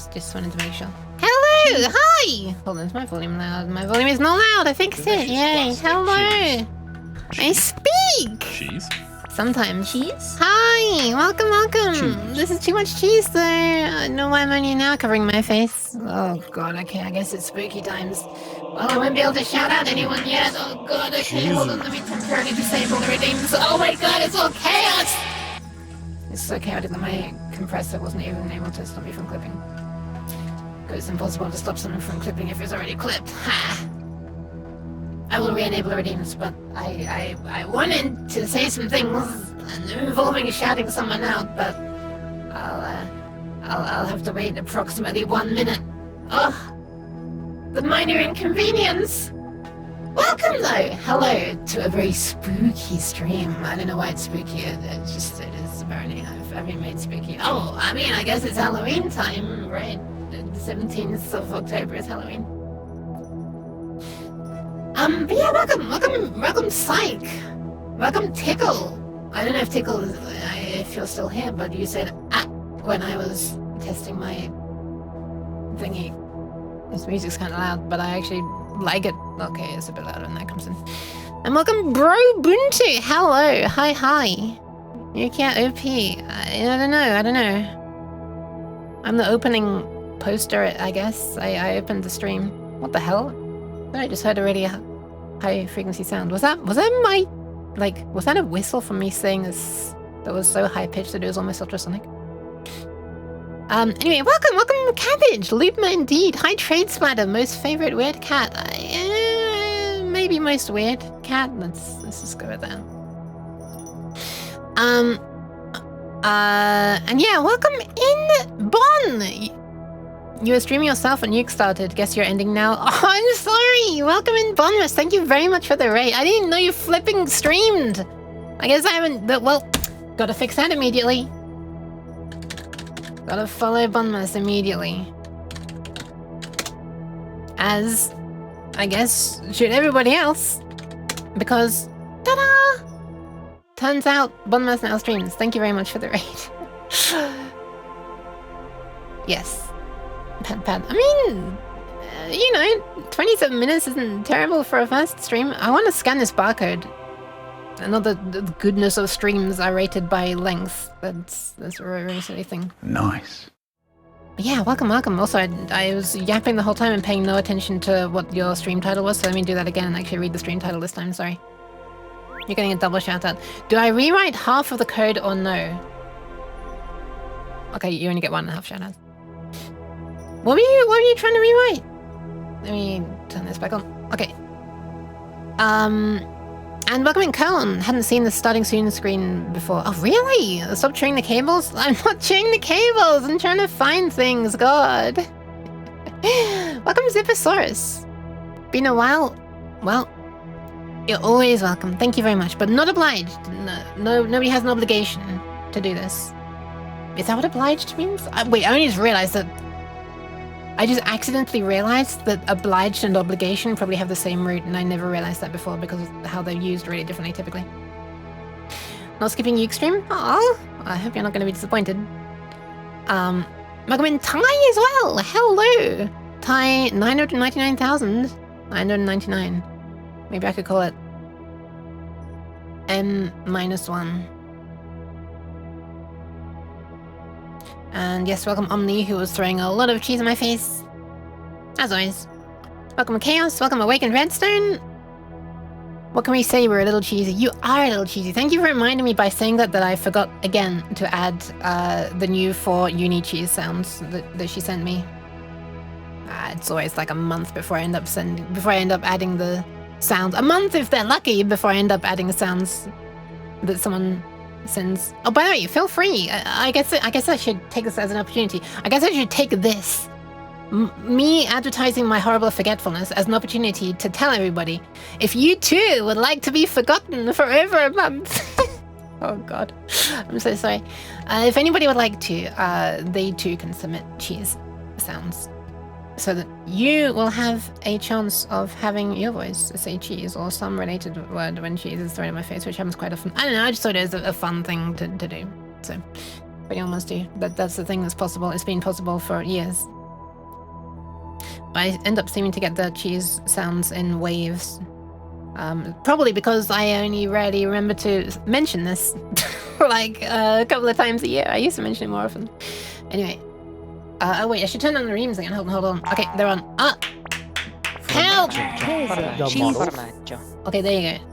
Just wanted to make sure. Hello! Hi! Hold on, is my volume loud? My volume is not loud, I fixed it! Yay! Hello! I speak! Cheese? Sometimes. Cheese? Hi! Welcome, welcome! Cheese. This is too much cheese though. I know why I'm only now covering my face. Oh god, okay, I guess it's spooky times. Well, I won't be able to shout out anyone yet. Oh god, okay, hold on, let me temporarily disable the redeems. Oh my god, it's all chaos! It's so chaotic that my compressor wasn't even able to stop me from clipping. Because it's impossible to stop someone from clipping if it's already clipped. Ha! I will re-enable the redeems, but I wanted to say some things involving shouting someone out, but I'll have to wait approximately 1 minute. Ugh! The minor inconvenience! Welcome though! Hello to a very spooky stream. I don't know why it's spooky, it is apparently. I've been made spooky. Oh, I mean, I guess it's Halloween time, right? The 17th of October is Halloween. But yeah, welcome Psych! Welcome Tickle! I don't know if Tickle is, if you're still here, but you said when I was testing my thingy. This music's kind of loud, but I actually like it. Okay, it's a bit louder when that comes in. And welcome Bro Buntu! Hello! Hi! You can't OP. I don't know. I'm the opening poster, I guess. I opened the stream. What the hell? I just heard a really high frequency sound. Was that my, like, was that a whistle from me saying this that was so high pitched that it was almost ultrasonic? Anyway, welcome Cabbage, Loopma indeed. Hi Trade Splatter, most favorite weird cat. Maybe most weird cat. Let's just go with that. And yeah, welcome in Bon. You were streaming yourself when Nuke started. Guess you're ending now. Oh, I'm sorry. Welcome in Bonmus. Thank you very much for the raid. I didn't know you flipping streamed. I guess I haven't. Well, gotta fix that immediately. Gotta follow Bonmus immediately. As, I guess, should everybody else. Because, ta-da! Turns out, Bonmus now streams. Thank you very much for the raid. Yes. Pad. I mean, you know, 27 minutes isn't terrible for a first stream. I want to scan this barcode. Another the goodness of streams are rated by length. That's a very silly thing. Nice. But yeah, welcome. Also, I was yapping the whole time and paying no attention to what your stream title was, so let me do that again and actually read the stream title this time, sorry. You're getting a double shout out. Do I rewrite half of the code or no? Okay, you only get 1.5 shout outs. What were you trying to rewrite? Let me turn this back on. Okay. And welcome in Colin. Hadn't seen the starting soon screen before. Oh, really? Stop chewing the cables? I'm not chewing the cables. I'm trying to find things. God. Welcome, Zipposaurus. Been a while. Well, you're always welcome. Thank you very much, but not obliged. No, nobody has an obligation to do this. Is that what obliged means? Wait, I only just realized that. I just accidentally realized that obliged and obligation probably have the same root, and I never realized that before because of how they're used really differently typically. Not skipping Uke stream? Oh, I hope you're not going to be disappointed. Welcome in Ty as well. Hello, Ty 999,999. Maybe I could call it M-1. And yes, welcome Omni, who was throwing a lot of cheese in my face. As always. Welcome Chaos, welcome Awakened Redstone. What can we say? We're a little cheesy. You are a little cheesy. Thank you for reminding me by saying that I forgot again to add the new 4 uni cheese sounds that she sent me. It's always like a month before I end up adding the sounds. A month if they're lucky before I end up adding the sounds that someone sends. Oh, by the way, feel free. I guess I should take this as an opportunity. I guess I should take this, me advertising my horrible forgetfulness, as an opportunity to tell everybody, if you too would like to be forgotten for over a month. Oh God, I'm so sorry. If anybody would like to, they too can submit cheese sounds, so that you will have a chance of having your voice say cheese or some related word when cheese is thrown in my face, which happens quite often. I don't know, I just thought it was a fun thing to do. So, But you almost do. That's the thing that's possible. It's been possible for years. I end up seeming to get the cheese sounds in waves. Probably because I only rarely remember to mention this. Like a couple of times a year. I used to mention it more often. Anyway. Oh wait, I should turn on the reams again. Hold on. Okay, they're on. Ah! Help! Cheese. Okay, there you go.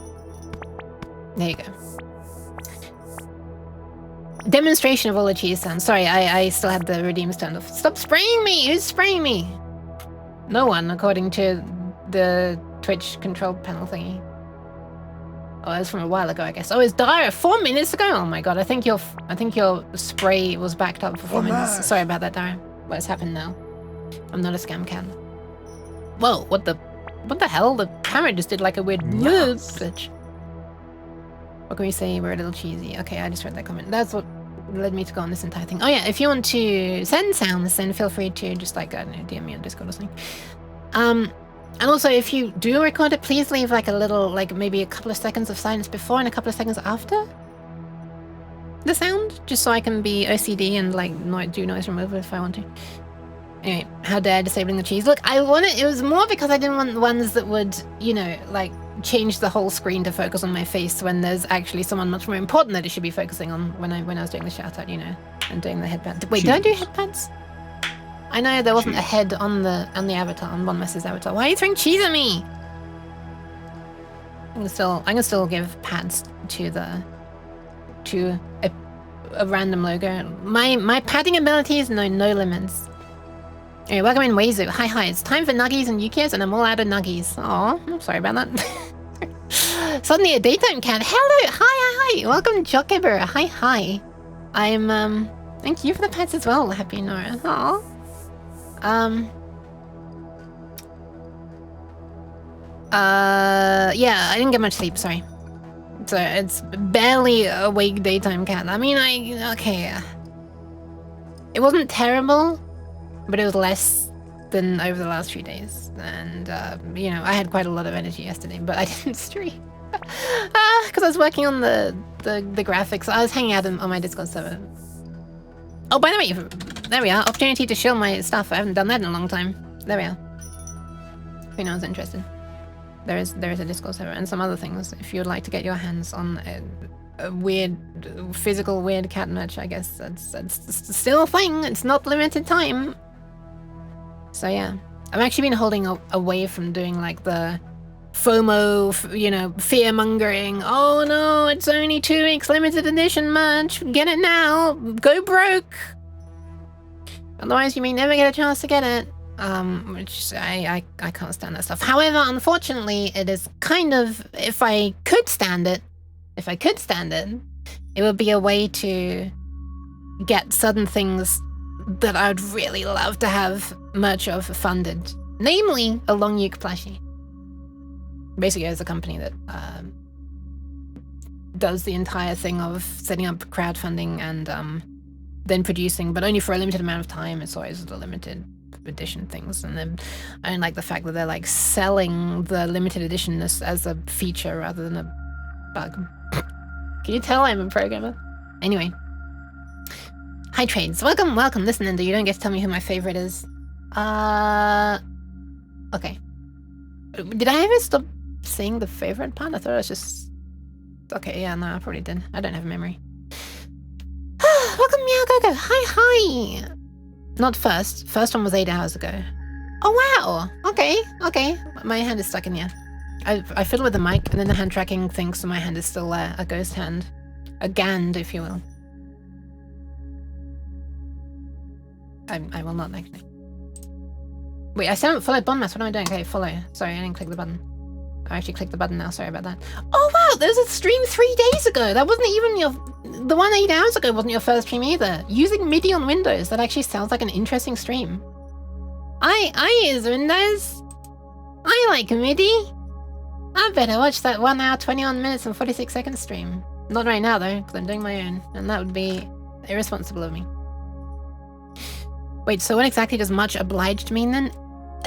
There you go. Demonstration of all the cheese sounds. Sorry, I still had the redeems turned off. Stop spraying me! Who's spraying me? No one, according to the Twitch control panel thingy. Oh, it was from a while ago, I guess. Oh, it's Dara 4 minutes ago. Oh my god, I think your spray was backed up for 4 minutes. Sorry about that, Dara. What's happened now? I'm not a scam can. Whoa, what the hell? The camera just did like a weird glitch. What can we say? We're a little cheesy. Okay, I just read that comment. That's what led me to go on this entire thing. Oh yeah, if you want to send sounds, then feel free to just like, I don't know, DM me on Discord or something. And also, if you do record it, please leave like a little, like maybe a couple of seconds of silence before and a couple of seconds after the sound, just so I can be OCD and like do noise removal if I want to. Anyway, how dare disabling the cheese? Look, it was more because I didn't want ones that would, you know, like change the whole screen to focus on my face when there's actually someone much more important that it should be focusing on when I was doing the shout out, you know, and doing the headpad. Wait, did I do headpads? I know there wasn't a head on the avatar, on One Mess's avatar. Why are you throwing cheese at me? I can still give pads to a random logo. My padding abilities know no limits. Anyway, welcome in Weizu. Hi, it's time for nuggies and Yukios, and I'm all out of nuggies. Aw, I'm sorry about that. Suddenly a daytime cat. Hello, hi. Welcome, Jokeber. Hi. I'm thank you for the pets as well, Happy Nora. Aw. Yeah, I didn't get much sleep, sorry. So it's barely awake daytime cat. I mean, okay. It wasn't terrible, but it was less than over the last few days. And, you know, I had quite a lot of energy yesterday, but I didn't stream. Because I was working on the graphics. I was hanging out on my Discord server. Oh, by the way, there we are. Opportunity to shill my stuff. I haven't done that in a long time. There we are. Who knows interested? There is a Discord server and some other things. If you would like to get your hands on a weird, physical weird cat merch, I guess that's still a thing. It's not limited time. So yeah, I've actually been holding away from doing like the FOMO, you know, fear mongering. Oh no, it's only 2 weeks limited edition merch. Get it now. Go broke. Otherwise, you may never get a chance to get it. Which I can't stand that stuff. However, unfortunately, it is kind of, if I could stand it, it would be a way to get certain things that I would really love to have merch of funded. Namely, a Long Uke plushie. Basically, it's a company that does the entire thing of setting up crowdfunding and then producing, but only for a limited amount of time. It's always the limited edition things, and then I don't like the fact that they're like selling the limited edition as a feature rather than a bug. Can you tell I'm a programmer? Anyway. Hi Trades, welcome. Listen, Ender, you don't get to tell me who my favorite is. Okay. Did I ever stop saying the favorite part? I thought it was just... Okay, yeah, no, I probably did. I don't have a memory. Welcome, Meow Gogo. Hi. Not first. First one was 8 hours ago. Oh, wow. Okay. My hand is stuck in here. I fiddle with the mic, and then the hand tracking thinks so my hand is still there. A ghost hand. A gand, if you will. I will not, actually. Wait, I still haven't followed Bonmas. What am I doing? Okay, follow. Sorry, I didn't click the button. I actually clicked the button now. Sorry about that. Oh, wow. There's a stream 3 days ago. That wasn't even your... The one 8 hours ago wasn't your first stream either. Using MIDI on Windows. That actually sounds like an interesting stream. I use Windows. I like MIDI. I better watch that 1 hour, 21 minutes and 46 seconds stream. Not right now, though, because I'm doing my own. And that would be irresponsible of me. Wait, so what exactly does much obliged mean then?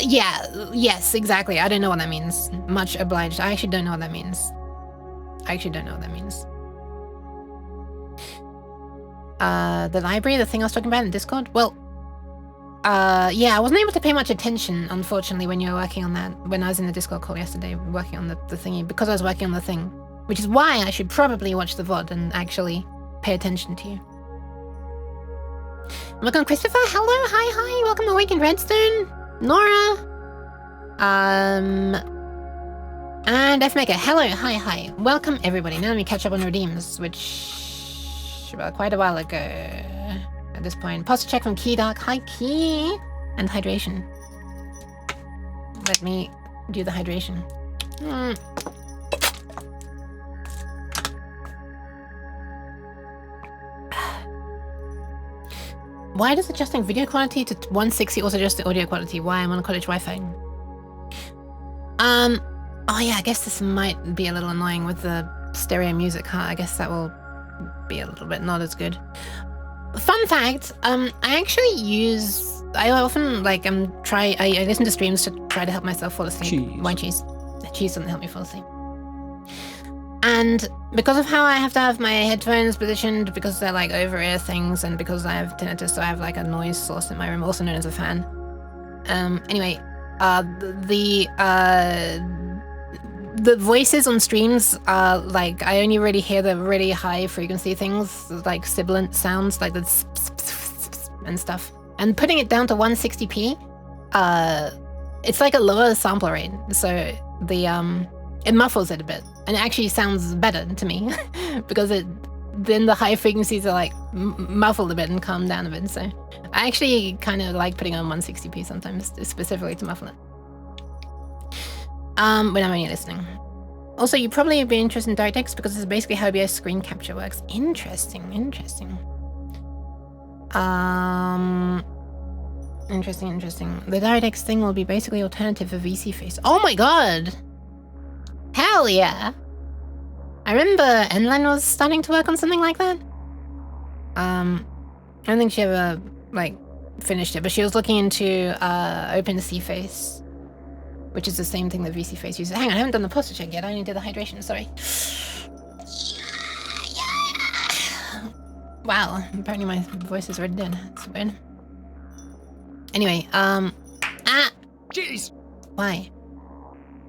Yeah, yes, exactly. I don't know what that means. Much obliged. I actually don't know what that means. The library, the thing I was talking about in Discord? Well, yeah, I wasn't able to pay much attention, unfortunately, when you were working on that, when I was in the Discord call yesterday, working on the thingy, because I was working on the thing, which is why I should probably watch the VOD and actually pay attention to you. Welcome, Christopher. Hello, hi. Welcome, Awakened Redstone. Nora. And F-Maker. Hello, hi. Welcome, everybody. Now let me catch up on redeems, which, well, quite a while ago at this point. Posture check from Key Dark. Hi, Key. And hydration. Let me do the hydration. Why does adjusting video quality to 160 also adjust the audio quality? Why? I'm on college Wi-Fi. Oh yeah, I guess this might be a little annoying with the stereo music, huh? I guess that will be a little bit not as good. Fun fact, I actually I often, like, I listen to streams to try to help myself fall asleep. Cheese. Why cheese? Cheese doesn't help me fall asleep. And because of how I have to have my headphones positioned, because they're like over-ear things, and because I have tinnitus, so I have like a noise source in my room, also known as a fan. Anyway, the voices on streams are like, I only really hear the really high frequency things, like sibilant sounds, like the and stuff. And putting it down to 160p, it's like a lower sample rate, so it muffles it a bit, and it actually sounds better to me because then the high frequencies are like muffled a bit and calmed down a bit. So I actually kind of like putting on 160p sometimes, specifically to muffle it. When I'm only listening. Also, you probably would be interested in DirectX because it's basically how OBS screen capture works. Interesting. Interesting. The DirectX thing will be basically alternative for VC Face. Oh my god! Hell yeah! I remember Enline was starting to work on something like that. I don't think she ever, like, finished it, but she was looking into OpenC Face, which is the same thing that VC Face uses. Hang on, I haven't done the posture check yet. I only did the hydration, sorry. Wow, apparently my voice is already dead. That's weird. Anyway, Jeez! Why?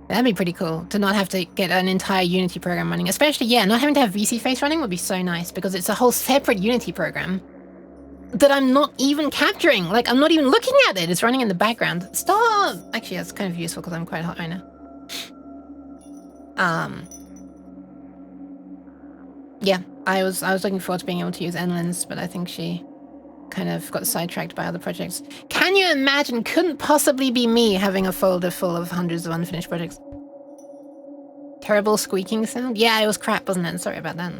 That'd be pretty cool, to not have to get an entire Unity program running. Especially, yeah, not having to have VC Face running would be so nice, because it's a whole separate Unity program that I'm not even capturing. Like, I'm not even looking at it. It's running in the background. Stop! Actually, that's kind of useful because I'm quite hot right now. Yeah, I was looking forward to being able to use Enlins, but I think she kind of got sidetracked by other projects. Can you imagine? Couldn't possibly be me having a folder full of hundreds of unfinished projects. Terrible squeaking sound? Yeah, it was crap, wasn't it? Sorry about that.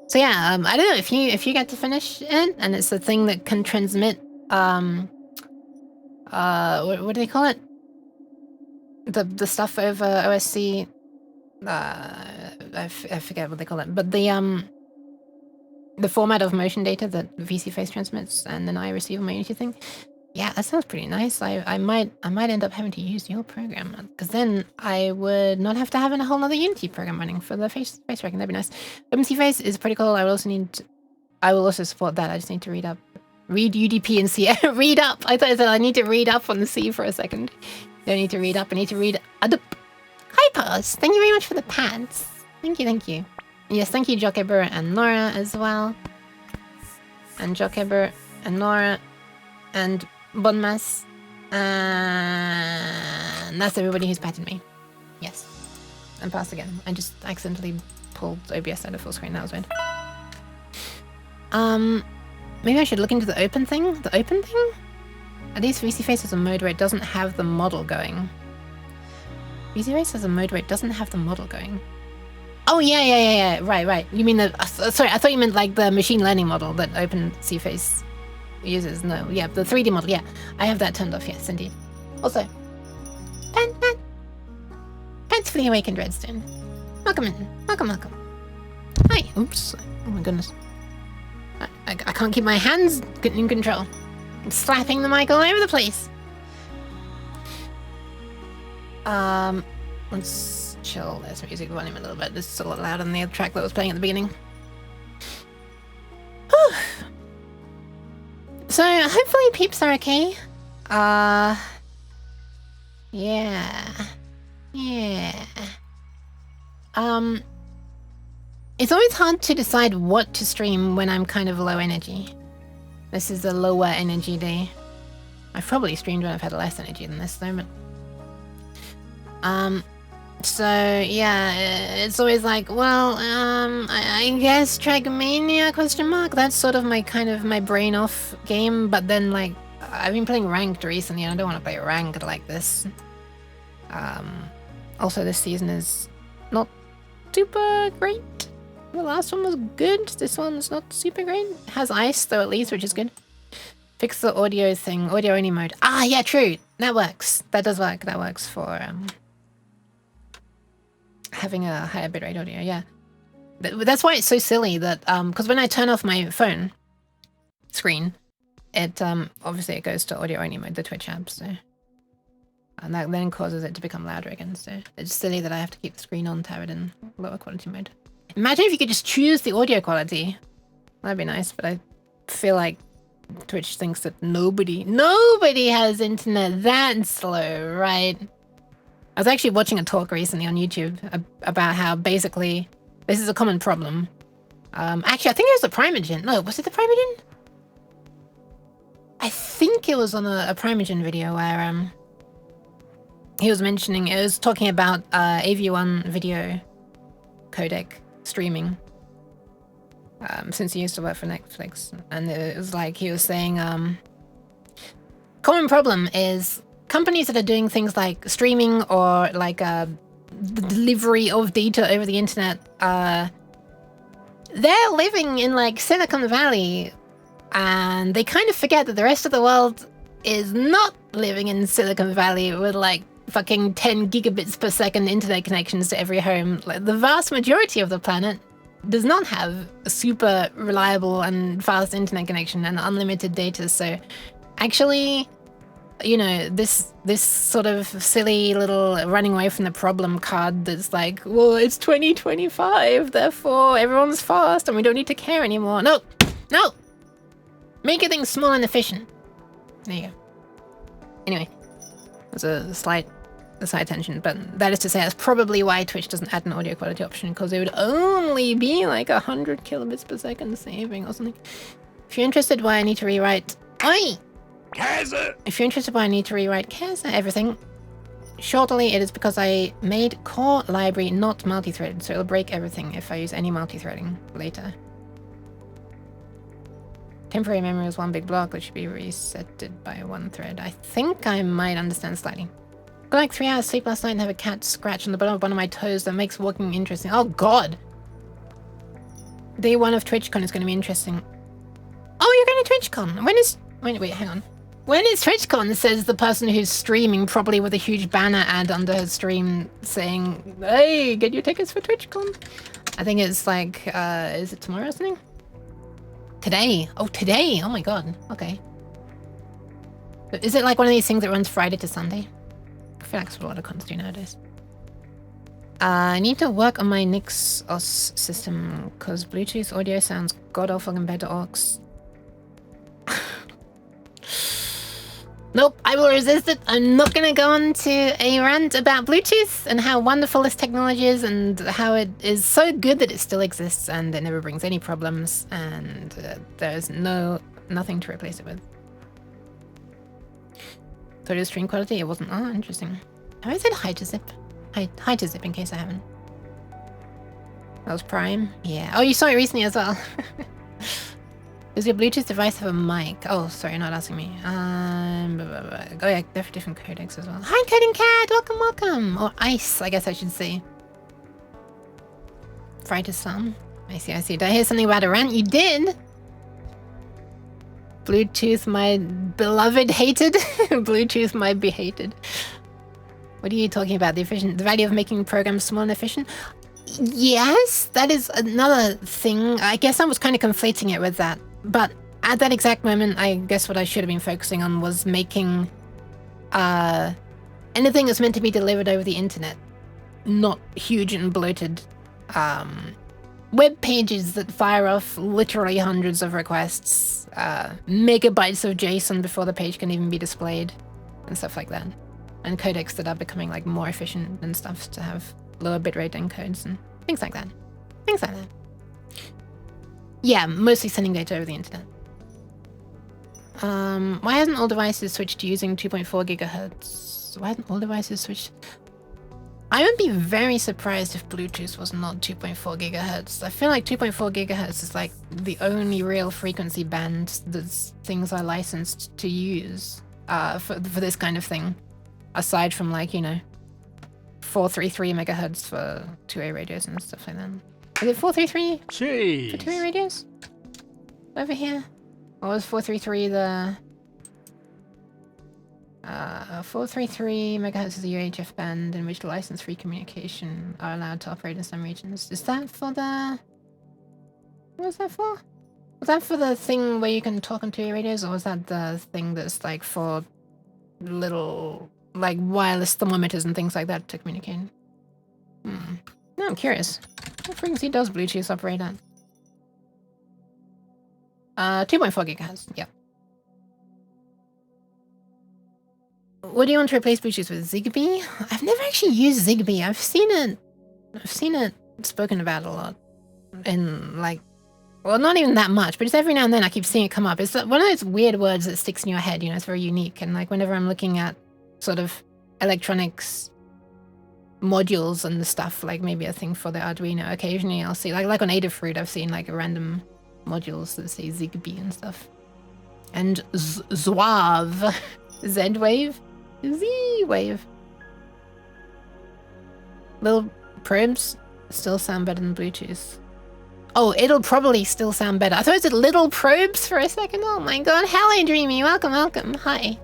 So yeah, I don't know if you get to finish it, and it's the thing that can transmit what do they call it? The stuff over OSC. I forget what they call it, but the format of motion data that VC Face transmits, and then I receive my Unity thing. Yeah, that sounds pretty nice. I might end up having to use your program, because then I would not have to have a whole other Unity program running for the face tracking. That'd be nice. OpenC Face is pretty cool. I will also support that. I just need to read UDP and C. Read up. I thought I said I need to read up on the C for a second. Don't need to read up. I need to read up. Hi, Paz. Thank you very much for the pads. Thank you. Yes, thank you, Jokeber and Nora as well. And Jokeber and Nora and Bonmas. And that's everybody who's patted me. Yes. And pass again. I just accidentally pulled OBS out of full screen. That was weird. Maybe I should look into the open thing? The open thing? At least VC Face has a mode where it doesn't have the model going. VC Face has a mode where it doesn't have the model going. Oh, yeah. Right. You mean the... sorry, I thought you meant like the machine learning model that OpenC Face uses. No, yeah, the 3D model, yeah. I have that turned off, yes, indeed. Also, Fancifully Awakened Redstone. Welcome in. Welcome. Hi. Oops. Oh my goodness. I can't keep my hands in control. I'm slapping the mic all over the place. Let's chill this music volume a little bit. This is a lot louder than the other track that was playing at the beginning. hopefully peeps are okay. Yeah. It's always hard to decide what to stream when I'm kind of low energy. This is a lower energy day. I've probably streamed when I've had less energy than this though, but... So, yeah, it's always like, well, I guess Dragonmania, question mark? That's sort of my my brain off game, but then, like, I've been playing ranked recently and I don't want to play ranked like this. Also, this season is not super great. The last one was good. This one's not super great. It has ice, though, at least, which is good. Fix the audio thing. Audio only mode. Ah, yeah, true. That works. That does work. That works for having a higher bitrate audio, yeah. That's why it's so silly that, because when I turn off my phone screen, it, obviously it goes to audio only mode, the Twitch app, so. And that then causes it to become louder again, so it's silly that I have to keep the screen on to have it in lower quality mode. Imagine if you could just choose the audio quality. That'd be nice, but I feel like Twitch thinks that nobody has internet that slow, right? I was actually watching a talk recently on YouTube about how basically this is a common problem. Actually, I think it was the Primogen. No, was it the Primogen? I think it was on a Primogen video where he was mentioning, it was talking about AV1 video codec streaming. Since he used to work for Netflix, and it was like he was saying, common problem is companies that are doing things like streaming or like the delivery of data over the internet, they're living in like Silicon Valley, and they kind of forget that the rest of the world is not living in Silicon Valley with like fucking 10 gigabits per second internet connections to every home. Like, the vast majority of the planet does not have a super reliable and fast internet connection and unlimited data. So actually, you know, this sort of silly little running away from the problem card that's like, well, it's 2025, therefore everyone's fast and we don't need to care anymore. No, make your things small and efficient. There you go. Anyway, that's a slight tangent, but that is to say that's probably why Twitch doesn't add an audio quality option, because it would only be like 100 kilobits per second saving or something. If you're interested why I need to rewrite everything, shortly it is because I made core library not multi-threaded, so it'll break everything if I use any multi-threading later. Temporary memory is one big block that should be resetted by one thread. I think I might understand slightly. Got like 3 hours sleep last night and have a cat scratch on the bottom of one of my toes that makes walking interesting. Oh god! Day 1 of TwitchCon is going to be interesting. Oh, you're going to TwitchCon? Wait, hang on. When is TwitchCon? Says the person who's streaming, probably with a huge banner ad under her stream saying, hey, get your tickets for TwitchCon. I think it's like, is it tomorrow or something? Today. Oh, today. Oh my god. Okay. Is it like one of these things that runs Friday to Sunday? I feel like that's what a lot of cons do nowadays. I need to work on my Nix OS system because Bluetooth audio sounds god-awful compared to aux. Nope, I will resist it. I'm not going to go on to a rant about Bluetooth and how wonderful this technology is and how it is so good that it still exists and it never brings any problems and there's nothing to replace it with. Thought it was stream quality? It wasn't. Oh, interesting. Have I said hi to Zip? Hi to Zip in case I haven't. That was Prime? Yeah. Oh, you saw it recently as well. Does your Bluetooth device have a mic? Oh, sorry, you're not asking me. Oh yeah, they're for different codecs as well. Hi, Coding Cat! Welcome! Or Ice, I guess I should say. Fry to some. I see. Did I hear something about a rant? You did! Bluetooth, my beloved hated. Bluetooth, my be-hated. What are you talking about? The value of making programs small and efficient? Yes, that is another thing. I guess I was kind of conflating it with that. But at that exact moment, I guess what I should have been focusing on was making anything that's meant to be delivered over the internet not huge and bloated. web pages that fire off literally hundreds of requests, megabytes of JSON before the page can even be displayed, and stuff like that. And codecs that are becoming like more efficient and stuff to have lower bitrate encodes and things like that. Things like that. Yeah, mostly sending data over the internet. Why hasn't all devices switched to using 2.4 gigahertz? Why hasn't all devices switched? I would be very surprised if Bluetooth was not 2.4 gigahertz. I feel like 2.4 gigahertz is like the only real frequency band that things are licensed to use for this kind of thing. Aside from like, you know, 433 megahertz for 2A radios and stuff like that. Is it 433 Jeez. for 2A radios? Over here? Or was 433 the... 433 megahertz is the UHF band in which license-free communication are allowed to operate in some regions. Is that for the... What was that for? Was that for the thing where you can talk on 2A radios, or was that the thing that's like for little, like wireless thermometers and things like that to communicate? No, I'm curious. What frequency does Bluetooth operate at? 2.4 gigahertz, yeah. What do you want to replace Bluetooth with? Zigbee? I've never actually used Zigbee. I've seen it spoken about a lot. In like, well, not even that much, but just every now and then I keep seeing it come up. It's one of those weird words that sticks in your head, you know, it's very unique. And like whenever I'm looking at sort of electronics modules and stuff, like maybe a thing for the Arduino, occasionally I'll see, like on Adafruit, I've seen like random modules that say Zigbee and stuff. And Zwav, Z-Wave. Z-Wave. Little probes still sound better than Bluetooth. Oh, it'll probably still sound better. I thought it said little probes for a second. Oh my god. Hello, Dreamy. Welcome, welcome. Hi.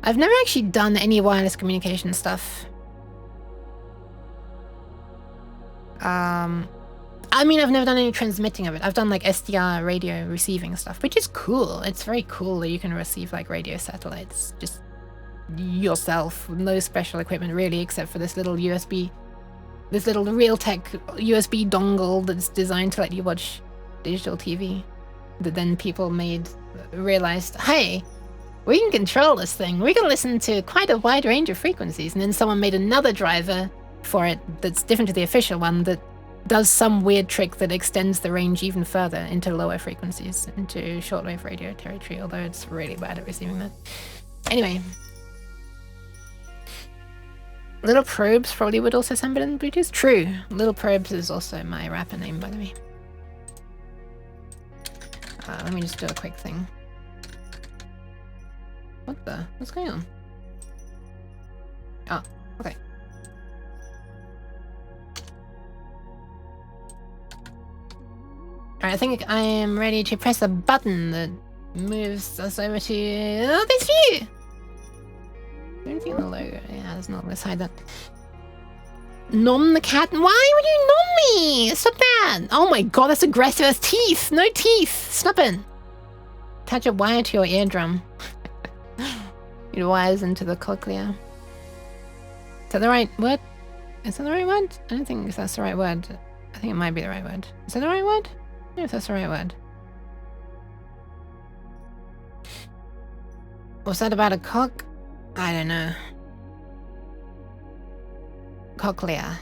I've never actually done any wireless communication stuff. I mean, I've never done any transmitting of it. I've done like SDR radio receiving stuff, which is cool. It's very cool that you can receive like radio satellites just yourself with no special equipment really, except for this little USB, this little Realtek USB dongle that's designed to let you watch digital TV. That then people realized, hey, we can control this thing. We can listen to quite a wide range of frequencies. And then someone made another driver for it that's different to the official one that does some weird trick that extends the range even further into lower frequencies, into shortwave radio territory, although it's really bad at receiving that. Anyway. Little Probes probably would also sound better than Bluetooth. True. Little Probes is also my rapper name, by the way. Let me just do a quick thing. What the? What's going on? Oh, okay. Alright, I think I am ready to press a button that moves us over to... Oh, there's you! Anything on the logo? Yeah, there's not. Let's hide that. Nom the cat? Why would you nom me? Stop that! Oh my god, that's aggressive. That's teeth! No teeth! Stop it! Attach a wire to your eardrum. It wires into the cochlea. Is that the right word? Is that the right word? I don't think that's the right word. I think it might be the right word. Is that the right word? I don't know if that's the right word. What's that about a cock? I don't know. Cochlea.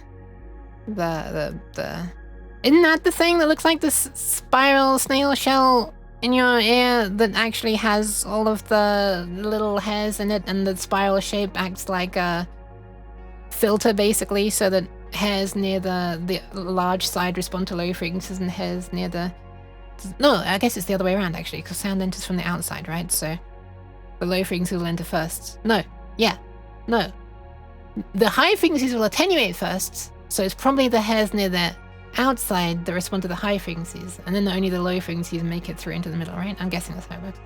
The Isn't that the thing that looks like this spiral snail shell in your ear that actually has all of the little hairs in it, and the spiral shape acts like a filter basically, so that hairs near the large side respond to low frequencies and hairs near the... No, I guess it's the other way around actually, because sound enters from the outside, right? So the low frequencies will enter first. No. Yeah. No. The high frequencies will attenuate first, so it's probably the hairs near the outside that respond to the high frequencies, and then only the low frequencies make it through into the middle, right? I'm guessing that's how it works.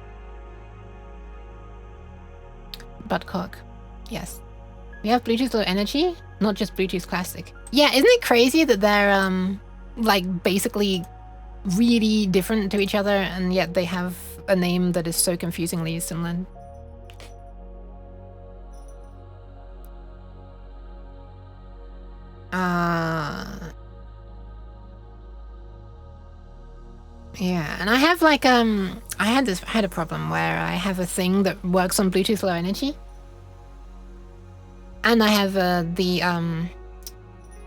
Buttcock. Yes. We have Bluetooth Low Energy, not just Bluetooth Classic. Yeah, isn't it crazy that they're, like, basically really different to each other, and yet they have a name that is so confusingly similar? Yeah, and I have like I had a problem where I have a thing that works on Bluetooth Low Energy, and I have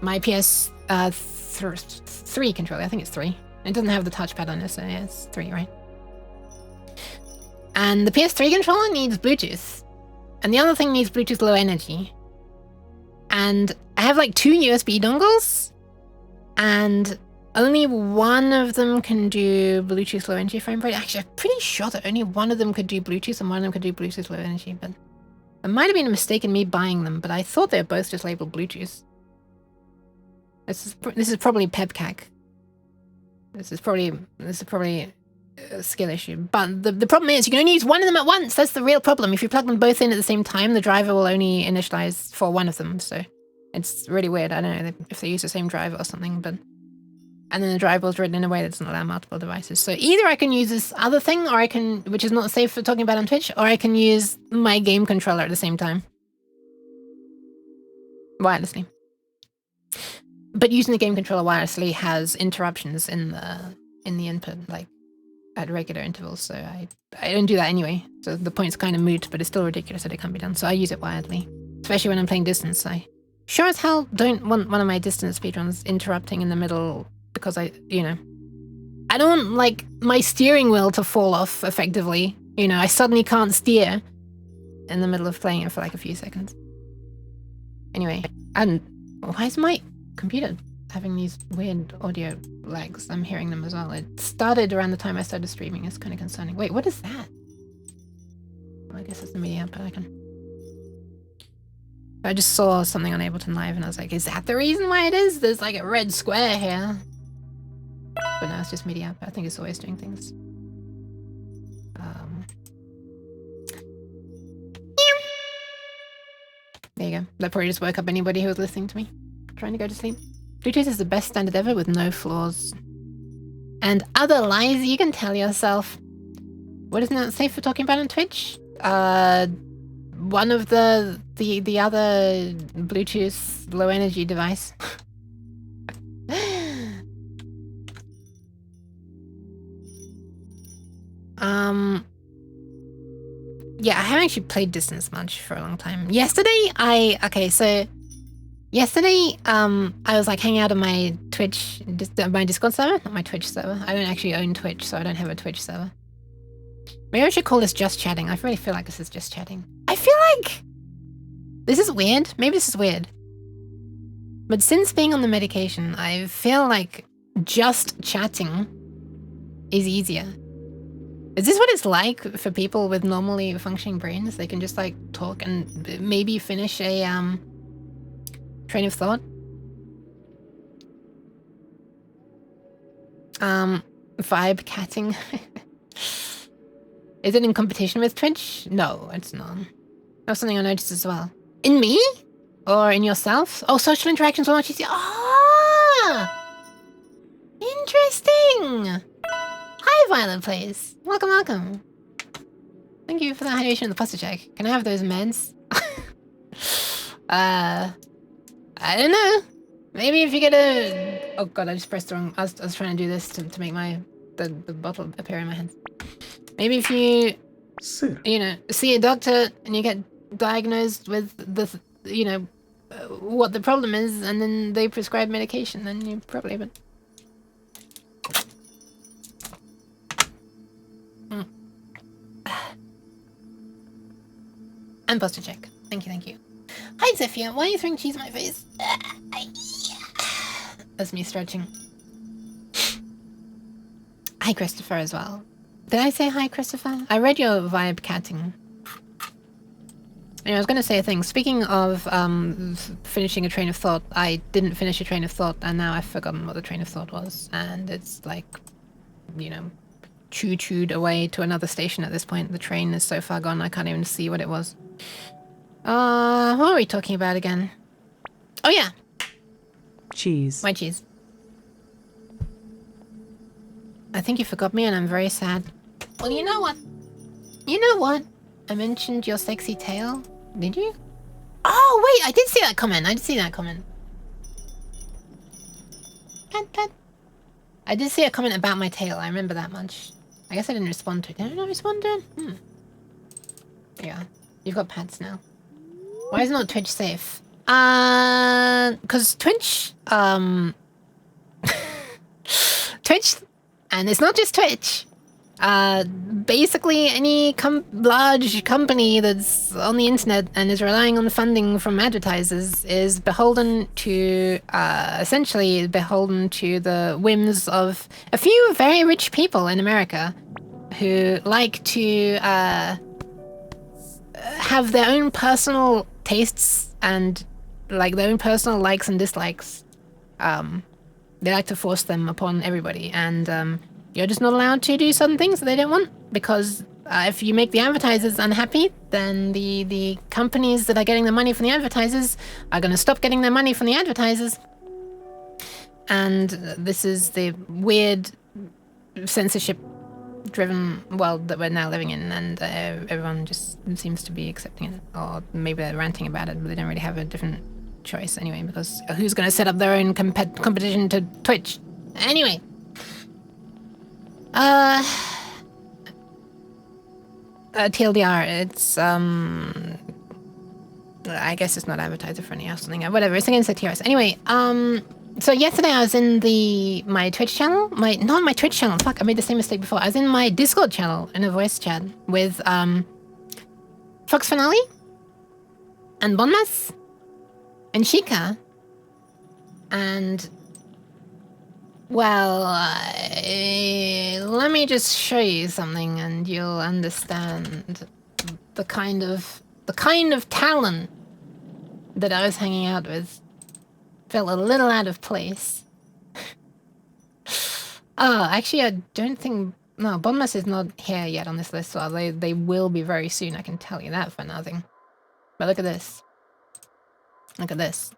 my PS3 controller. I think it's 3. It doesn't have the touchpad on it, so yeah, it's 3, right? And the PS3 controller needs Bluetooth, and the other thing needs Bluetooth Low Energy. And I have like 2 USB dongles, and only one of them can do Bluetooth Low Energy frame rate. Actually, I'm pretty sure that only one of them could do Bluetooth and one of them could do Bluetooth Low Energy, but it might have been a mistake in me buying them, but I thought they were both just labeled Bluetooth. This is probably PEBCAC. This is probably a skill issue. But the problem is you can only use one of them at once. That's the real problem. If you plug them both in at the same time, the driver will only initialize for one of them. So it's really weird. I don't know if they use the same driver or something, but... And then the driver was written in a way that doesn't allow multiple devices. So either I can use this other thing, or I can, which is not safe for talking about on Twitch, or I can use my game controller at the same time. Wirelessly. But using the game controller wirelessly has interruptions in the input, like at regular intervals. So I don't do that anyway. So the point's kind of moot, but it's still ridiculous that it can't be done. So I use it wirelessly, especially when I'm playing distance. I sure as hell don't want one of my distance speedruns interrupting in the middle, because I don't want like my steering wheel to fall off effectively. I suddenly can't steer in the middle of playing it for like a few seconds. Anyway, and why is my computer having these weird audio lags? I'm hearing them as well. It started around the time I started streaming. It's kind of concerning. Wait, what is that? Well, I guess it's the media output icon. I just saw something on Ableton Live and I was like, is that the reason why it is? There's like a red square here. But no, it's just media output. I think it's always doing things. There you go. That probably just woke up anybody who was listening to me, trying to go to sleep. Bluetooth is the best standard ever with no flaws. And other lies you can tell yourself. What isn't that safe for talking about on Twitch? One of the other Bluetooth low energy device. Yeah, I haven't actually played distance much for a long time. Yesterday, I was like hanging out on my Twitch, my Discord server, not my Twitch server. I don't actually own Twitch, so I don't have a Twitch server. Maybe I should call this just chatting. I really feel like this is just chatting. I feel like this is weird. Maybe this is weird. But since being on the medication, I feel like just chatting is easier. Is this what it's like for people with normally functioning brains? They can just like talk and maybe finish a train of thought. Vibe catting. Is it in competition with Twitch? No, it's not. That's something I noticed as well. In me? Or in yourself? Oh, social interactions are much easier. Ah! Interesting! Hi, Violet Plays. Welcome, welcome. Thank you for the hydration and the pasta check. Can I have those meds? I don't know. Maybe if you get a... Oh god, I just pressed the wrong... I was trying to do this to make the bottle appear in my hands. Maybe if you... see a doctor and you get diagnosed with what the problem is, and then they prescribe medication, then you probably... But... And pasta check. Thank you. Hi, Zephyr. Why are you throwing cheese in my face? That's me stretching. Hi, Christopher, as well. Did I say hi, Christopher? I read your vibe catting. Anyway, I was going to say a thing. Speaking of finishing a train of thought, I didn't finish a train of thought, and now I've forgotten what the train of thought was. And it's like, choo-chooed away to another station at this point. The train is so far gone, I can't even see what it was. What are we talking about again? Oh, yeah. Cheese. My cheese. I think you forgot me and I'm very sad. Well, you know what? I mentioned your sexy tail. Did you? Oh, wait, I did see that comment. pet. I did see a comment about my tail. I remember that much. I guess I didn't respond to it. Did I not respond to it? Yeah. You've got pets now. Why is not Twitch safe? Because Twitch, Twitch, and it's not just Twitch. Basically any large company that's on the internet and is relying on funding from advertisers is beholden to, essentially beholden to the whims of a few very rich people in America who like to, have their own personal tastes and like their own personal likes and dislikes. They like to force them upon everybody, and you're just not allowed to do certain things that they don't want, because if you make the advertisers unhappy, then the companies that are getting the money from the advertisers are going to stop getting their money from the advertisers. And this is the weird censorship-driven world that we're now living in, and everyone just seems to be accepting it, or maybe they're ranting about it, but they don't really have a different choice anyway, because who's going to set up their own competition to Twitch? Anyway. TLDR, it's, I guess it's not advertiser friendly or something, whatever, it's against the TRS. Anyway, so yesterday I was in my Twitch channel, not my Twitch channel, fuck, I made the same mistake before. I was in my Discord channel in a voice chat with, Fox Finale, and Bonmas, and Shika, and... well, let me just show you something and you'll understand the kind of talent that I was hanging out with felt a little out of place. Oh, actually, I don't think... no, Bonmas is not here yet on this list, so they will be very soon, I can tell you that for nothing. But look at this. Look at this.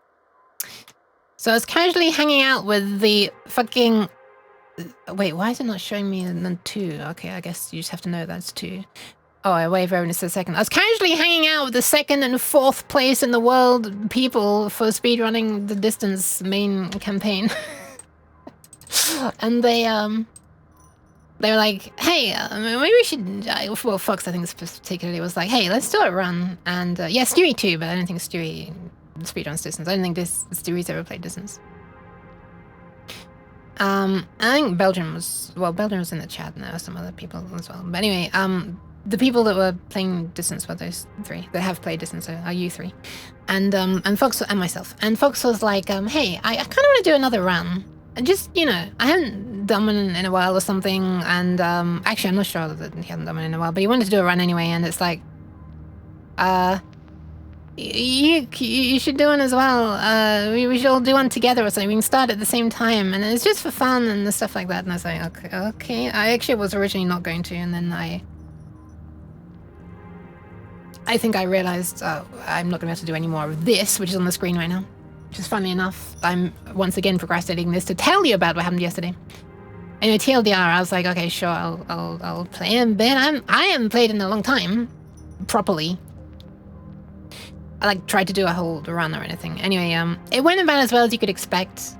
So I was casually hanging out with the fucking... wait, why is it not showing me the 2? Okay, I guess you just have to know that's 2. Oh, I wave over just a second. I was casually hanging out with the 2nd and 4th place in the world people for speedrunning the distance main campaign. And they were like, hey, maybe we should... well, Fox, I think particularly, was like, hey, let's do a run. And yeah, Stewie too, but I don't think Stewie... speedruns distance. I don't think Stewie's ever played distance. I think Belgium was in the chat, and there were some other people as well. But anyway, the people that were playing distance were those 3 that have played distance, so are you 3. And Fox and myself. And Fox was like, hey, I kind of want to do another run. And just, you know, I hadn't done one in a while or something, and actually I'm not sure that he hadn't done one in a while, but he wanted to do a run anyway, and it's like, you should do one as well. We should all do one together or something. We can start at the same time, and it's just for fun and stuff like that. And I was like, okay. I actually was originally not going to, and then I think I realized I'm not going to have to do any more of this, which is on the screen right now. Which is funny enough, I'm once again procrastinating this to tell you about what happened yesterday. Anyway, TLDR, I was like, okay, sure, I'll play a bit. I haven't played in a long time, properly. I like tried to do a whole run or anything. Anyway, it went about as well as you could expect.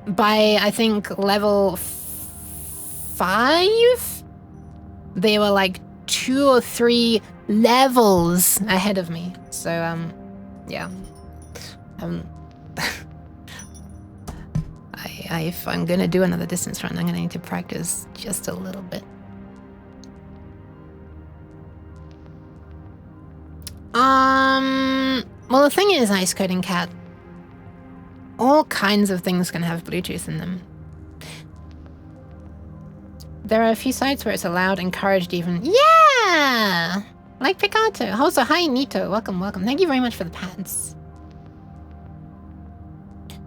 By I think level 5, they were like 2 or 3 levels ahead of me. So yeah, if I'm gonna do another distance run, I'm gonna need to practice just a little bit. Well, the thing is, Ice Coding Cat, all kinds of things can have Bluetooth in them. There are a few sites where it's allowed, encouraged even. Yeah! Like Picato. Also, hi, Nito. Welcome, welcome. Thank you very much for the pads.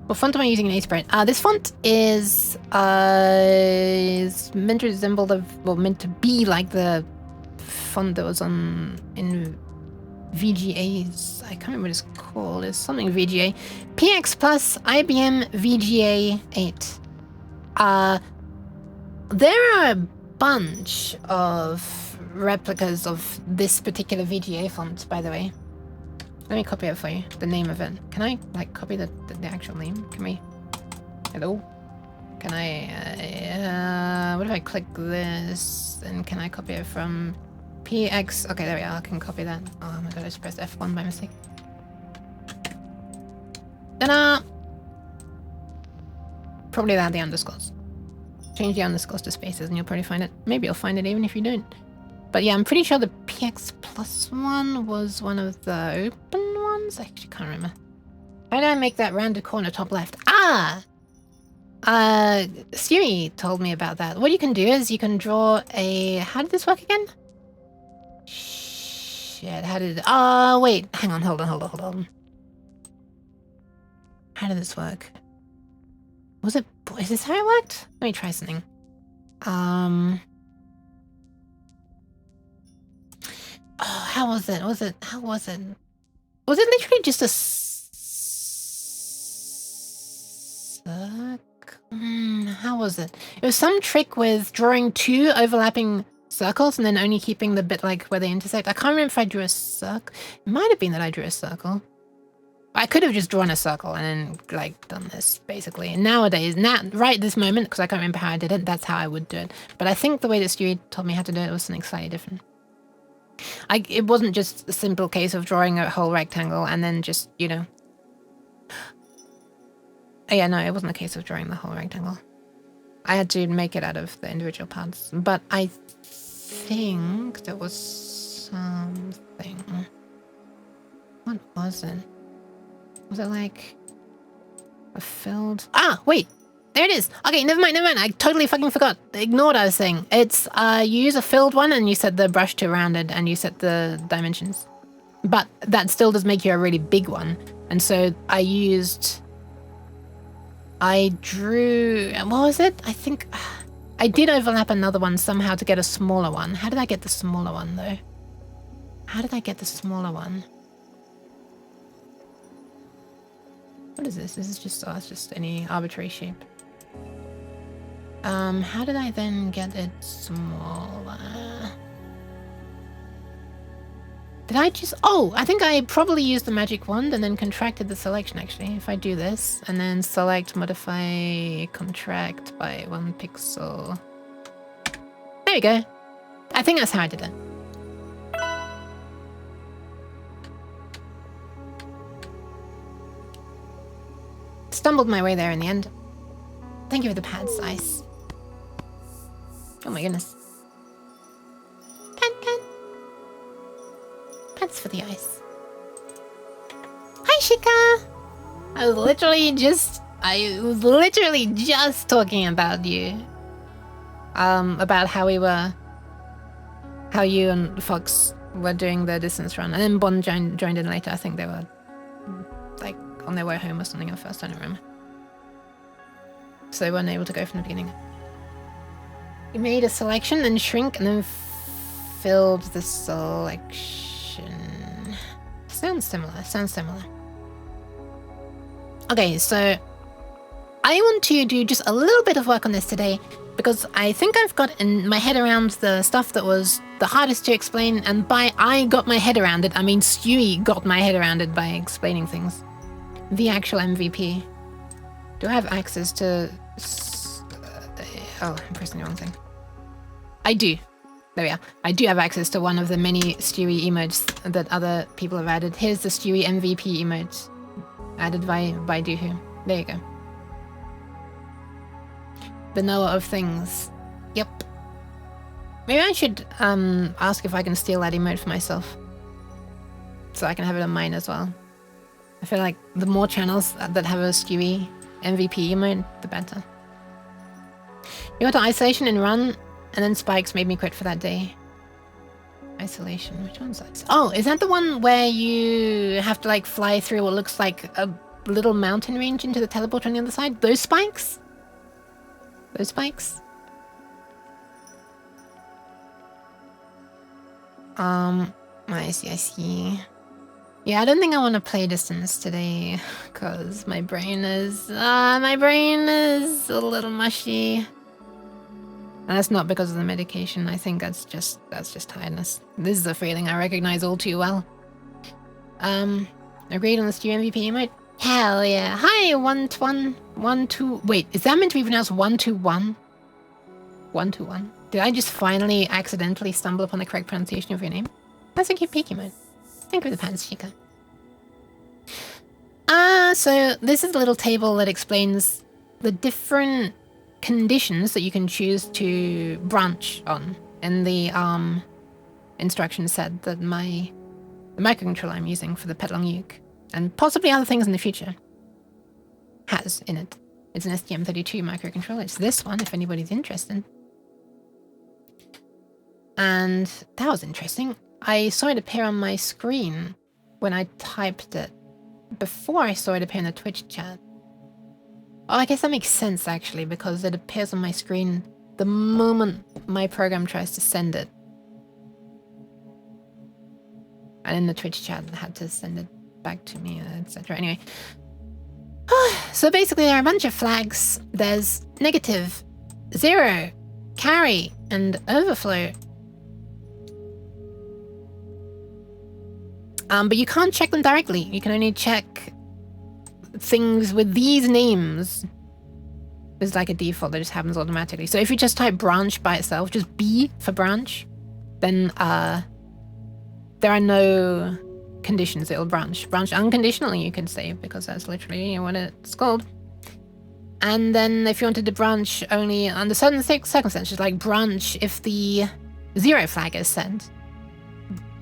What font am I using in Aspirate? This font is meant to resemble meant to be like the font that was in VGA's, I can't remember what it's called, it's something VGA. PX Plus IBM VGA 8. There are a bunch of replicas of this particular VGA font, by the way. Let me copy it for you, the name of it. Can I, like, copy the actual name? Can we? Hello? Can I, what if I click this? And can I copy it from PX? Okay, there we are. I can copy that. Oh my god, I just pressed F1 by mistake. Ta-da! Probably without the underscores. Change the underscores to spaces and you'll probably find it. Maybe you'll find it even if you don't. But yeah, I'm pretty sure the PX plus one was one of the open ones. I actually can't remember. How did I make that rounded corner top left? Ah! Stewie told me about that. What you can do is you can draw a... How did this work again? Shit, how did... Oh, wait. Hang on, hold on. How did this work? Was it... Is this how it worked? Let me try something. Oh, how was it? How was it? Was it literally just a... How was it? It was some trick with drawing two overlapping circles and then only keeping the bit like where they intersect. I can't remember if I drew a circle. It might have been that I drew a circle. I could have just drawn a circle and then like done this basically. And nowadays, right this moment, because I can't remember how I did it, that's how I would do it. But I think the way that Stewie told me how to do it was something slightly different. It wasn't just a simple case of drawing a whole rectangle and then just, you know. Yeah, no, it wasn't a case of drawing the whole rectangle. I had to make it out of the individual parts. But I think there was something. What was it? Was it like a filled... Ah, wait! There it is! Okay, never mind. I totally fucking forgot. Ignore what I was saying. It's, you use a filled one and you set the brush to rounded and you set the dimensions. But that still does make you a really big one. And so I drew... What was it? I think... I did overlap another one somehow to get a smaller one. How did I get the smaller one, though? How did I get the smaller one? What is this? This is just... Oh, it's just any arbitrary shape. How did I then get it smaller? Did I just... Oh, I think I probably used the magic wand and then contracted the selection, actually. If I do this, and then select, modify, contract by 1 pixel. There we go. I think that's how I did it. Stumbled my way there in the end. Thank you for the pads, Ice. Oh my goodness. Pad. Pads for the ice. Hi, Shika! I was literally just talking about you. About how you and Fox were doing the distance run. And then Bond joined in later. I think they were like on their way home or something at first, I don't remember. So they weren't able to go from the beginning. You made a selection, then shrink, and then filled the selection. Sounds similar. Okay, so I want to do just a little bit of work on this today because I think I've got in my head around the stuff that was the hardest to explain, and by I got my head around it, I mean Stewie got my head around it by explaining things. The actual MVP. Do I have access to... Oh, I'm pressing the wrong thing. I do. There we are. I do have access to one of the many Stewie emotes that other people have added. Here's the Stewie MVP emote added by Doohoo. There you go. The knower of things. Yep. Maybe I should ask if I can steal that emote for myself. So I can have it on mine as well. I feel like the more channels that have a Stewie MVP emote, the better. You got to isolation and run, and then spikes made me quit for that day. Isolation, which one's that? Oh, is that the one where you have to like fly through what looks like a little mountain range into the teleport on the other side? Those spikes? Those spikes? I see. Yeah, I don't think I want to play distance today, because my brain is a little mushy. And that's not because of the medication. I think that's just tiredness. This is a feeling I recognize all too well. Agreed on the Stewie MVP emote? Hell yeah. Hi, 12112. Wait, is that meant to be pronounced 121? 121. Did I just finally accidentally stumble upon the correct pronunciation of your name? That's a cute peeky mode. Thank you for the pants, Chica. So this is a little table that explains the different conditions that you can choose to branch on in the instruction set that the microcontroller I'm using for the Petlong Uke, and possibly other things in the future, has in it. It's an STM32 microcontroller. It's this one, if anybody's interested. And that was interesting. I saw it appear on my screen when I typed it, before I saw it appear in the Twitch chat. Oh, I guess that makes sense, actually, because it appears on my screen the moment my program tries to send it. And in the Twitch chat, I had to send it back to me, etc. Anyway. So basically, there are a bunch of flags. There's negative, 0, carry, and overflow. But you can't check them directly. You can only check things with these names. It's like a default that just happens automatically. So if you just type branch by itself, just B for branch, then there are no conditions it'll branch. Branch unconditionally, you could say, because that's literally what it's called. And then if you wanted to branch only under certain circumstances, like branch if the 0 flag is sent,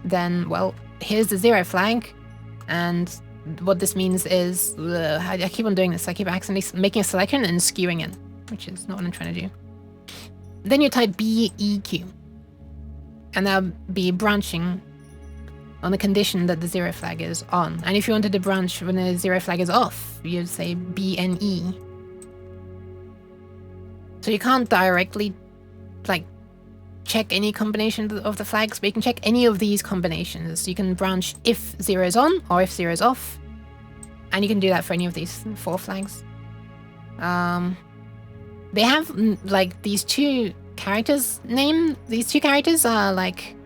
then, well, here's the 0 flag, and what this means is, I keep on doing this, I keep accidentally making a selection and skewing it, which is not what I'm trying to do. Then you type BEQ, and that'll be branching on the condition that the 0 flag is on. And if you wanted to branch when the 0 flag is off, you'd say BNE. So you can't directly, like, check any combination of the flags, but you can check any of these combinations. You can branch if 0 is on or if 0 is off, and you can do that for any of these 4 flags. They have like these 2 characters named. These 2 characters are like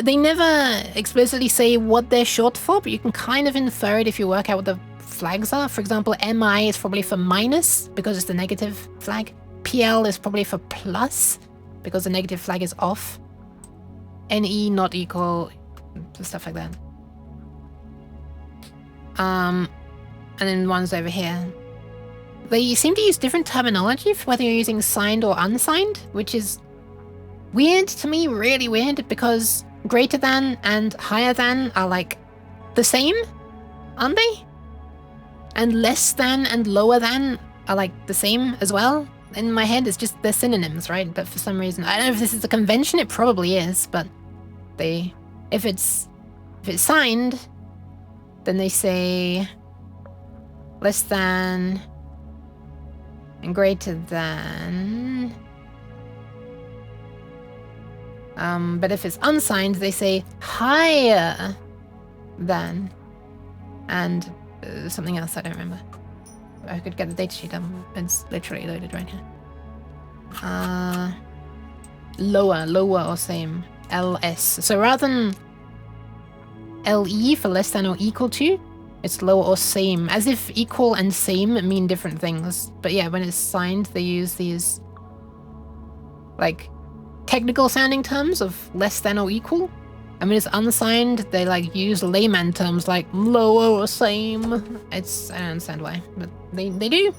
they never explicitly say what they're short for, but you can kind of infer it if you work out what the flags are. For example, MI is probably for minus because it's the negative flag. PL is probably for plus because the negative flag is off. NE not equal, stuff like that. And then ones over here. They seem to use different terminology for whether you're using signed or unsigned, which is weird to me, really weird, because greater than and higher than are like the same, aren't they? And less than and lower than are like the same as well. In my head, it's just they're synonyms, right? But for some reason, I don't know if this is a convention, it probably is, but if it's signed, then they say less than and greater than. But if it's unsigned, they say higher than and something else I don't remember. I could get the datasheet up. It's literally loaded right here. Lower or same. LS. So rather than LE for less than or equal to, it's lower or same. As if equal and same mean different things. But yeah, when it's signed, they use these like technical sounding terms of less than or equal. And when it's unsigned, they like use layman terms like lower or same. I don't understand why, but they do.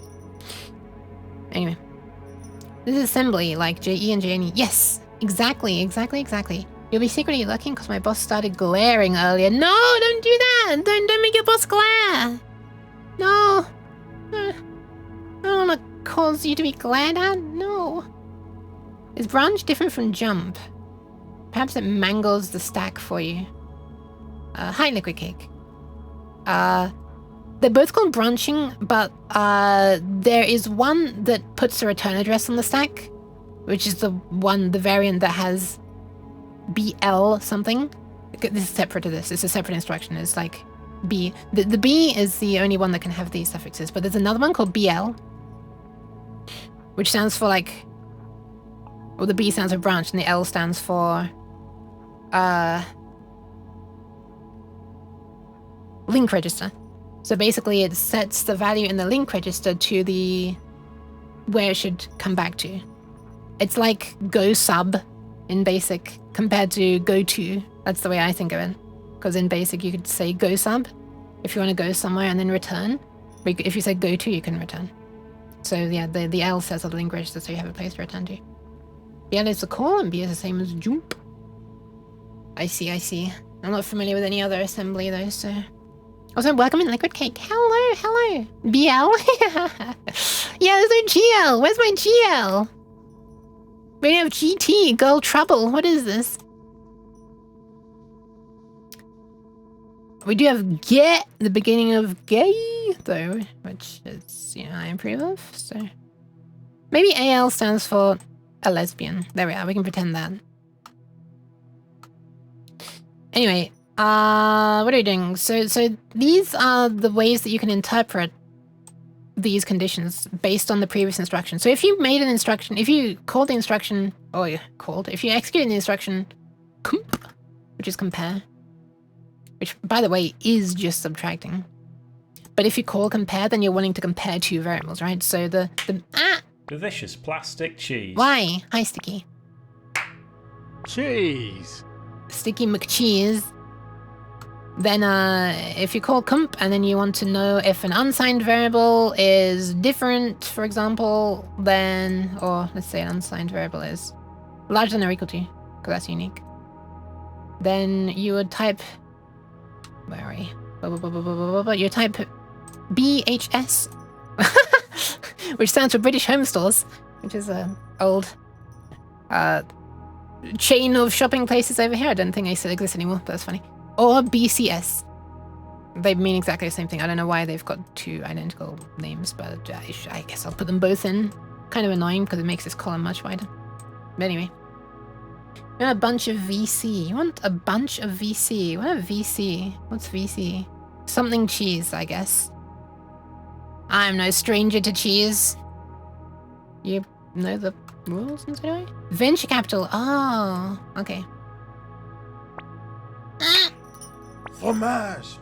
Anyway. This is assembly, like JE and JNE. Yes, exactly. You'll be secretly looking because my boss started glaring earlier. No, don't do that! Don't make your boss glare! No! I don't want to cause you to be glared at. No. Is branch different from jump? Perhaps it mangles the stack for you. Hi, Liquid Cake. They're both called branching, but there is one that puts a return address on the stack, which is the variant that has BL something. This is separate to this. It's a separate instruction. It's like B. The B is the only one that can have these suffixes, but there's another one called BL, which stands for like, well, the B stands for branch and the L stands for link register. So basically it sets the value in the link register to the where it should come back to. It's like go sub in BASIC compared to go to. That's the way I think of it. Because in BASIC you could say go sub if you want to go somewhere and then return. But if you say go to, you can return. So yeah, the L says the link register, so you have a place to return to. BL is the call and B is the same as jump. I see, I see. I'm not familiar with any other assembly though, so... Also, welcome in Liquid Cake. Hello, hello. BL? Yeah, there's no GL. Where's my GL? We don't have GT, Girl Trouble. What is this? We do have get, the beginning of gay, though, which is, you know, I approve of, so... Maybe AL stands for a lesbian. There we are, we can pretend that. Anyway, what are we doing? So these are the ways that you can interpret these conditions based on the previous instruction. So if you made an instruction, if you called the instruction, if you executed the instruction comp, which is compare, which by the way is just subtracting. But if you call compare, then you're wanting to compare two variables, right? So the Delicious plastic cheese. Why? Hi, Sticky. Cheese. Sticky McCheese. Then if you call comp and then you want to know if an unsigned variable is different, for example, then, or let's say an unsigned variable is larger than or equal to, because that's unique. Then you would type, where are we? You type BHS, which stands for British Home Stores, which is an old chain of shopping places over here. I don't think they still exist anymore, but that's funny. Or BCS. They mean exactly the same thing. I don't know why they've got two identical names, but I guess I'll put them both in. Kind of annoying because it makes this column much wider. But anyway. You want a bunch of VC. You want a bunch of VC. What a VC? What's VC? Something cheese, I guess. I'm no stranger to cheese. You know the rules and so do I? Venture capital. Oh, okay. Fromage.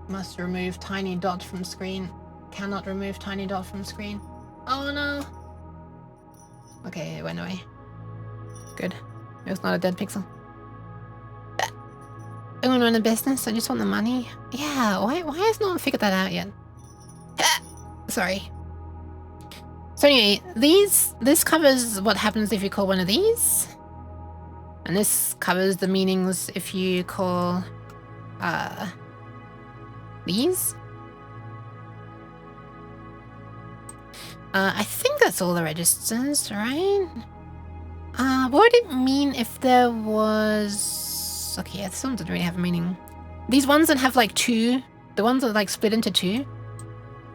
Must remove tiny dot from screen. Cannot remove tiny dot from screen. Oh no. Okay, it went away. Good. It was not a dead pixel. I want to run a business. I just want the money. Yeah, why has no one figured that out yet? Sorry. So anyway, this covers what happens if you call one of these. And this covers the meanings if you call these. I think that's all the registers, right? What would it mean if there was... Okay, yeah, this one doesn't really have a meaning. These ones that have like two, the ones that are like split into two,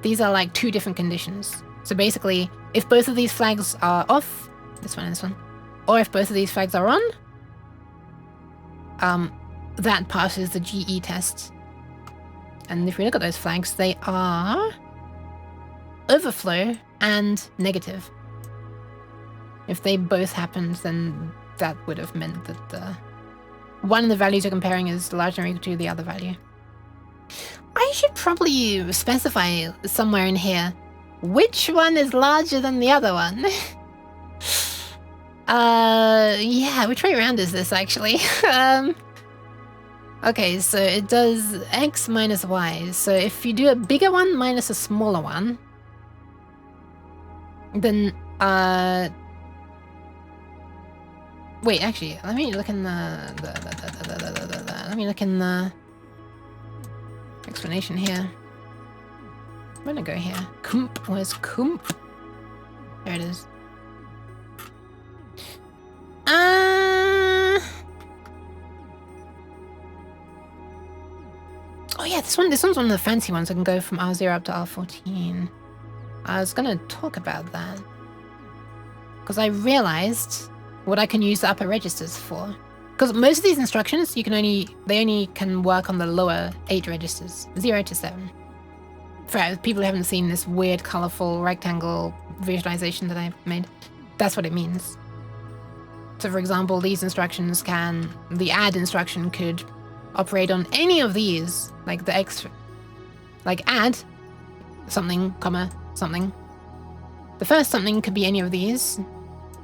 these are like two different conditions. So basically, if both of these flags are off, this one and this one, or if both of these flags are on, that passes the GE test. And if we look at those flags, they are overflow and negative. If they both happened, then that would have meant that the one of the values you're comparing is larger or equal to the other value. I should probably specify somewhere in here which one is larger than the other one. Yeah, which way around is this actually? Okay, so it does x minus y. So if you do a bigger one minus a smaller one, then wait, actually, let me look in let me look in the explanation here. I'm gonna go here. Kump, where's Kump? There it is. Oh yeah, this one's one of the fancy ones. I can go from R0 up to R14. I was gonna talk about that because I realized what I can use the upper registers for. Because most of these instructions, they only can work on the lower 8 registers, 0 to 7. For people who haven't seen this weird, colorful rectangle visualization that I've made, that's what it means. So for example, the add instruction could operate on any of these, like the add something, comma, something. The first something could be any of these,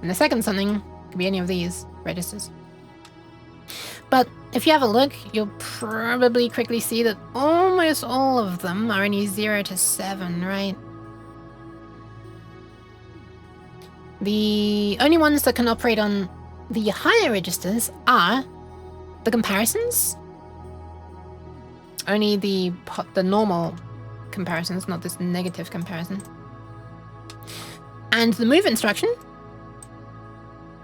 and the second something could be any of these registers. But if you have a look, you'll probably quickly see that almost all of them are only 0 to 7, right? The only ones that can operate on the higher registers are the comparisons. Only the normal comparisons, not this negative comparison. And the move instruction.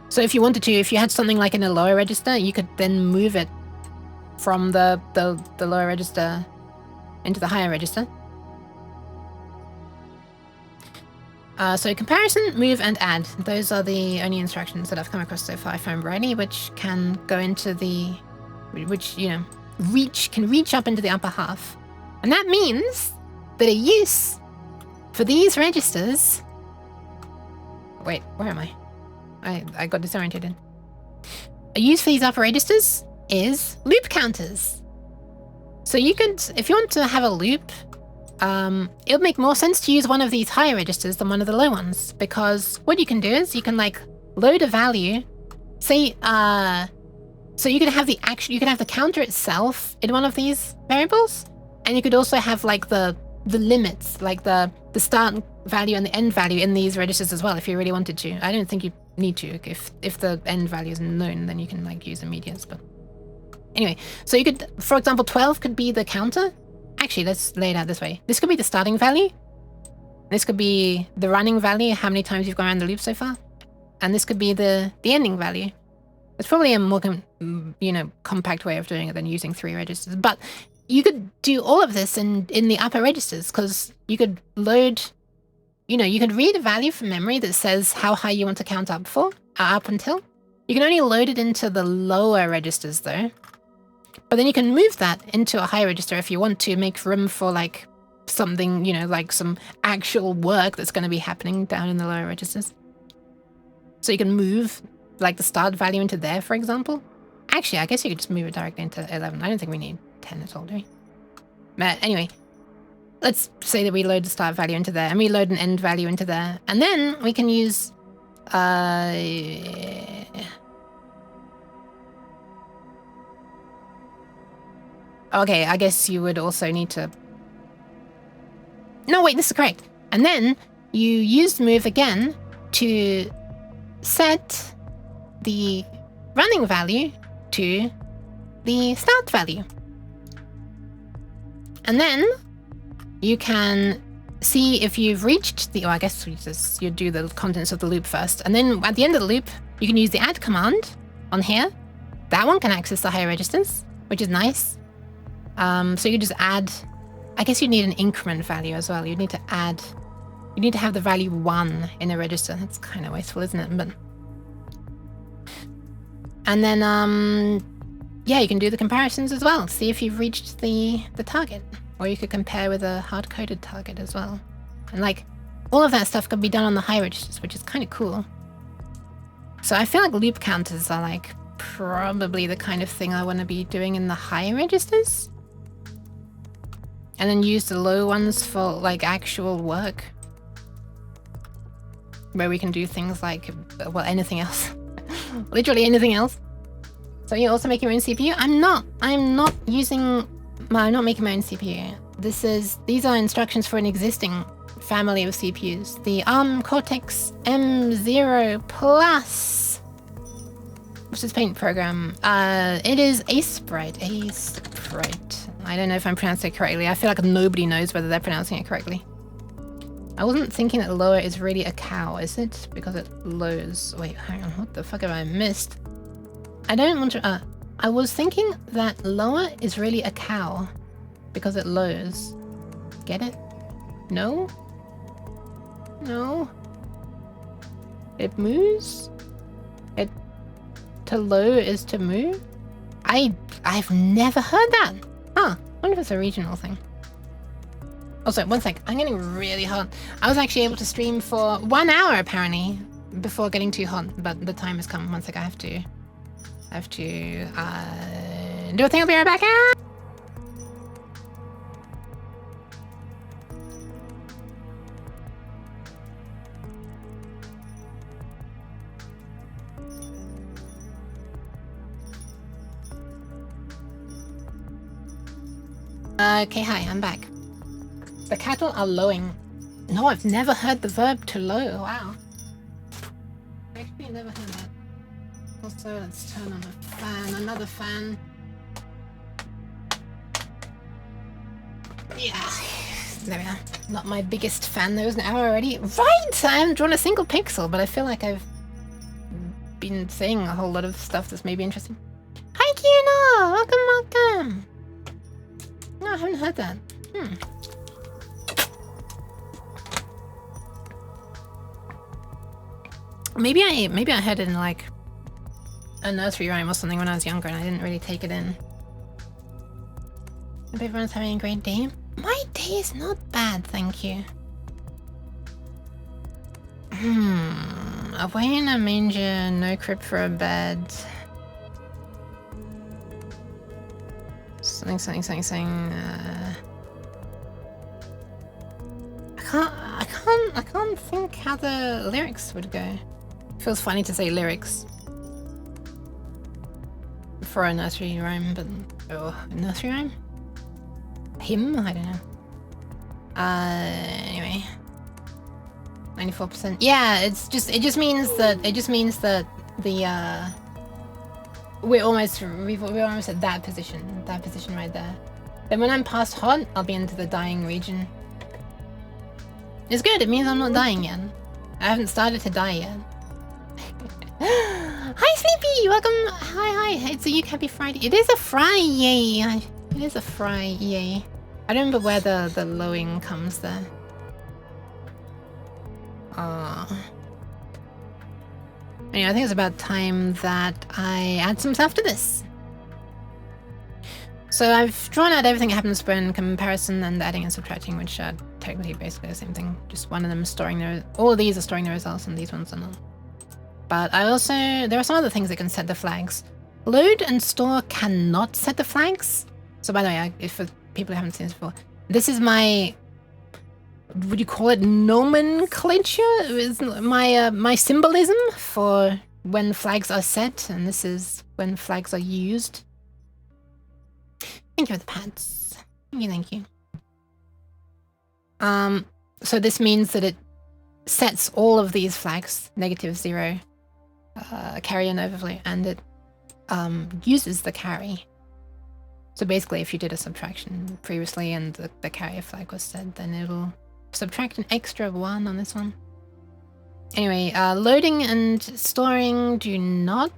So if you wanted to, if you had something like in a lower register, you could then move it from the lower register into the higher register. So comparison, move, and add. Those are the only instructions that I've come across so far, if I remember rightly, which can go into can reach up into the upper half. And that means that a use for these registers... Wait, where am I? I got disoriented. A use for these upper registers is loop counters. So you could, if you want to have a loop, it would make more sense to use one of these higher registers than one of the low ones, because what you can do is you can like load a value, say, so you could have you could have the counter itself in one of these variables, and you could also have like the limits, like the start value and the end value in these registers as well, if you really wanted to. I don't think you need to. If the end value is known, then you can like use immediates. But anyway, so you could, for example, 12 could be the counter. Actually, let's lay it out this way. This could be the starting value. This could be the running value, how many times you've gone around the loop so far. And this could be the ending value. It's probably a more compact way of doing it than using 3 registers. But you could do all of this in the upper registers, because you could load, you could read a value from memory that says how high you want to count up until. You can only load it into the lower registers though. But then you can move that into a higher register if you want to make room for like something, like some actual work that's going to be happening down in the lower registers. So you can move like the start value into there, for example. Actually, I guess you could just move it directly into 11. I don't think we need 10 at all, do we? But anyway, let's say that we load the start value into there and we load an end value into there. And then we can use... Okay, I guess you would also need to... No, wait, this is correct. And then you use move again to set the running value to the start value. And then you can see if you've reached the... I guess you do the contents of the loop first. And then at the end of the loop, you can use the add command on here. That one can access the higher registers, which is nice. So you just add, I guess you need an increment value as well. You need to have the value 1 in a register. That's kind of wasteful, isn't it? But, and then, yeah, you can do the comparisons as well. See if you've reached the target, or you could compare with a hard-coded target as well. And like, all of that stuff can be done on the high registers, which is kind of cool. So I feel like loop counters are like probably the kind of thing I want to be doing in the higher registers. And then use the low ones for like actual work, where we can do things like, well, anything else. Literally anything else. So you're also making your own CPU? I'm not making my own CPU. These are instructions for an existing family of CPUs. The ARM Cortex M0 Plus. What's this paint program? It is Sprite. I don't know if I'm pronouncing it correctly. I feel like nobody knows whether they're pronouncing it correctly. I wasn't thinking that lower is really a cow, is it? Because it lows. Wait, hang on. What the fuck have I missed? I don't want to... I was thinking that lower is really a cow because it lows. Get it? No? No? It moves? To low is to move? I've never heard that. Huh, I wonder if it's a regional thing. Also, one sec, I'm getting really hot. I was actually able to stream for 1 hour apparently before getting too hot, but the time has come. One sec, I have to do a thing. I'll be right back. Okay, hi, I'm back. The cattle are lowing. No, I've never heard the verb to low. Wow. Actually, never heard that. Also, let's turn on a fan, another fan. Yeah, there we are. Not my biggest fan. There was an hour already. Right! I haven't drawn a single pixel, but I feel like I've been saying a whole lot of stuff that's maybe interesting. Hi, Kiana! Welcome. No, I haven't heard that. Maybe I heard it in like a nursery rhyme or something when I was younger and I didn't really take it in. Hope everyone's having a great day. My day is not bad, thank you. Away in a manger, no crib for a bed. Something. I can't think how the lyrics would go. Feels funny to say lyrics for a nursery rhyme, but a nursery rhyme? Hymn? I don't know. Anyway, 94%. Yeah, it just means that the we're almost at that position right there. Then when I'm past hot, I'll be into the dying region. It's good. It means I'm not dying yet. I haven't started to die yet. Hi, Sleepy! Welcome! Hi! It's a UK Happy Friday. It is a Friday! It is a Friday. I don't remember where the lowing comes there. Anyway, I think it's about time that I add some stuff to this. So I've drawn out everything that happens when comparison and adding and subtracting, which are technically basically the same thing. Just one of them storing all of these are storing the results and these ones are not. But there are some other things that can set the flags. Load and store cannot set the flags. So by the way, if for people who haven't seen this before, this is my, would you call it nomenclature? Is my symbolism for when flags are set, and this is when flags are used. Thank you for the pads. Thank you. So this means that it sets all of these flags, -0, carry and overflow, and it uses the carry. So basically, if you did a subtraction previously and the carrier flag was set, then it'll subtract an extra 1 on this one. Anyway, loading and storing do not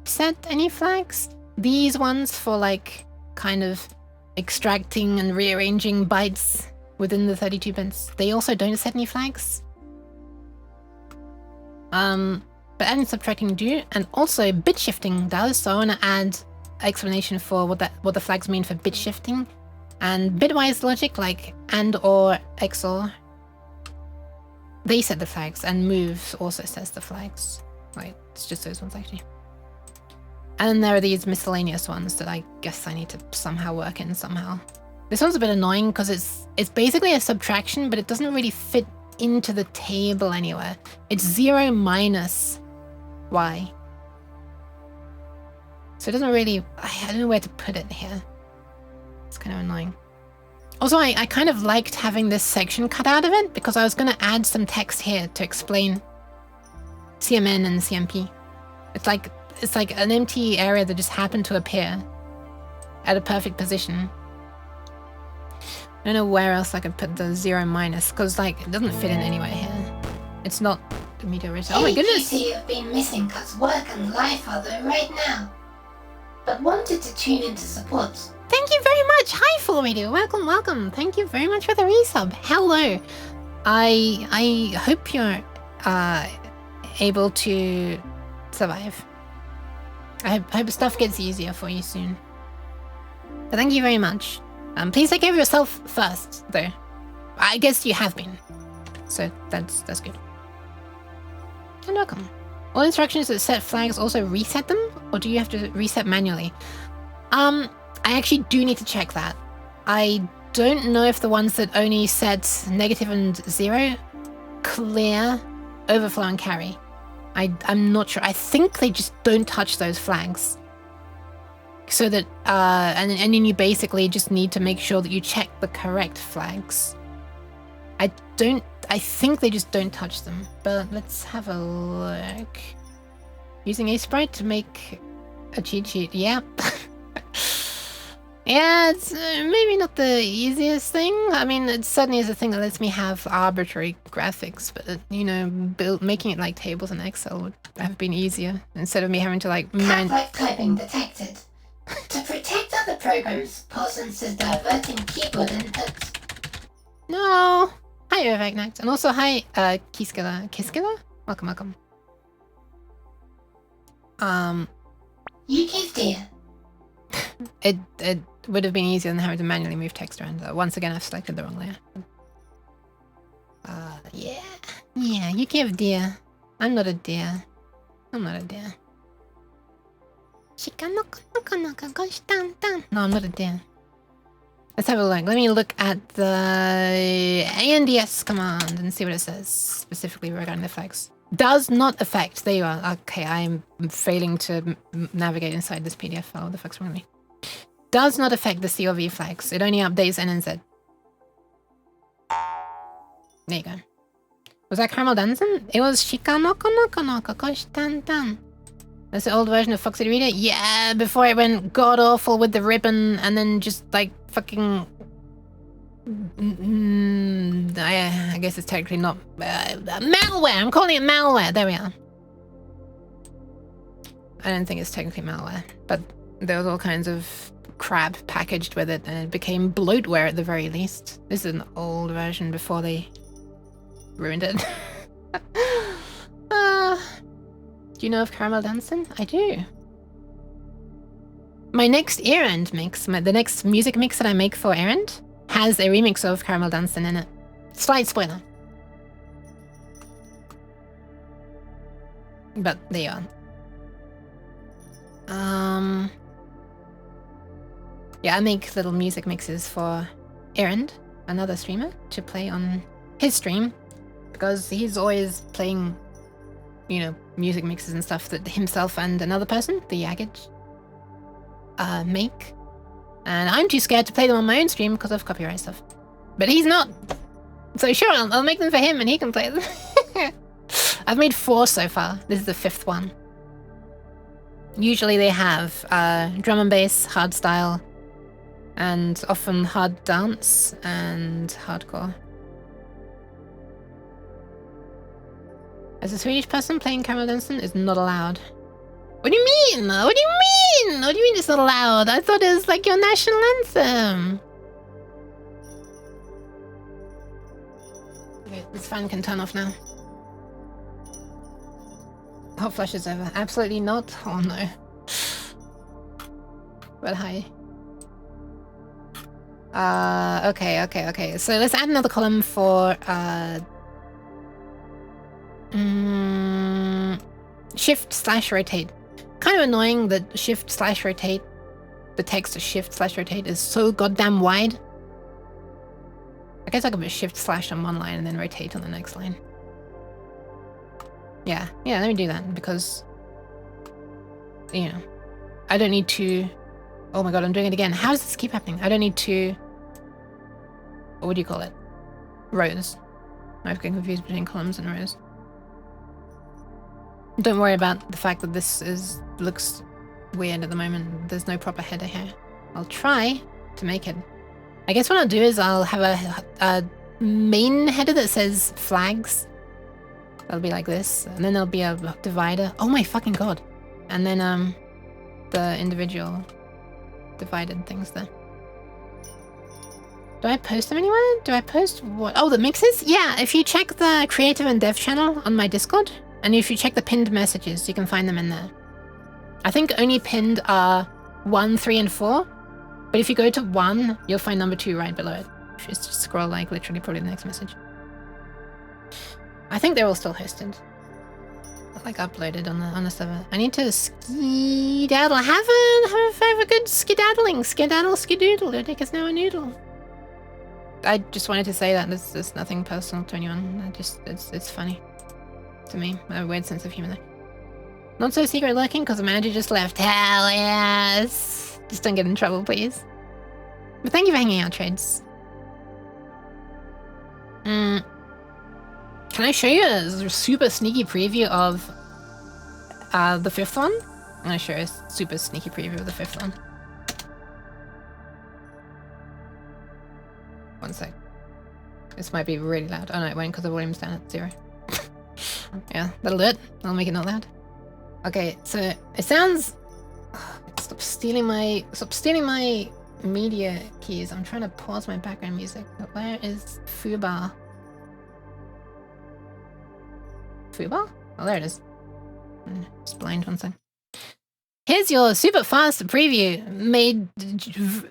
set any flags. These ones for like kind of extracting and rearranging bytes within the 32 bits, they also don't set any flags. But adding and subtracting do, and also bit shifting does. So I want to add explanation for what the flags mean for bit shifting and bitwise logic, like and or XOR. They set the flags, and move also sets the flags. Like, it's just those ones actually. And then there are these miscellaneous ones that I guess I need to somehow work in somehow. This one's a bit annoying because it's basically a subtraction, but it doesn't really fit into the table anywhere. It's 0 minus y. So it doesn't really, I don't know where to put it here. It's kind of annoying. Also, I kind of liked having this section cut out of it because I was going to add some text here to explain CMN and CMP. It's like an empty area that just happened to appear at a perfect position. I don't know where else I could put the 0 minus because like it doesn't fit in anywhere here. It's not the media original. Oh my goodness! You've been missing because work and life are there right now, but wanted to tune in to support. Thank you very much. Hi, Full Radio. Welcome. Thank you very much for the resub. Hello. I hope you're able to survive. I hope stuff gets easier for you soon. But thank you very much. Please take care of yourself first, though. I guess you have been, so that's good. And welcome. All instructions that set flags also reset them, or do you have to reset manually? I actually do need to check that. I don't know if the ones that only set negative and 0 clear, overflow, and carry. I'm not sure. I think they just don't touch those flags. So that, and then you basically just need to make sure that you check the correct flags. I think they just don't touch them, but let's have a look. Using a sprite to make a cheat sheet, yeah. Yeah, it's maybe not the easiest thing. I mean, it certainly is a thing that lets me have arbitrary graphics, but, you know, making it like tables in Excel would have been easier instead of me having to like... Cat-like typing detected. To protect other programs, pause and says diverting keyboard input. No! Hi, Ovagnact. And also, hi, Kiskila. Kiskila? Welcome. Yuki's dear. It would have been easier than having to manually move text around. Once again, I've selected the wrong layer. Yeah. Yeah, Yuki of deer. I'm not a deer. No, I'm not a deer. Let's have a look. Let me look at the ANDS command and see what it says specifically regarding the flags. Does not affect. There you are. Okay, I'm failing to navigate inside this PDF file. What the fuck's wrong with me? Does not affect the COV flags. It only updates N and Z. There you go. Was that Caramel Dancing? It was Shikanoko-noko-noko-koshi-tan-tan. That's the old version of Foxy Reader? Yeah, before it went god-awful with the ribbon and then just like fucking... I guess it's technically not... malware! I'm calling it malware! There we are. I don't think it's technically malware, but there was all kinds of crap packaged with it and it became bloatware at the very least. This is an old version before they ruined it. Do you know of Caramel Dancing? I do. My next Errand mix, the next music mix that I make for Errand, has a remix of Caramel Dancing in it. Slight spoiler. But there you are. Yeah, I make little music mixes for Errand, another streamer, to play on his stream, because he's always playing, you know, music mixes and stuff that himself and another person, the Yaggage, make. And I'm too scared to play them on my own stream because of copyright stuff. But he's not. So sure, I'll make them for him and he can play them. I've made 4 so far. This is the 5th one. Usually they have drum and bass, hardstyle, and often hard dance and hardcore. As a Swedish person, playing Caramel Dancing is not allowed. What do you mean? What do you mean? What do you mean it's not allowed? I thought it was like your national anthem. Okay, this fan can turn off now. Hot flush is over. Absolutely not. Oh no. But hi. Okay. So let's add another column for shift/rotate. Kind of annoying that shift/rotate, the text of shift/rotate is so goddamn wide. I guess I could put shift/ on one line and then rotate on the next line. Yeah, let me do that because, you know, I don't need to... Oh my god, I'm doing it again. How does this keep happening? I don't need to... What would you call it? Rows. I'm getting confused between columns and rows. Don't worry about the fact that this looks weird at the moment. There's no proper header here. I'll try to make it. I guess what I'll do is I'll have a main header that says flags. That'll be like this. And then there'll be a divider. Oh my fucking god. And then the individual divided things there. Do I post them anywhere? Do I post what? Oh, the mixes? Yeah, if you check the creative and dev channel on my Discord, and if you check the pinned messages, you can find them in there. I think only pinned are 1, 3, and 4. But if you go to 1, you'll find number 2 right below it. Just scroll like literally probably the next message. I think they're all still hosted. like uploaded on the server. I need to skedaddle. Have a good skedaddling. Skedaddle, skedoodle. Your dick is now a noodle. I just wanted to say that. There's nothing personal to anyone. It's funny to me. I have a weird sense of humor there. Not so secret lurking because the manager just left. Hell yes. Just don't get in trouble, please. But thank you for hanging out, Trades. Can I show you a super sneaky preview of the 5th one? I'm gonna show you a super sneaky preview of the 5th one. One sec. This might be really loud. Oh no, it won't because the volume's down at 0. Yeah, that'll do it. That'll make it not loud. Okay, so it sounds... Stop stealing my media keys. I'm trying to pause my background music. Where is Fubar? Fubar? Oh, there it is. Just blind one second. Here's your super fast preview made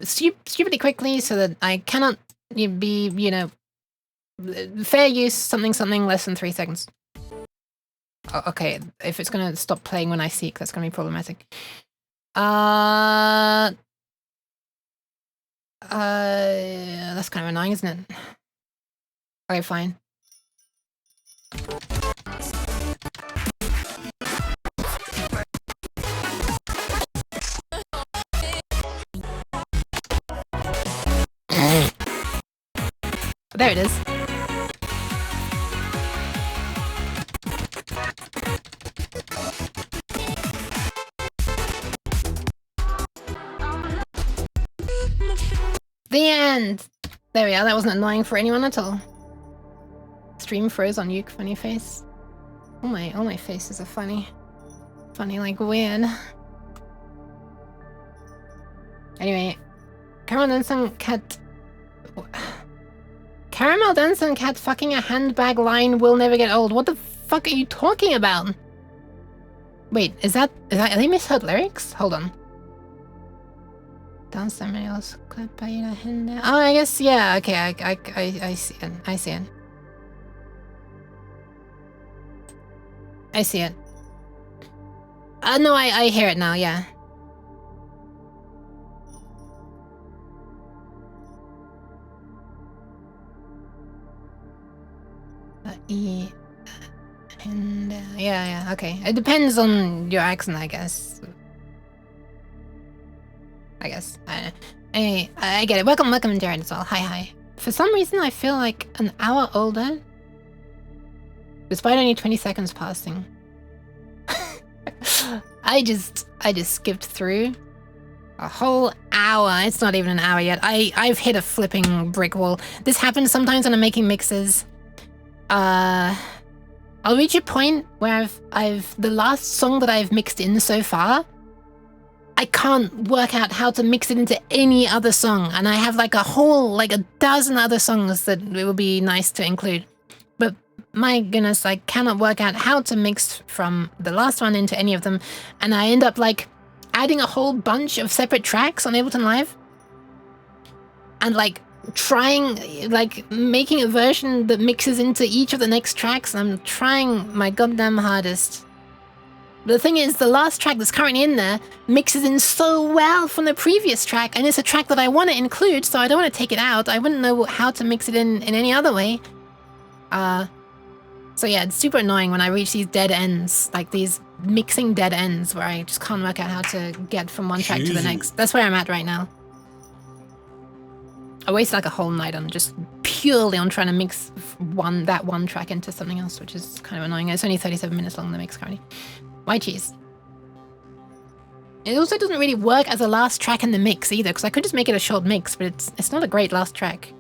stupidly quickly so that I cannot be, you know, fair use something less than 3 seconds. Oh, okay, if it's gonna stop playing when I seek, that's gonna be problematic. That's kind of annoying, isn't it? Okay, fine. There it is. The end! There we are, that wasn't annoying for anyone at all. Stream froze on Uke, funny face. All my faces are funny. Funny, like weird. Anyway, Caramel Dancing Cat... Caramel Dancing Cat fucking a handbag line will never get old. What the fuck are you talking about? Wait, are they misheard lyrics? Hold on. Dance somebody else clap by your hand. Oh, I guess, yeah, okay, I see it. I see it. I see it. No, I hear it now, yeah. And yeah, okay. It depends on your accent, I guess. I don't know. Anyway, I get it. Welcome, Jared as well. Hi. For some reason, I feel like an hour older, despite only 20 seconds passing. I just skipped through a whole hour. It's not even an hour yet. I've hit a flipping brick wall. This happens sometimes when I'm making mixes. I'll reach a point where the last song that I've mixed in so far, I can't work out how to mix it into any other song, and I have like a dozen other songs that it would be nice to include. But my goodness, I cannot work out how to mix from the last one into any of them, and I end up like adding a whole bunch of separate tracks on Ableton Live, and like trying, like making a version that mixes into each of the next tracks. I'm trying my goddamn hardest. The thing is, the last track that's currently in there mixes in so well from the previous track, and it's a track that I want to include, so I don't want to take it out. I wouldn't know how to mix it in any other way. So yeah, it's super annoying when I reach these dead ends, like these mixing dead ends where I just can't work out how to get from one track to the next. That's where I'm at right now. I wasted like a whole night on just purely on trying to mix that one track into something else, which is kind of annoying. It's only 37 minutes long, the mix currently. Why cheese? It also doesn't really work as a last track in the mix either, because I could just make it a short mix, but it's not a great last track.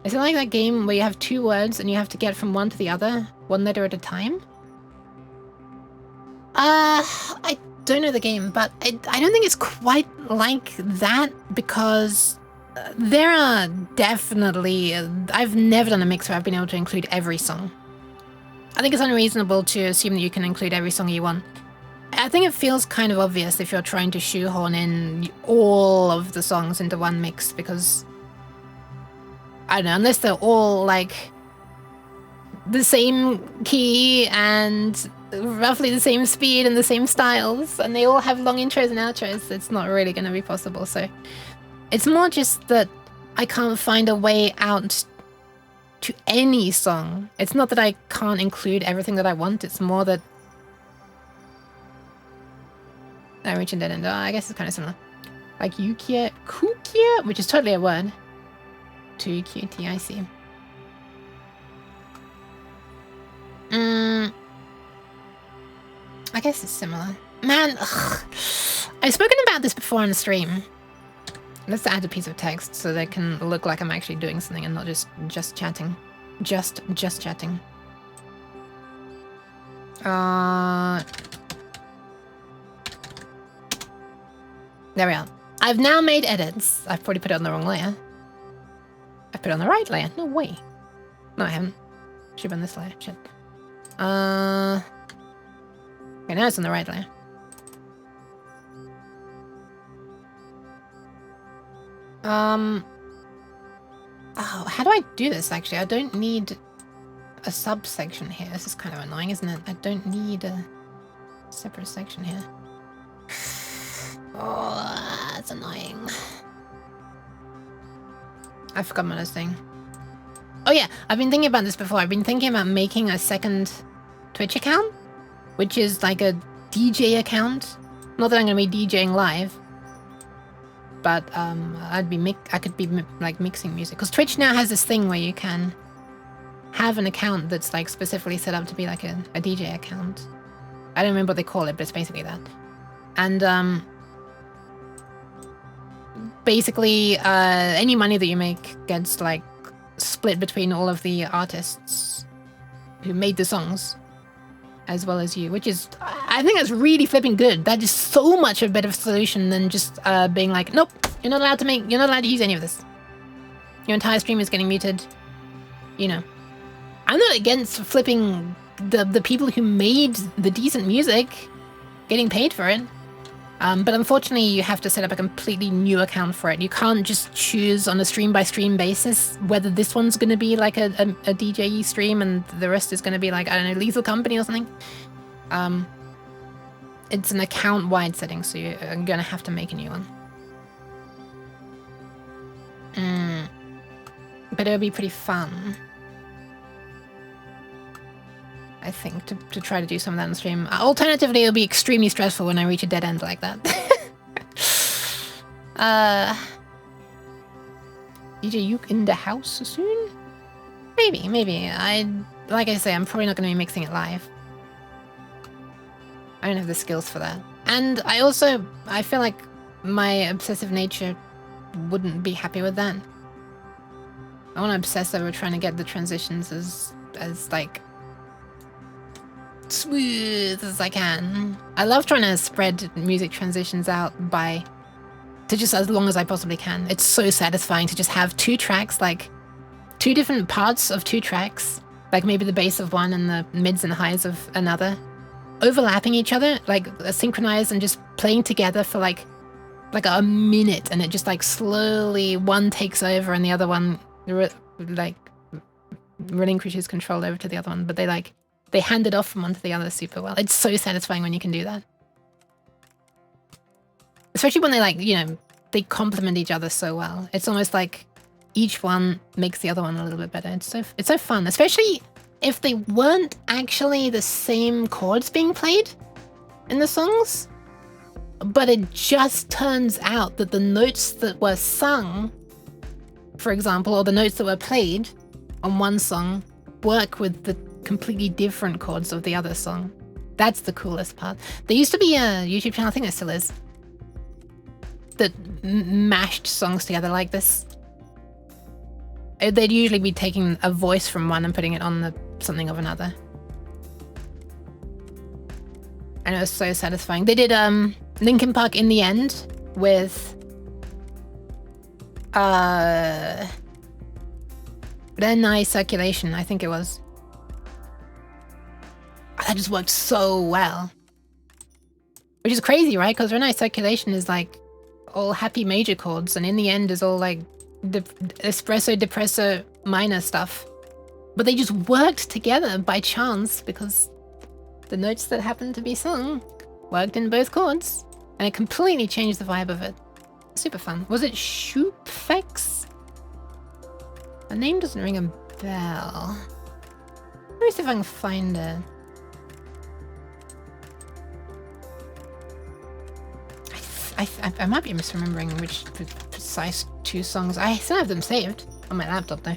Is it like that game where you have 2 words and you have to get from one to the other, one letter at a time? I don't know the game, but I don't think it's quite like that, because there are definitely... I've never done a mix where I've been able to include every song. I think it's unreasonable to assume that you can include every song you want. I think it feels kind of obvious if you're trying to shoehorn in all of the songs into one mix, because... I don't know, unless they're all, like, the same key and roughly the same speed and the same styles, and they all have long intros and outros. It's not really going to be possible. So it's more just that I can't find a way out to any song. It's not that I can't include everything that I want. It's more that I reach a dead end. Oh, I guess it's kind of similar. Like Kukia, which is totally a word. To QTIC. I guess it's similar. Man, ugh. I've spoken about this before on the stream. Let's add a piece of text so that it can look like I'm actually doing something and not just chatting. Just chatting. There we are. I've now made edits. I've probably put it on the wrong layer. I put it on the right layer. No way. No, I haven't. Should be on this layer. Shit. Okay, now it's on the right layer. Oh, how do I do this, actually? I don't need a subsection here. This is kind of annoying, isn't it? I don't need a separate section here. Oh, that's annoying. I forgot what I was saying. Oh yeah, I've been thinking about this before. I've been thinking about making a second Twitch account, which is like a DJ account. Not that I'm going to be DJing live, but I could be like mixing music. Because Twitch now has this thing where you can have an account that's like specifically set up to be like a DJ account. I don't remember what they call it, but it's basically that. And basically any money that you make gets like split between all of the artists who made the songs as well as you, which is, I think that's really flipping good. That is so much a better solution than just being like, nope, you're not allowed to use any of this. Your entire stream is getting muted. You know, I'm not against flipping the people who made the decent music getting paid for it. But unfortunately, you have to set up a completely new account for it. You can't just choose on a stream-by-stream basis whether this one's going to be like a DJE stream and the rest is going to be like, I don't know, Lethal Company or something. It's an account-wide setting, so you're going to have to make a new one. But it'll be pretty fun, I think, to try to do some of that on stream. Alternatively, it'll be extremely stressful when I reach a dead end like that. DJ Uke in the house soon? Maybe. Like I say, I'm probably not going to be mixing it live. I don't have the skills for that. And I feel like my obsessive nature wouldn't be happy with that. I want to obsess over trying to get the transitions as like smooth as I can. I love trying to spread music transitions out to just as long as I possibly can. It's so satisfying to just have two tracks, like two different parts of two tracks, like maybe the bass of one and the mids and highs of another, overlapping each other, like synchronized and just playing together for like a minute, and it just like slowly one takes over and the other one relinquishes control over to the other one, but they hand it off from one to the other super well. It's so satisfying when you can do that. Especially when they complement each other so well. It's almost like each one makes the other one a little bit better. It's so fun, especially if they weren't actually the same chords being played in the songs, but it just turns out that the notes that were sung, for example, or the notes that were played on one song work with the completely different chords of the other song. That's the coolest part. There used to be a YouTube channel, I think there still is, that mashed songs together like this. They'd usually be taking a voice from one and putting it on something of another. And it was so satisfying. They did Linkin Park In the End with Then I Circulation, I think it was. That just worked so well. Which is crazy, right? Because Renai Circulation is like all happy major chords, and In the End is all like espresso depresso minor stuff. But they just worked together by chance because the notes that happened to be sung worked in both chords. And it completely changed the vibe of it. Super fun. Was it Shoopfex? The name doesn't ring a bell. Let me see if I can find it. I might be misremembering which precise 2 songs. I still have them saved on my laptop though.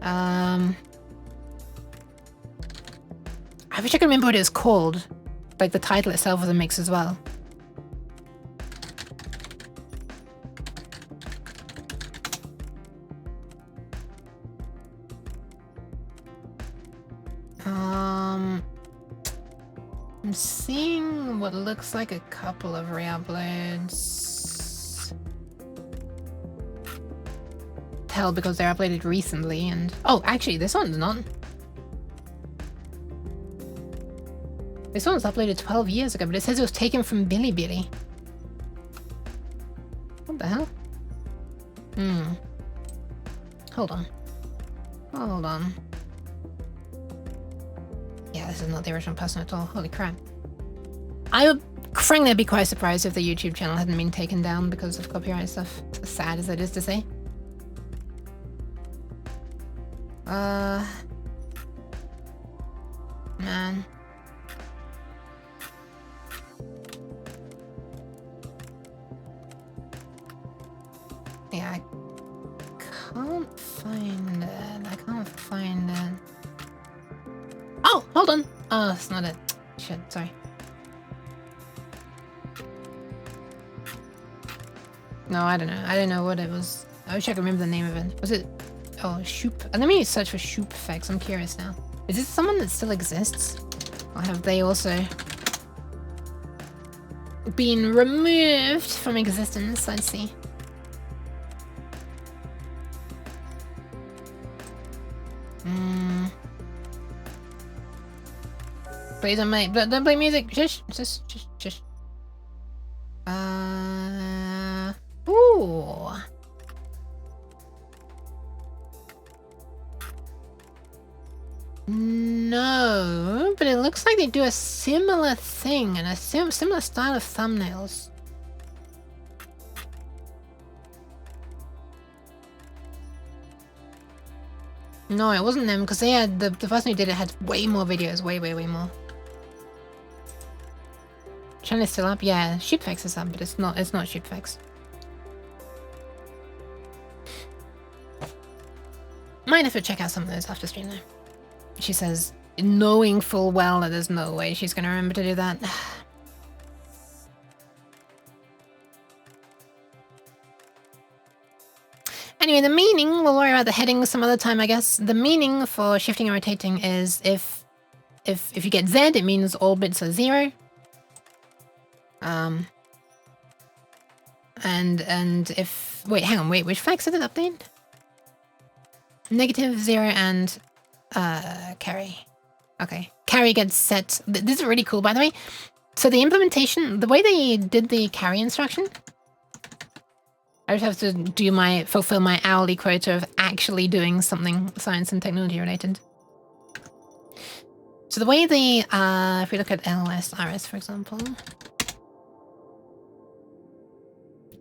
I wish I could remember what it was called. Like the title itself of the mix as well. I'm seeing what looks like a couple of re-uploads. Tell because they're uploaded recently and... Oh, actually, this one's not. This one was uploaded 12 years ago, but it says it was taken from Bilibili. What the hell? Hold on. Hold on. Yeah, this is not the original person at all. Holy crap. I would frankly be quite surprised if the YouTube channel hadn't been taken down because of copyright stuff. As sad as that is to say. Man. Yeah, I can't find it. I can't find it. Oh, hold on. Oh, that's not it. Shit, sorry. No, I don't know. I don't know what it was. I wish I could remember the name of it. Was it... Oh, Shoop... Let me search for Shoopfex. I'm curious now. Is this someone that still exists? Or have they also been removed from existence? Let's see. Please don't play music. Shush. Shush. Ooh. No, but it looks like they do a similar thing and a similar style of thumbnails. No, it wasn't them because they had the person who did it had way more videos, way more. Channel is still up? Yeah, Shoopfex is up, but it's not Shoopfex. Might have to check out some of those after stream though. She says, knowing full well that there's no way she's gonna remember to do that. Anyway, the meaning, we'll worry about the headings some other time, I guess. The meaning for shifting and rotating is if you get Z, it means all bits are 0. And if... Wait, hang on, which flags did it update? Negative, 0, and carry. Okay, carry gets set. This is really cool, by the way. So the implementation, the way they did the carry instruction, I just have to fulfill my hourly quota of actually doing something science and technology related. So the way the, if we look at LSRS, for example,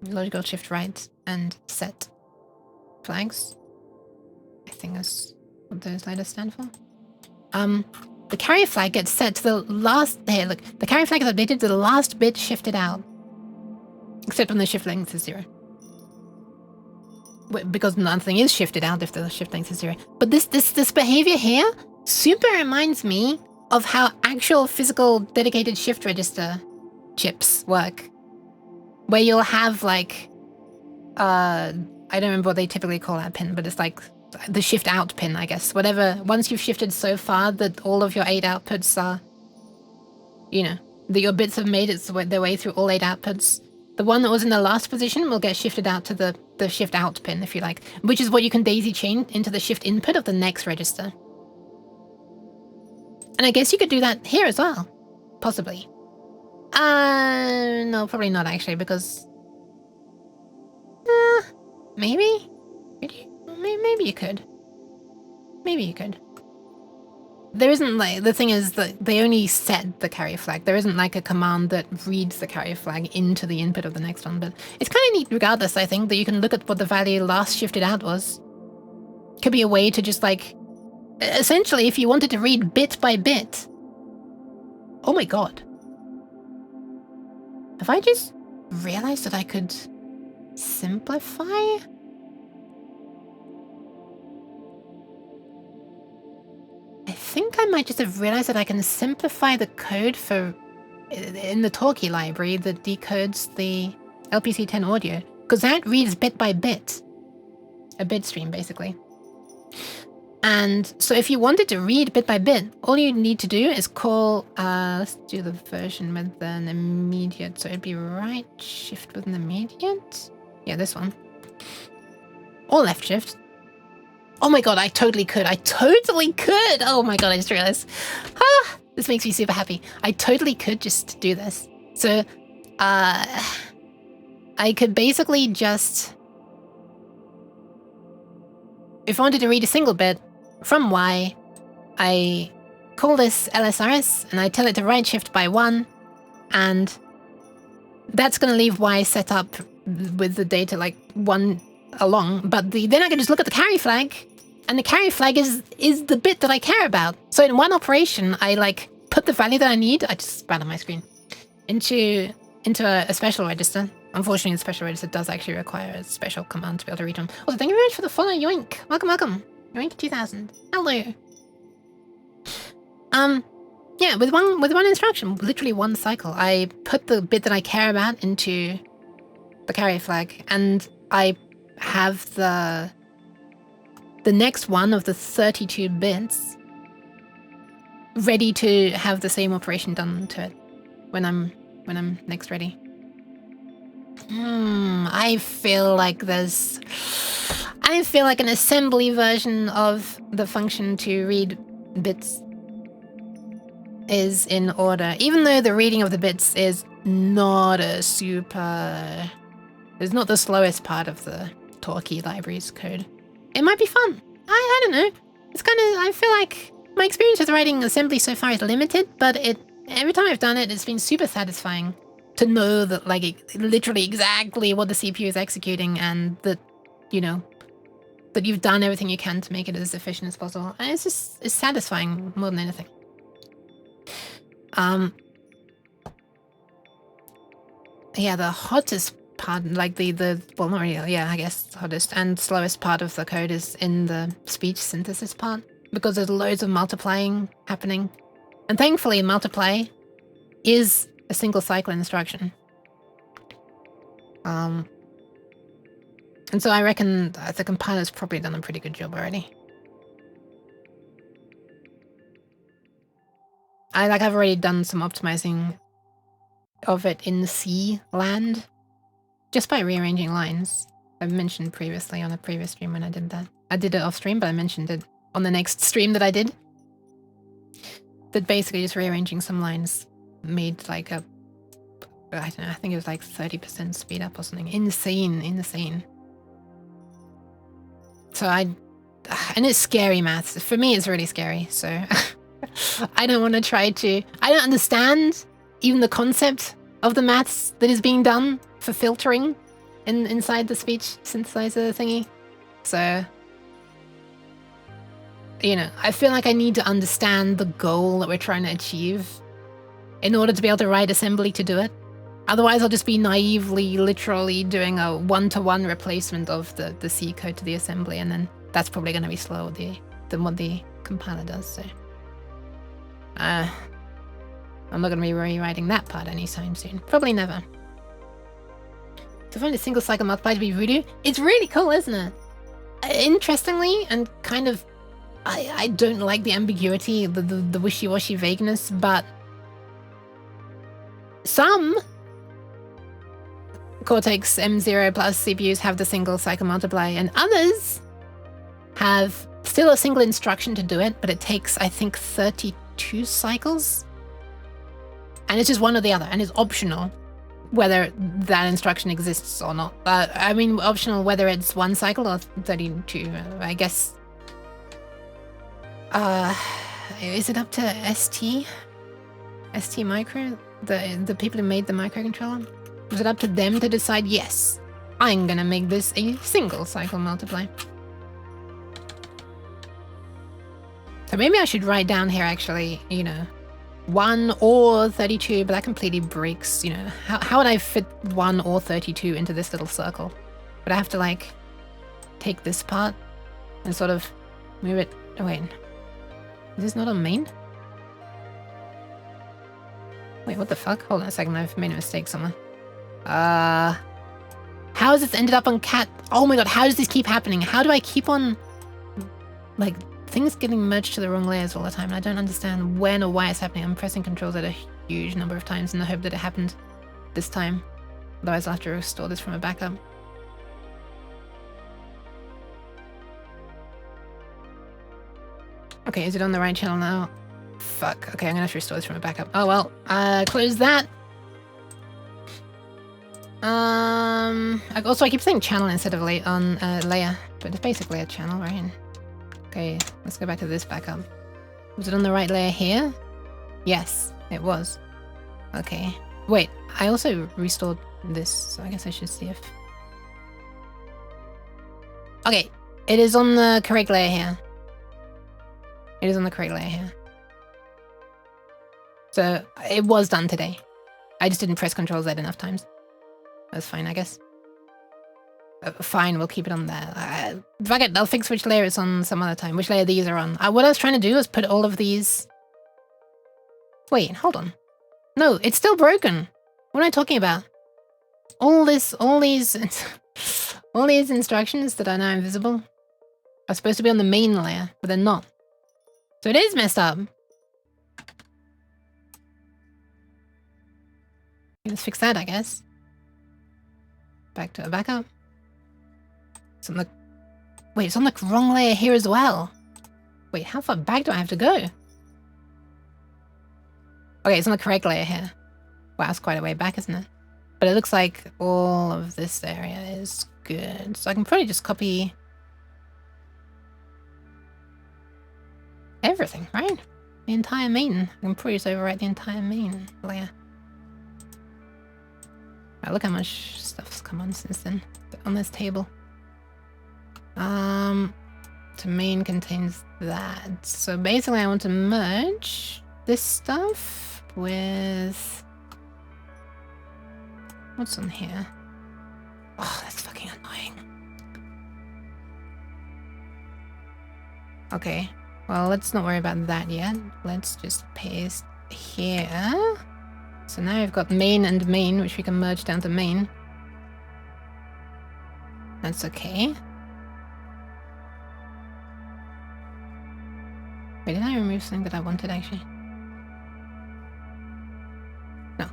logical shift right and set flags. I think that's what those letters stand for. The carry flag gets set to the last, here look, the carry flag is updated to the last bit shifted out. Except when the shift length is 0. Because nothing is shifted out if the shift length is 0. But this behavior here super reminds me of how actual physical dedicated shift register chips work. Where you'll have like, I don't remember what they typically call that pin, but it's like the shift out pin, I guess. Whatever, once you've shifted so far that all of your 8 outputs are, you know, that your bits have made their way through all 8 outputs. The one that was in the last position will get shifted out to the shift out pin, if you like, which is what you can daisy chain into the shift input of the next register. And I guess you could do that here as well, possibly. No, probably not actually, because... maybe? Maybe you could. Maybe you could. There isn't like, the thing is that they only set the carry flag. There isn't like a command that reads the carry flag into the input of the next one, but it's kind of neat regardless, I think, that you can look at what the value last shifted out was. Could be a way to just like, essentially if you wanted to read bit by bit. Oh my god. Have I just realized that I could simplify? I think I might just have realized that I can simplify the code for in the talkie library that decodes the LPC10 audio, because that reads bit by bit, a bit stream basically. And so if you wanted to read bit by bit, all you need to do is call, let's do the version with an immediate, so it'd be right shift with an immediate. Yeah, this one. Or left shift. Oh my god, I totally could. I totally could. Oh my god, I just realized. Ah, this makes me super happy. I totally could just do this. So, I could basically just, if I wanted to read a single bit from Y, I call this LSRS and I tell it to right shift by 1, and that's going to leave Y set up with the data like 1 along, but then I can just look at the carry flag, and the carry flag is the bit that I care about. So in one operation, I like put the value that I need, I just spat on my screen, into a special register. Unfortunately, the special register does actually require a special command to be able to read them. Also, thank you very much for the follow, Yoink. Welcome, welcome. Yoink 2000. Hello. Yeah, with one instruction, literally one cycle, I put the bit that I care about into the carry flag, and I have the next one of the 32 bits ready to have the same operation done to it when I'm next ready. I feel like an assembly version of the function to read bits is in order, even though the reading of the bits is not it's not the slowest part of the talkie library's code. It might be fun. I don't know. It's kind of, I feel like my experience with writing assembly so far is limited, but every time I've done it, it's been super satisfying to know that like literally exactly what the CPU is executing, and that, you know, that you've done everything you can to make it as efficient as possible. And it's satisfying more than anything. Yeah, the hottest part, like well, not really, yeah, I guess the hottest and slowest part of the code is in the speech synthesis part, because there's loads of multiplying happening. And thankfully, multiply is a single cycle instruction. And so I reckon the compiler's probably done a pretty good job already. I've already done some optimizing of it in C land, just by rearranging lines. I've mentioned previously on a previous stream when I did that. I did it off stream, but I mentioned it on the next stream that I did. That basically just rearranging some lines made like a, I don't know, I think it was like 30% speed up or something. Insane. So and it's scary maths. For me, it's really scary, so I don't want to try to, I don't understand even the concept of the maths that is being done for filtering inside the speech synthesizer thingy. So, you know, I feel like I need to understand the goal that we're trying to achieve in order to be able to write assembly to do it. Otherwise, I'll just be naively, literally doing a one-to-one replacement of the C code to the assembly, and then that's probably going to be slower than what the compiler does. So, I'm not going to be rewriting that part anytime soon. Probably never. To find a single cycle multiply to be voodoo, it's really cool, isn't it? Interestingly, and kind of, I don't like the ambiguity, the wishy-washy vagueness, but some Cortex M0 plus CPUs have the single cycle multiply, and others have still a single instruction to do it, but it takes, I think, 32 cycles. And it's just one or the other, and it's optional whether that instruction exists or not. I mean, optional whether it's one cycle or 32. I guess Is it up to ST? ST Micro? The people who made the microcontroller? Was it up to them to decide, yes, I'm gonna make this a single cycle multiply? So maybe I should write down here actually, you know, 1 or 32, but that completely breaks, you know, how would I fit 1 or 32 into this little circle? Would I have to like take this part and sort of move it? Oh wait, is this not on main? Wait, what the fuck? Hold on a second, I've made a mistake somewhere. How has this ended up on cat? Oh my god, how does this keep happening? How do I keep on, like, things getting merged to the wrong layers all the time? And I don't understand when or why it's happening. I'm pressing controls at a huge number of times in the hope that it happened this time. Otherwise I'll have to restore this from a backup. Okay, is it on the right channel now? Fuck. Okay, I'm gonna have to restore this from a backup. Oh well, close that. Also I keep saying channel instead of layer, but it's basically a channel, right? Okay, let's go back to this backup. Was it on the right layer here? Yes, it was. Okay. Wait, I also restored this, so I guess I should see if... Okay, it is on the correct layer here. It is on the correct layer here. So, it was done today. I just didn't press Ctrl Z enough times. That's fine, I guess. Fine, we'll keep it on there. Fuck it, I'll fix which layer it's on some other time. Which layer these are on. What I was trying to do was put all of these... Wait, hold on. No, it's still broken. What am I talking about? All these instructions that are now invisible are supposed to be on the main layer, but they're not. So it is messed up. Let's fix that, I guess. Back to a backup. It's on the... Wait, it's on the wrong layer here as well. Wait, how far back do I have to go? Okay, it's on the correct layer here. Wow, it's quite a way back, isn't it? But it looks like all of this area is good. So I can probably just copy... everything, right? The entire main. I can probably just overwrite the entire main layer. Wow, look how much stuff's come on since then on this table. So main contains that. So basically I want to merge this stuff with... What's on here? Oh, that's fucking annoying. Okay, well, let's not worry about that yet. Let's just paste here. So now we've got main and main, which we can merge down to main. That's okay. Wait, did I remove something that I wanted, actually? No.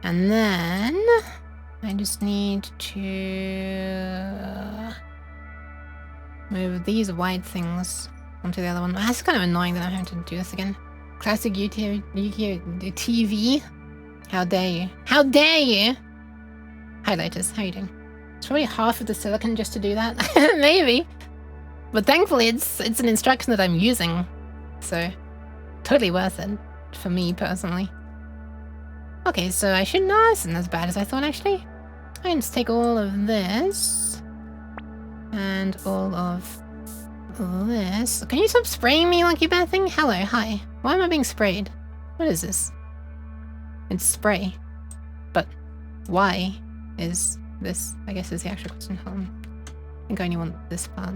And then... I just need to... move these white things onto the other one. That's kind of annoying that I'm having to do this again. Classic YouTube TV. How dare you? How dare you? Hi Lotus, how are you doing? It's probably half of the silicon just to do that. Maybe. But thankfully it's an instruction that I'm using. So totally worth it for me personally. Okay, so I should not isn't as bad as I thought actually. I can just take all of this and all of this. Can you stop spraying me like you bad thing? Hello, hi. Why am I being sprayed? What is this? It's spray. But why is this? I guess is the actual question. Hold on. I think I only want this part.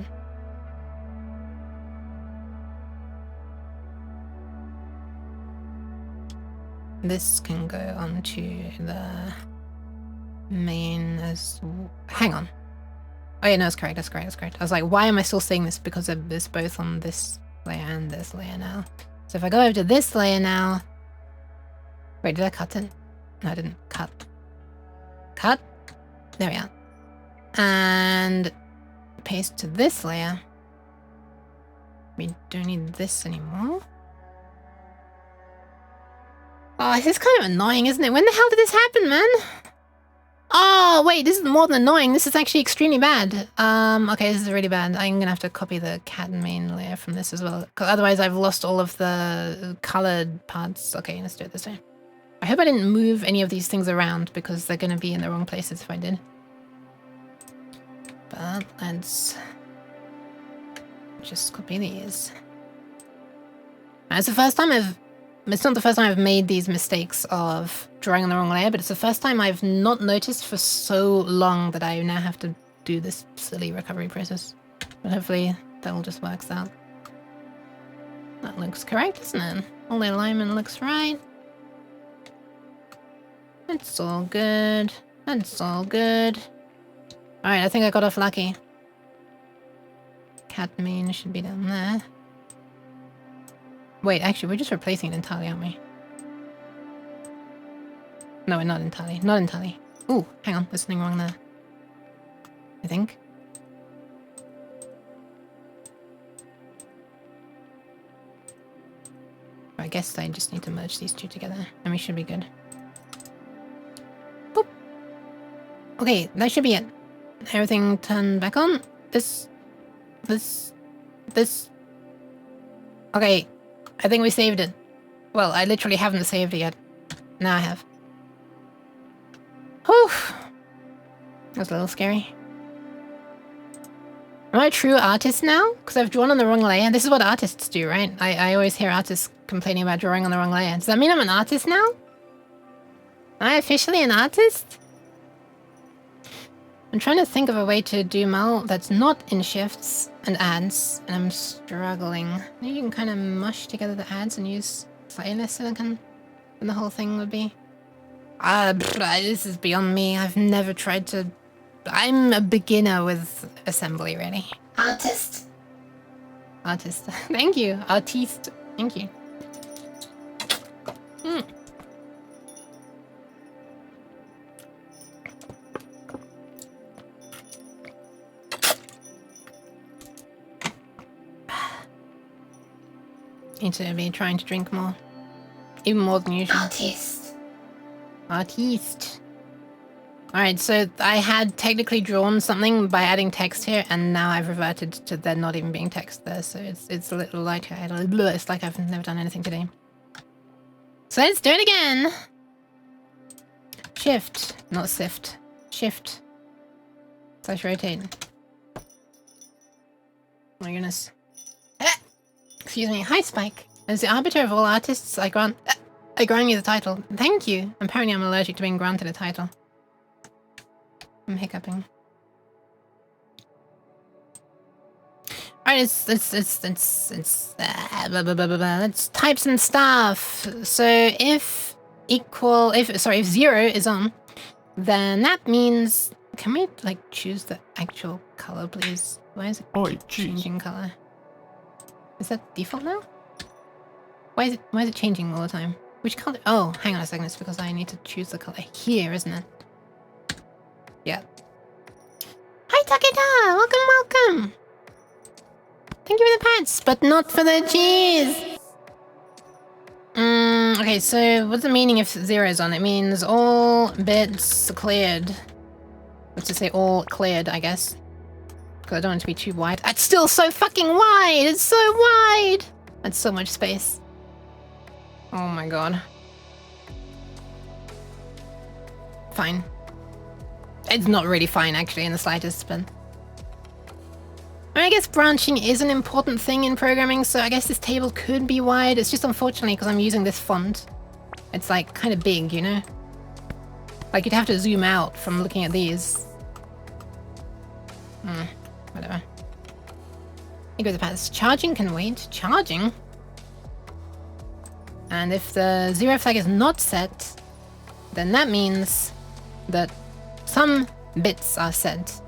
This can go onto the main as... Hang on. Oh yeah, no, it's correct, that's correct, that's correct. I was like, why am I still seeing this? Because there's both on this layer and this layer now. So if I go over to this layer now... Wait, did I cut it? No, I didn't. Cut. Cut. There we are. And paste to this layer. We don't need this anymore. Oh, this is kind of annoying, isn't it? When the hell did this happen, man? Oh, wait, this is more than annoying. This is actually extremely bad. Okay, this is really bad. I'm gonna have to copy the cat main layer from this as well. Because otherwise I've lost all of the colored parts. Okay, let's do it this way. I hope I didn't move any of these things around because they're gonna be in the wrong places if I did. But let's just copy these. It's the first time it's not the first time I've made these mistakes of drawing on the wrong layer, but it's the first time I've not noticed for so long that I now have to do this silly recovery process. But hopefully that all just works out. That looks correct, isn't it? All the alignment looks right. It's all good. That's all good. Alright, I think I got off lucky. Cat main should be down there. Wait, actually, we're just replacing it entirely, aren't we? No, we're not entirely. Not entirely. Ooh, hang on. There's something wrong there. I think. I guess I just need to merge these two together, and we should be good. Boop. Okay, that should be it. Everything turned back on. This. Okay. I think we saved it. Well, I literally haven't saved it yet. Now I have. Whew. That was a little scary. Am I a true artist now? Because I've drawn on the wrong layer. This is what artists do, right? I always hear artists complaining about drawing on the wrong layer. Does that mean I'm an artist now? Am I officially an artist? I'm trying to think of a way to do mal that's not in shifts and adds, and I'm struggling. Maybe you can kind of mush together the adds and use slightly less silicon than the whole thing would be. This is beyond me. I've never tried to... I'm a beginner with assembly, really. Artist. Artist. Thank you. Artiste. Thank you. Need to be trying to drink more. Even more than usual. Artist. Artiste. Alright, so I had technically drawn something by adding text here, and now I've reverted to there not even being text there, so it's a little like it's like I've never done anything today. So let's do it again! Shift, not sift. Shift. / rotate. Oh my goodness. Excuse me. Hi, Spike. As the arbiter of all artists, I grant you the title. Thank you. Apparently I'm allergic to being granted a title. I'm hiccuping. Alright, let's type some stuff. So if 0 is on, then that means, can we like choose the actual color, please? Why is it changing color? Is that default now? Why is it changing all the time? Which color? Oh, hang on a second. It's because I need to choose the color here, isn't it? Yeah. Hi, Takeda! Welcome! Thank you for the pants, but not for the cheese! Okay, so what's the meaning if 0 is on? It means all bits cleared. Let's just say all cleared, I guess. Because I don't want it to be too wide. It's still so fucking wide! It's so wide! That's so much space. Oh my god. Fine. It's not really fine, actually, in the slightest, but... I guess branching is an important thing in programming, so I guess this table could be wide. It's just unfortunately because I'm using this font. It's like kind of big, you know? Like you'd have to zoom out from looking at these. Whatever. You go the paths. Charging can wait. Charging? And if the 0 flag is not set, then that means that some bits are set.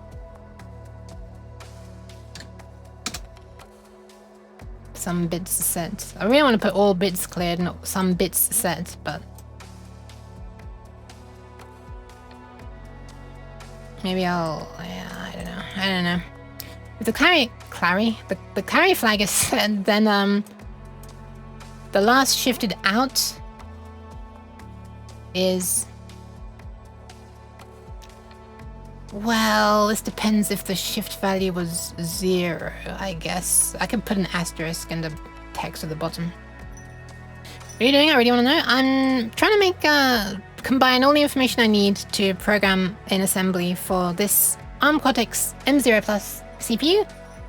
Some bits set. I really want to put all bits cleared, not some bits set, but... Maybe I'll... yeah, I don't know. If the the carry flag is set, then the last shifted out is Well, this depends if the shift value was 0, I guess. I can put an asterisk in the text at the bottom. What are you doing? I really want to know. I'm trying to make, combine all the information I need to program in assembly for this ARM Cortex M0 Plus CPU,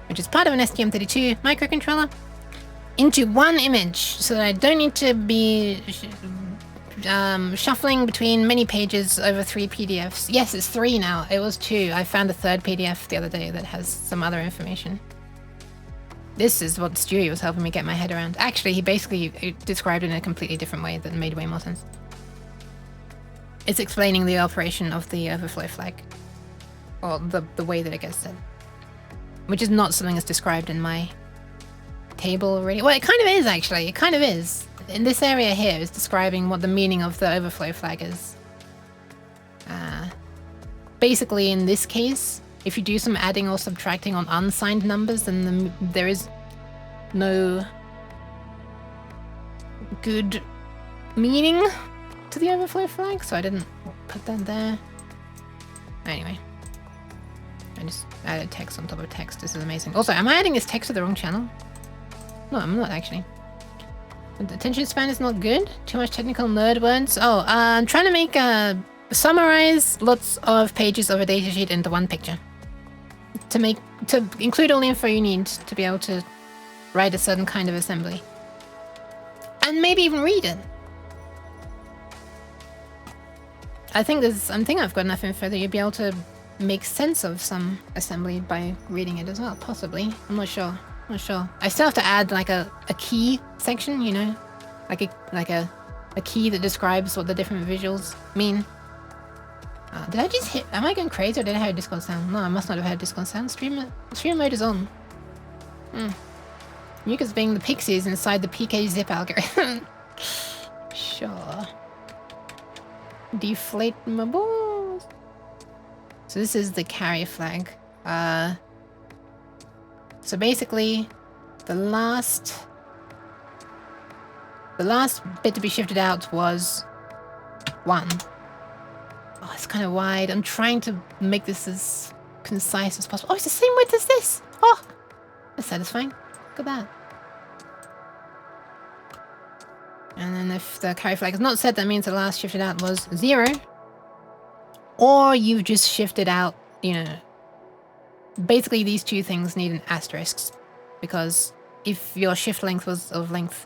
which is part of an STM32 microcontroller, into one image, so that I don't need to be shuffling between many pages over 3 PDFs. Yes, it's 3 now. It was 2. I found a 3rd PDF the other day that has some other information. This is what Stewie was helping me get my head around. Actually, he basically described it in a completely different way that made way more sense. It's explaining the operation of the overflow flag. Or the way that it gets set. Which is not something that's described in my table already. Well, it kind of is, actually. It kind of is. In this area here is describing what the meaning of the overflow flag is. Basically, in this case, if you do some adding or subtracting on unsigned numbers, then there is no good meaning to the overflow flag, so I didn't put that there. Anyway. I just added text on top of text. This is amazing. Also, am I adding this text to the wrong channel? No, I'm not actually. The attention span is not good. Too much technical nerd words. Oh, I'm trying to make summarize lots of pages of a datasheet into one picture. To include all the info you need to be able to write a certain kind of assembly. And maybe even read it. I think I've got enough info that you'd be able to make sense of some assembly by reading it as well, possibly. I'm not sure. I still have to add like a key section, you know, like a key that describes what the different visuals mean. Did I just hit? Am I going crazy or did I hear a Discord sound? No, I must not have heard Discord sound. Stream mode is on. Yuka's being the pixies inside the PK zip algorithm. Sure. Deflate my balls. So this is the carry flag. So basically, the last bit to be shifted out was 1. Oh, it's kind of wide. I'm trying to make this as concise as possible. Oh, it's the same width as this. Oh, that's satisfying. Look at that. And then if the carry flag is not set, that means the last shifted out was 0. Or you've just shifted out, you know. Basically, these two things need an asterisk, because if your shift length was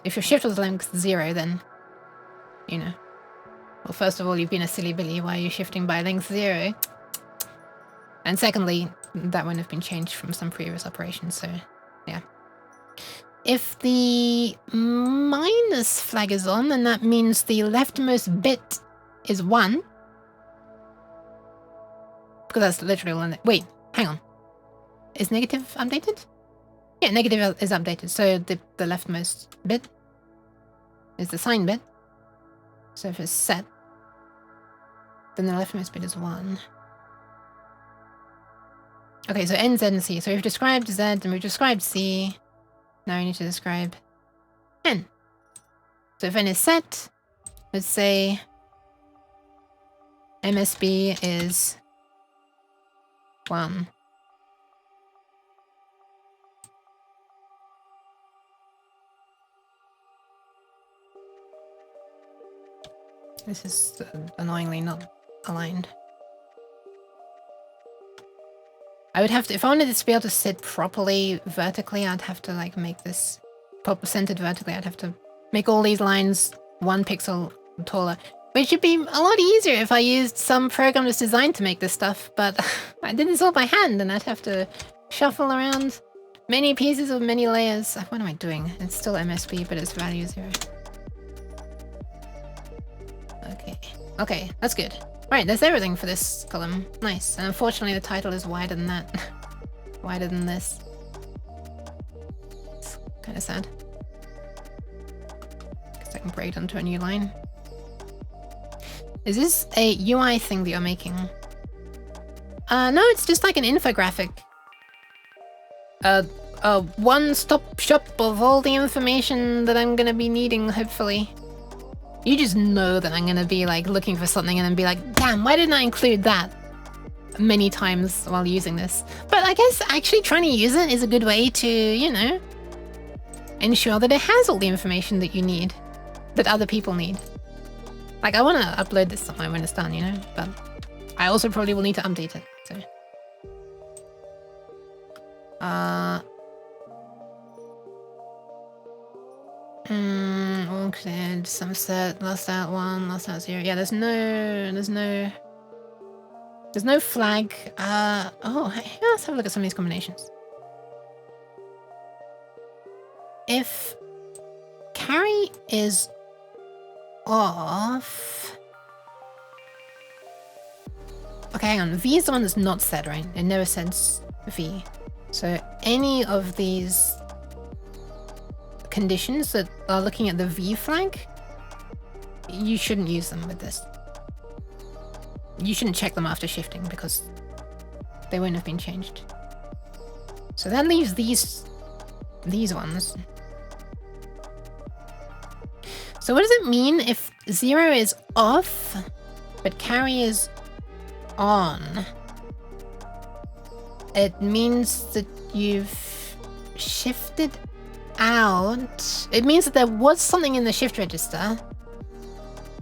if your shift was length 0, then, you know. Well, first of all, you've been a silly Billy. Why are you shifting by length 0? And secondly, that wouldn't have been changed from some previous operation, so yeah. If the minus flag is on, then that means the leftmost bit is 1. Because that's literally one. Wait, hang on. Is negative updated? Yeah, negative is updated. So the leftmost bit is the sign bit. So if it's set, then the leftmost bit is 1. Okay, so N, Z, and C. So we've described Z and we've described C. Now we need to describe N. So if N is set, let's say MSB is 1. This is annoyingly not aligned. I would have to, if I wanted this to be able to sit properly vertically, I'd have to like make this centered vertically. I'd have to make all these lines 1 pixel taller, which would be a lot easier if I used some program that's designed to make this stuff, but I did this all by hand and I'd have to shuffle around many pieces of many layers. What am I doing? It's still MSB, but its value 0. Okay, that's good. Right, that's everything for this column. Nice. And unfortunately the title is wider than that. Wider than this. It's kind of sad. Guess I can break onto a new line. Is this a UI thing that you're making? No, it's just like an infographic. A one-stop shop of all the information that I'm gonna be needing, hopefully. You just know that I'm gonna be like looking for something and then be like, damn, why didn't I include that? many times while using this. But I guess actually trying to use it is a good way to, you know, ensure that it has all the information that you need, that other people need. Like, I want to upload this somewhere when it's done, you know, but I also probably will need to update it, so. All cleared, some set, last out 1, last out 0. Yeah, there's no flag. Oh, hey, let's have a look at some of these combinations. If carry is off... Okay, hang on. V is the one that's not set, right? It never says V. So any of these conditions that are looking at the V flag, you shouldn't use them with this. You shouldn't check them after shifting because they won't have been changed. So that leaves these ones. So what does it mean if 0 is off, but carry is on? It means that you've shifted out. It means that there was something in the shift register,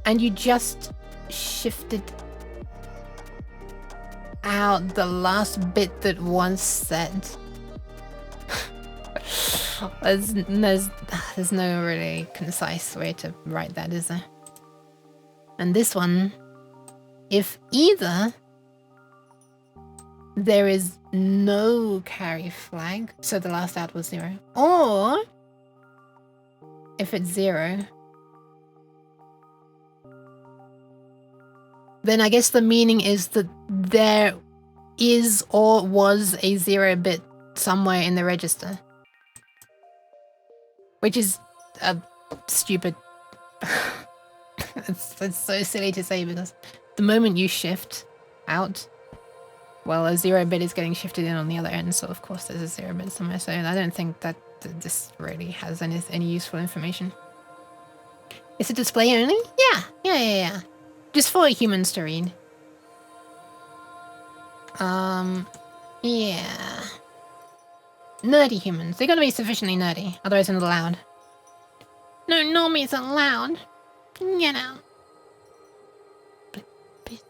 and you just shifted out the last bit that was set. There's no really concise way to write that, is there? And this one, if either there is no carry flag, so the last out was 0, or if it's 0, then I guess the meaning is that there is or was a 0 bit somewhere in the register. Which is stupid. It's so silly to say because the moment you shift out, well, a 0 bit is getting shifted in on the other end, so of course there's a 0 bit somewhere. So I don't think that this really has any useful information. Is it display only? Yeah. Just for humans to read. Yeah. Nerdy humans. They gotta be sufficiently nerdy, otherwise they're not allowed. No, normies are allowed. Get out.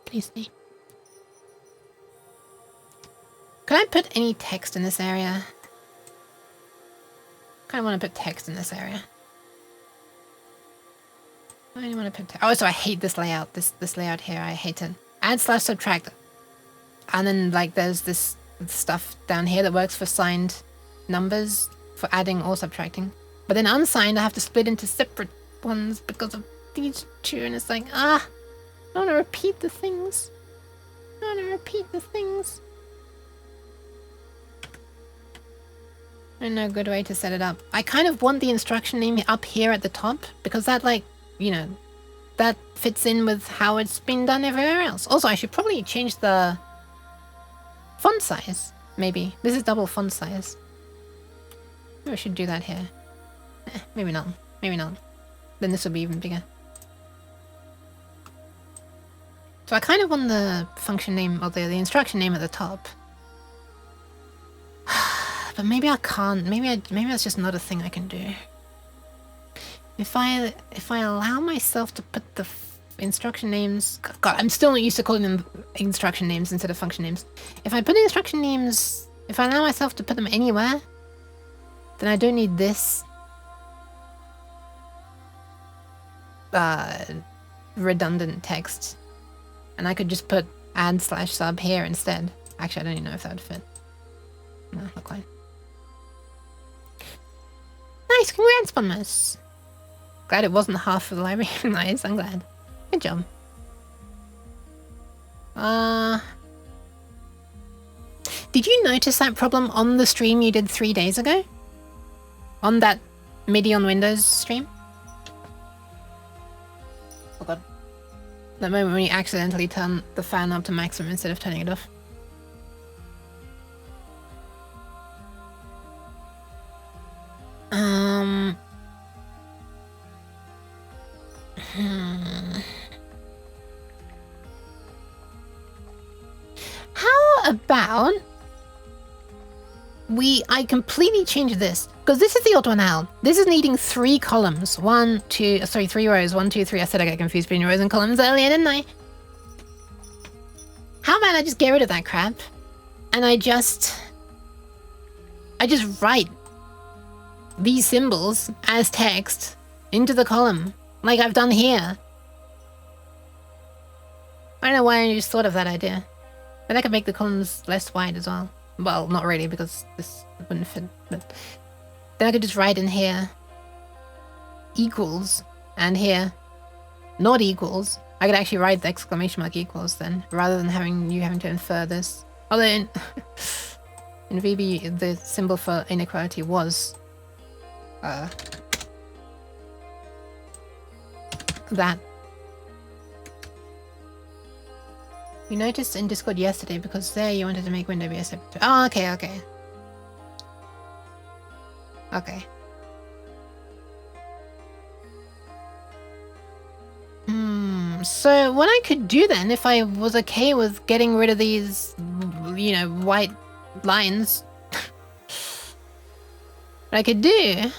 Please, me. Can I put any text in this area? I want to put text in this area. I only want to put text. Oh, so I hate this layout. This layout here, I hate it. Add/subtract. And then like there's this stuff down here that works for signed numbers for adding or subtracting. But then unsigned, I have to split into separate ones because of these two. And it's like, I want to repeat the things. And no good way to set it up. I kind of want the instruction name up here at the top because that, like, you know, that fits in with how it's been done everywhere else. Also, I should probably change the font size, maybe. This is double font size. Maybe I should do that here. Maybe not. Then this will be even bigger. So I kind of want the function name, or the instruction name at the top. But maybe I can't. Maybe that's just not a thing I can do. If I allow myself to put the instruction names... God, I'm still not used to calling them instruction names instead of function names. If I put instruction names... If I allow myself to put them anywhere, then I don't need this redundant text. And I could just put add/sub here instead. Actually, I don't even know if that would fit. No, not quite. Nice, congrats, Bonmas. Glad it wasn't half of the library. Nice, I'm glad. Good job. Did you notice that problem on the stream you did 3 days ago? On that MIDI on Windows stream? Oh god. That moment when you accidentally turn the fan up to maximum instead of turning it off. How about I completely changed this, because this is the odd one out. This is needing 3 columns. 3 rows. 1, 2, 3. I said I got confused between rows and columns earlier, didn't I? How about I just get rid of that crap, and I just write these symbols as text into the column, like I've done here. I don't know why I just thought of that idea. But I could make the columns less wide as well. Well, not really, because this wouldn't fit, but then I could just write in here equals, and here not equals. I could actually write the exclamation mark equals then, rather than having to infer this. Although in VB, the symbol for inequality was that. You noticed in Discord yesterday because there you wanted to make window be a separate. Oh, okay. So what I could do then, if I was okay with getting rid of these, white lines, what I could do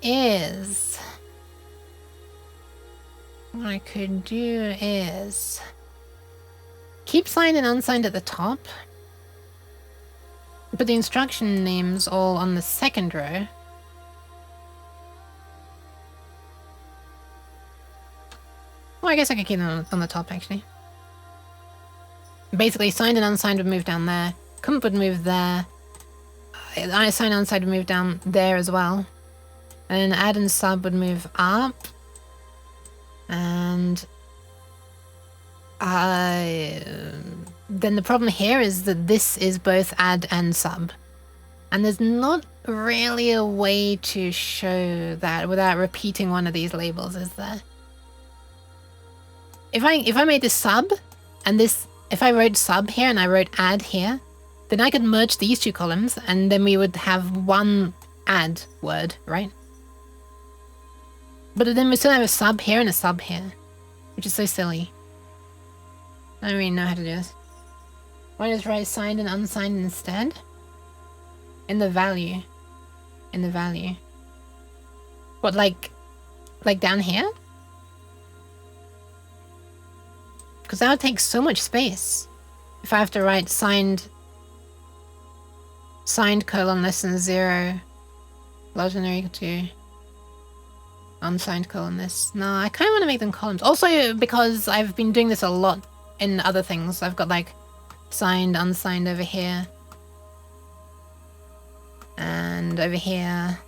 is keep signed and unsigned at the top, put the instruction names all on the second row. Well, I guess I could keep them on the top, actually. Basically, signed and unsigned would move down there. Comp would move there. Signed and unsigned would move down there as well. And add and sub would move up. And then the problem here is that this is both add and sub. And there's not really a way to show that without repeating one of these labels, is there? If I made this sub, and if I wrote sub here and I wrote add here, then I could merge these 2 columns and then we would have one add word, right? But then we still have a sub here and a sub here, which is so silly. I don't really know how to do this. Why just write signed and unsigned instead? In the value. What, like down here? Because that would take so much space. If I have to write signed colon less than 0, larger than or equal to unsigned colon this. No, I kind of want to make them columns. Also, because I've been doing this a lot in other things. I've got like signed, unsigned over here. And over here.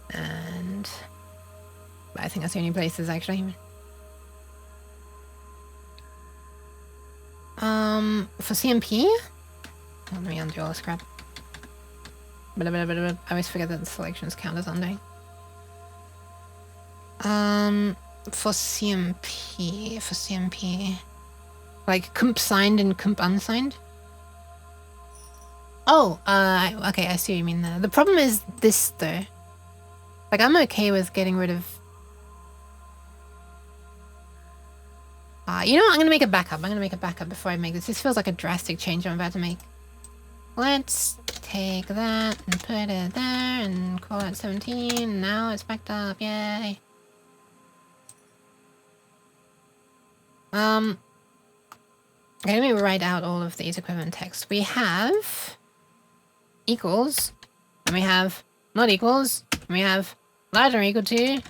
And I think that's the only places actually. For CMP? Let me undo all this crap. I always forget that the selections count as undoing. For CMP. Like comp signed and comp unsigned? Oh, okay, I see what you mean there. The problem is this though. Like I'm okay with getting rid of... you know what, I'm gonna make a backup. Before I make this. This feels like a drastic change I'm about to make. Let's take that and put it there and call it 17. Now it's backed up, yay. Okay, let me write out all of these equivalent texts. We have equals, and we have not equals, and we have larger or equal to,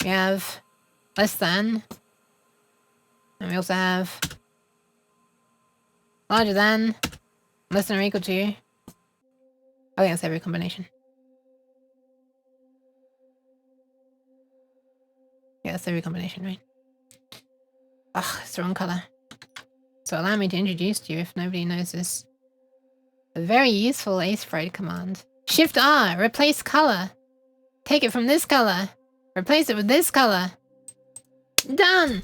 we have less than, and we also have larger than, less than or equal to. I think that's every combination. Yeah, that's every combination, right? Ugh, it's the wrong color. So allow me to introduce to you if nobody knows this. A very useful AceFried command. Shift R, replace color. Take it from this color. Replace it with this color. Done!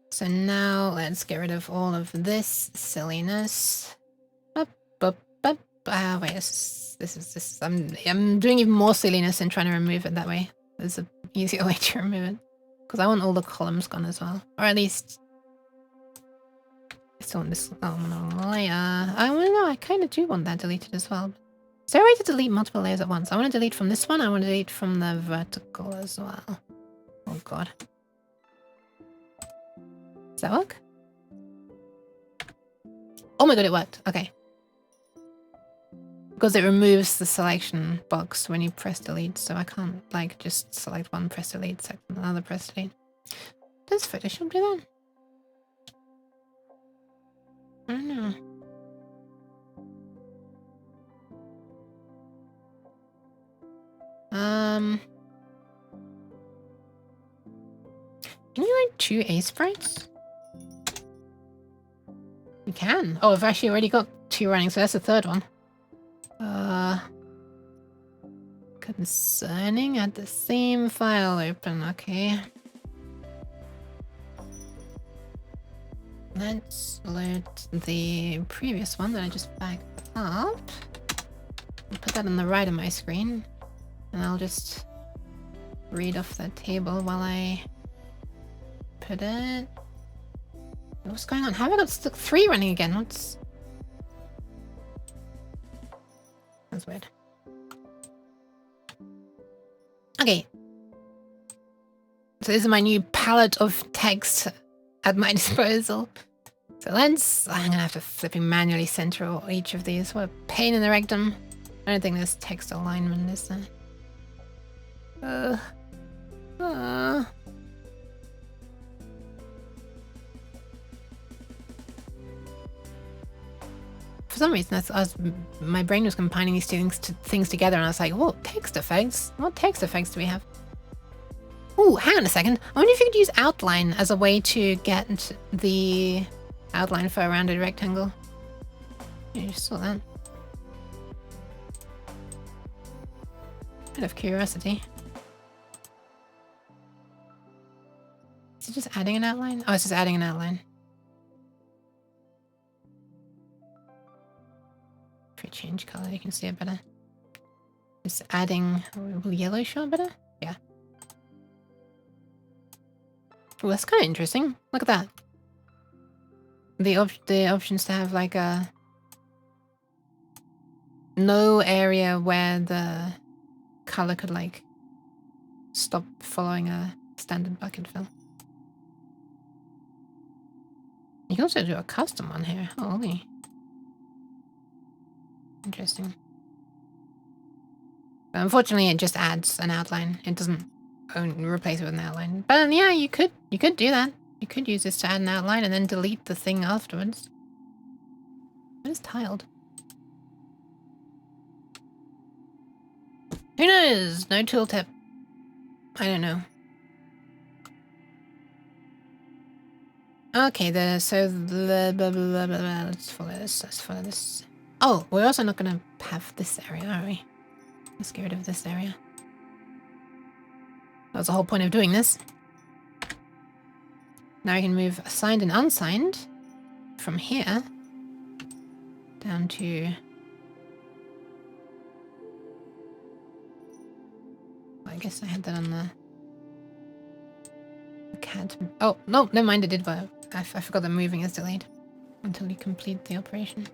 So now let's get rid of all of this silliness. Wait, this is I'm doing even more silliness and trying to remove it that way. There's an easier way to remove it. Because I want all the columns gone as well. Or at least... I still want this layer. I don't know, I kind of do want that deleted as well. Is there a way to delete multiple layers at once? I want to delete from this one. I want to delete from the vertical as well. Oh god. Does that work? Oh my god, it worked. Okay. Because it removes the selection box when you press delete, so I can't like just select one, press delete, select another, press delete. Does Photoshop do that? I don't know. Can you like 2 A sprites? You can. Oh, I've actually already got 2 running, so that's the 3rd one. Concerning at the same file open, okay. Let's load the previous one that I just backed up. I'll put that on the right of my screen. And I'll just read off that table while I put it. What's going on? How have I got 3 running again? What's... That's weird. Okay. So this is my new palette of text at my disposal. So I'm gonna have to flipping manually center each of these. What a pain in the rectum. I don't think there's text alignment, is there? For some reason, my brain was combining these 2 things together, and I was like, "Whoa, text effects! What text effects do we have?" Oh, hang on a second. I wonder if you could use outline as a way to get the outline for a rounded rectangle. Yeah, you just saw that. Out of curiosity. Is it just adding an outline? Oh, it's just adding an outline. If we change color, you can see it better. Just adding... Will yellow show better? Yeah. Oh, that's kind of interesting. Look at that. The options to have like a... No area where the color could like stop following a standard bucket fill. You can also do a custom one here. Holy. Interesting. But unfortunately, it just adds an outline. It doesn't replace it with an outline. But yeah, you could do that. You could use this to add an outline and then delete the thing afterwards. It is tiled. Who knows? No tooltip. I don't know. Okay, let's follow this. Let's follow this. Oh, we're also not gonna have this area, are we? Let's get rid of this area. That was the whole point of doing this. Now we can move signed and unsigned from here down to... Well, I guess I had that on the CAD. Oh, no, never mind, it did work. I forgot that moving is delayed until you complete the operation.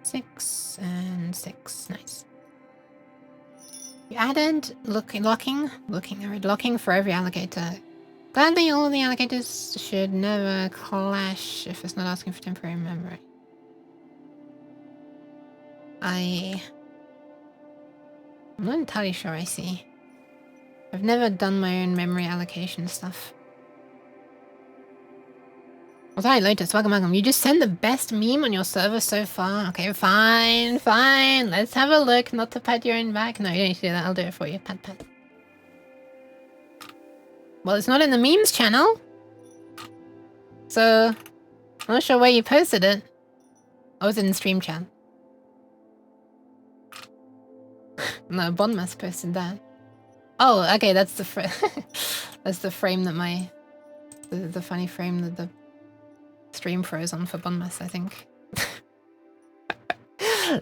Six and 6, nice. You added locking for every allocator. Gladly, all the allocators should never clash if it's not asking for temporary memory. I'm not entirely sure I see. I've never done my own memory allocation stuff. Well, hi Lotus, welcome. You just sent the best meme on your server so far. Okay, fine. Let's have a look. Not to pat your own back. No, you don't need to do that. I'll do it for you. Pat. Well, it's not in the memes channel. So, I'm not sure where you posted it. I was in the stream chat. No, Bonmas posted that. Oh, okay, that's the that's the frame that the funny frame that the stream froze on for Bonmas, I think.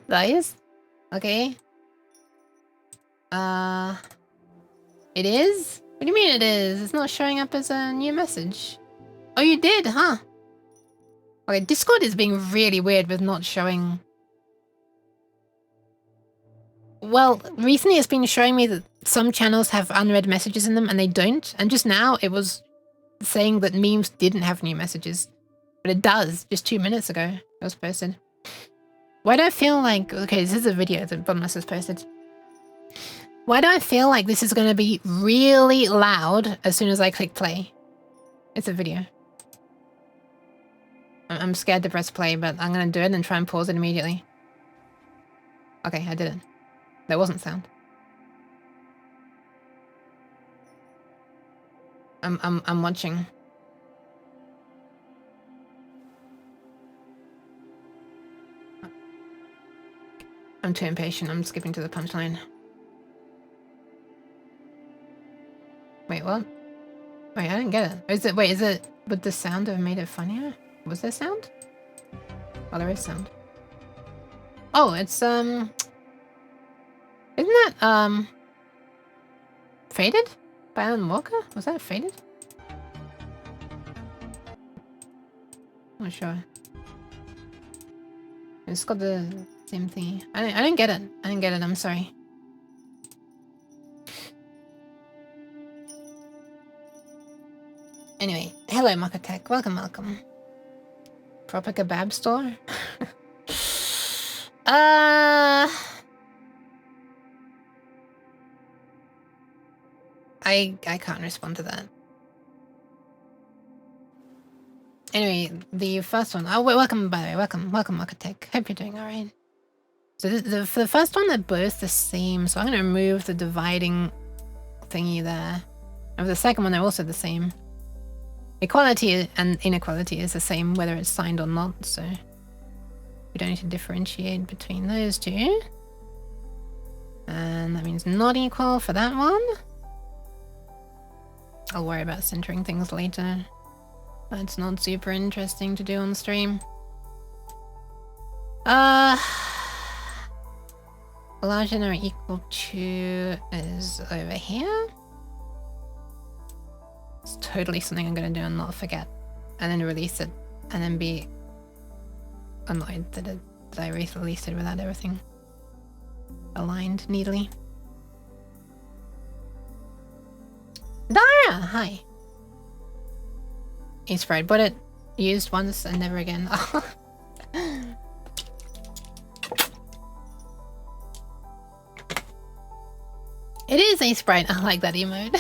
Nice. Okay. It is? What do you mean it is? It's not showing up as a new message. Oh, you did, huh? Okay, Discord is being really weird with not showing... Well, recently it's been showing me that some channels have unread messages in them and they don't. And just now it was saying that memes didn't have new messages. But it does, just 2 minutes ago it was posted. Why do I feel like... Okay, this is a video that Bummus has posted. Why do I feel like this is going to be really loud as soon as I click play? It's a video. I'm scared to press play, but I'm going to do it and try and pause it immediately. Okay, I did it. There wasn't sound. I'm watching. I'm too impatient. I'm skipping to the punchline. Wait, what? Wait, I didn't get it. Is it? Wait, is it? Would the sound have made it funnier? Was there sound? Oh, there is sound. Oh, it's isn't that Faded by Alan Walker? Was that Faded? Not sure. It's got the same thing. I didn't get it. I didn't get it. I'm sorry. Anyway, hello Makatech. Welcome, welcome. Proper kebab store? I can't respond to that. Anyway, the first one. Oh, wait, welcome, by the way. Welcome, Makatech. Hope you're doing alright. So for the first one, they're both the same. So I'm going to remove the dividing thingy there. And for the second one, they're also the same. Equality and inequality is the same whether it's signed or not, so we don't need to differentiate between those two. And that means not equal for that one. I'll worry about centering things later. That's not super interesting to do on stream. Larger than or equal to is over here. It's totally something I'm gonna do and not forget. And then release it. And then be annoyed that I released it without everything aligned neatly. Dara! Hi. East Fried. Bought it used once and never again. It is a sprite. I like that emote.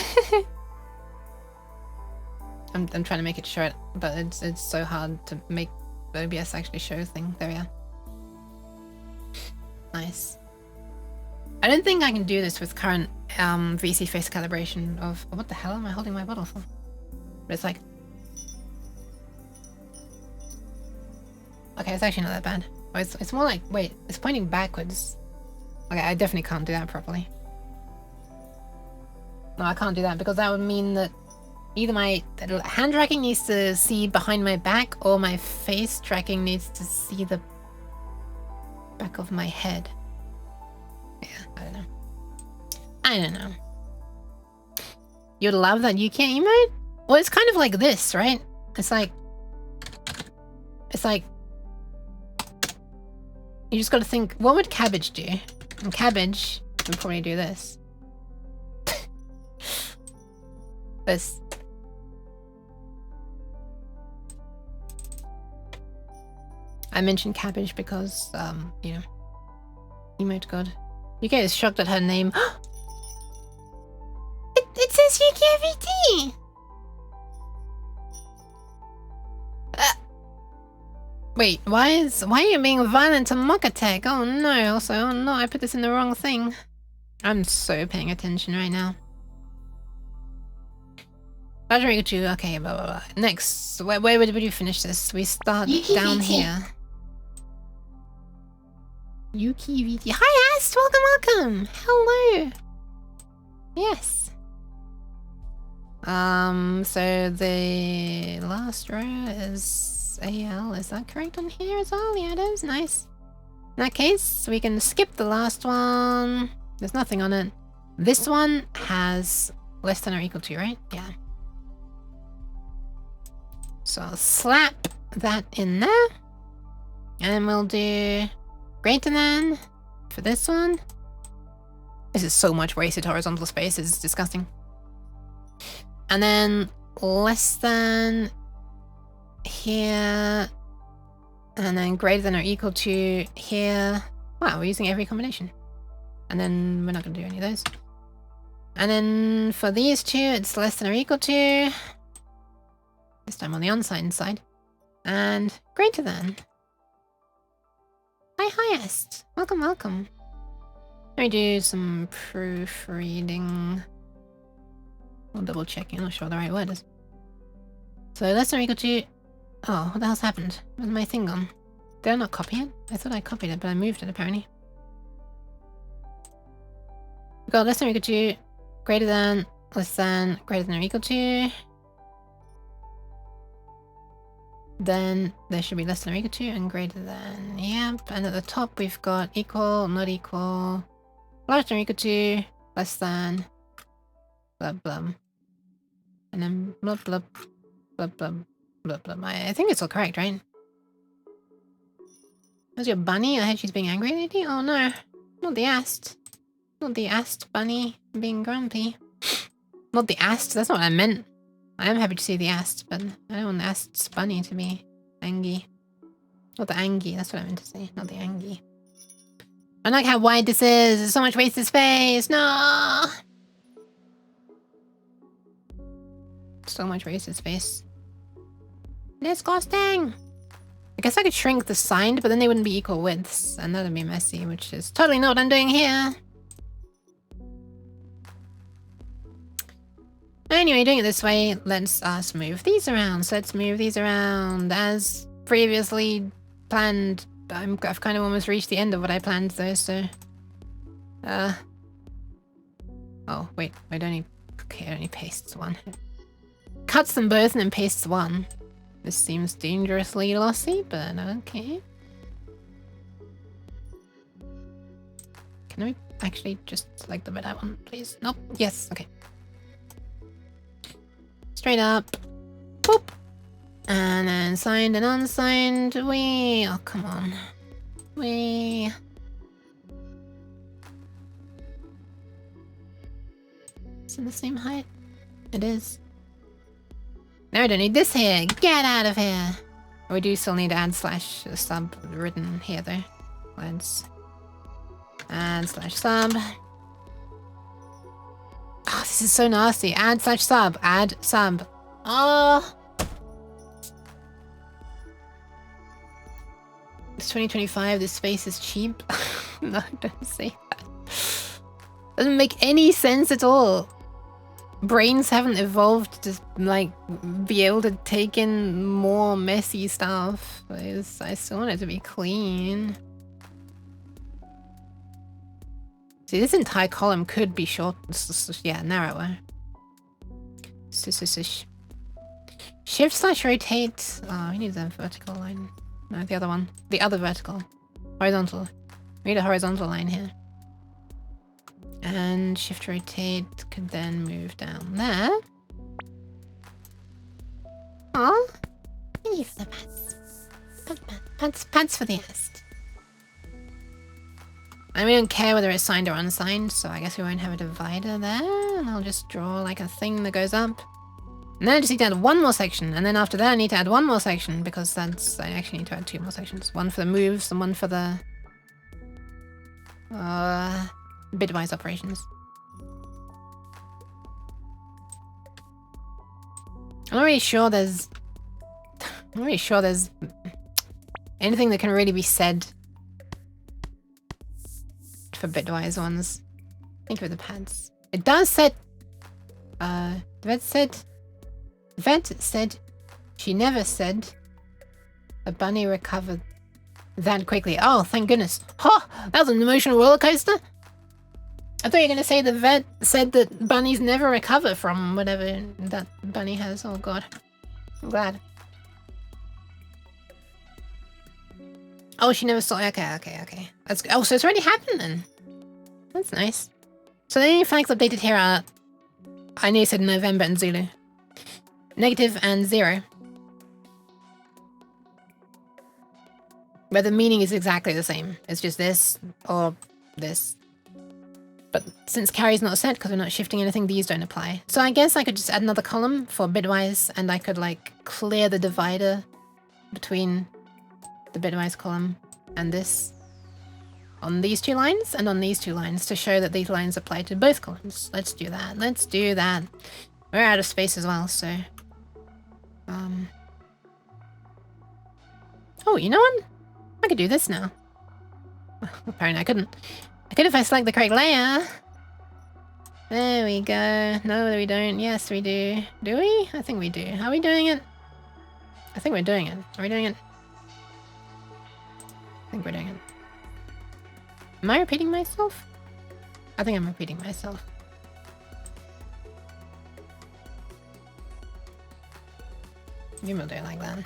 I'm trying to make it short, but it's so hard to make the OBS actually show thing. There we are. Nice. I don't think I can do this with current VC face calibration of... What the hell am I holding my bottle for? But it's like... Okay, it's actually not that bad. Oh, it's more like... Wait, it's pointing backwards. Okay, I definitely can't do that properly. No, I can't do that because that would mean that either my hand tracking needs to see behind my back or my face tracking needs to see the back of my head. Yeah, I don't know. I don't know. You'd love that you can't emote? Well, it's kind of like this, right? It's like... You just gotta think, what would cabbage do? And cabbage would probably do this. This. I mentioned cabbage because, you know, emote god. UK is shocked at her name. it says UKVT! Wait, why are you being violent to Mokatech? Oh no, also, oh no, I put this in the wrong thing. I'm so paying attention right now. Okay, blah blah blah. Next, where would you finish this? We start down here. Yuki VT. Hi Ast, welcome. Hello. Yes. So the last row is AL. Is that correct on here as well? Yeah, it is. Nice. In that case, we can skip the last one. There's nothing on it. This one has less than or equal to, right? Yeah. So I'll slap that in there. And we'll do greater than for this one. This is so much wasted horizontal space, it's disgusting. And then less than here. And then greater than or equal to here. Wow, we're using every combination. And then we're not going to do any of those. And then for these two, it's less than or equal to. This time on the unsigned side. And greater than. Hi, highest. Welcome, welcome. Let me do some proofreading. Or double checking. I'm not sure what the right word is. So less than or equal to. Oh, what the hell's happened? Where's my thing gone? Did I not copy it? I thought I copied it, but I moved it apparently. We've got less than or equal to, greater than, less than, greater than or equal to. Then there should be less than or equal to and greater than. Yep. And at the top we've got equal, not equal, larger than or equal to, less than, blub blub. And then blub blub, blub blub. Blah, blah, blah. I think it's all correct, right? Where's your bunny? I heard she's being angry lately. Oh no. Not the ast. Not the ast bunny being grumpy. Not the ast. That's not what I meant. I am happy to see the ast, but I don't want the ast's bunny to be angry. Not the angy. That's what I meant to say. Not the angy. I like how wide this is. There's so much wasted space. No. So much wasted space. Disgusting! I guess I could shrink the signed, but then they wouldn't be equal widths, and that'd be messy, which is totally not what I'm doing here. Anyway, doing it this way, let's us move these around. So let's move these around as previously planned. I've kind of almost reached the end of what I planned though, so... Oh, wait, I don't need... Okay, it only pastes one. Cuts them both and then pastes one. This seems dangerously lossy, but okay. Can I actually just select the bit I want, please? Nope. Yes, okay. Straight up. Boop. And then signed and unsigned. We. Oh, come on. We. Is it the same height? It is. No, I don't need this here. Get out of here. We do still need to add slash sub written here though. Let's add slash sub. Oh, this is so nasty. Add slash sub. Add sub. Oh. It's 2025. This space is cheap. No, don't say that. Doesn't make any sense at all. Brains haven't evolved to like be able to take in more messy stuff. I still want it to be clean. See, this entire column could be short, yeah, narrower. Shift slash rotate. Oh, we need the vertical line. No, the other one. The other vertical. Horizontal. We need a horizontal line here. And shift rotate could then move down there. Oh, leave the pads. Pads for the est. And we don't care whether it's signed or unsigned, so I guess we won't have a divider there. And I'll just draw like a thing that goes up. And then I just need to add one more section. And then after that I need to add one more section because I actually need to add two more sections. One for the moves and one for the bitwise operations. I'm not really sure there's anything that can really be said for bitwise ones. Think of the pads. It does set the vet said she never said a bunny recovered that quickly. Oh, thank goodness. Oh, that was an emotional roller coaster. I thought you were going to say the vet said that bunnies never recover from whatever that bunny has. Oh god. I'm glad. Oh, she never saw. Okay. That's oh, so it's already happened then. That's nice. So the only flags updated here are, I know you said November and Zulu. Negative and 0. But the meaning is exactly the same. It's just this or this. But since carry's not set because we're not shifting anything, these don't apply. So I guess I could just add another column for bitwise, and I could like clear the divider between the bitwise column and this on these 2 lines and on these 2 lines to show that these lines apply to both columns. Let's do that. Let's do that. We're out of space as well, so oh, you know what? I could do this now. Apparently I couldn't. I could if I select the correct layer. There we go. No, we don't. Yes, we do. Do we? I think we do. Are we doing it? I think we're doing it. Are we doing it? I think we're doing it. Am I repeating myself? I think I'm repeating myself. Maybe we'll do it like that. It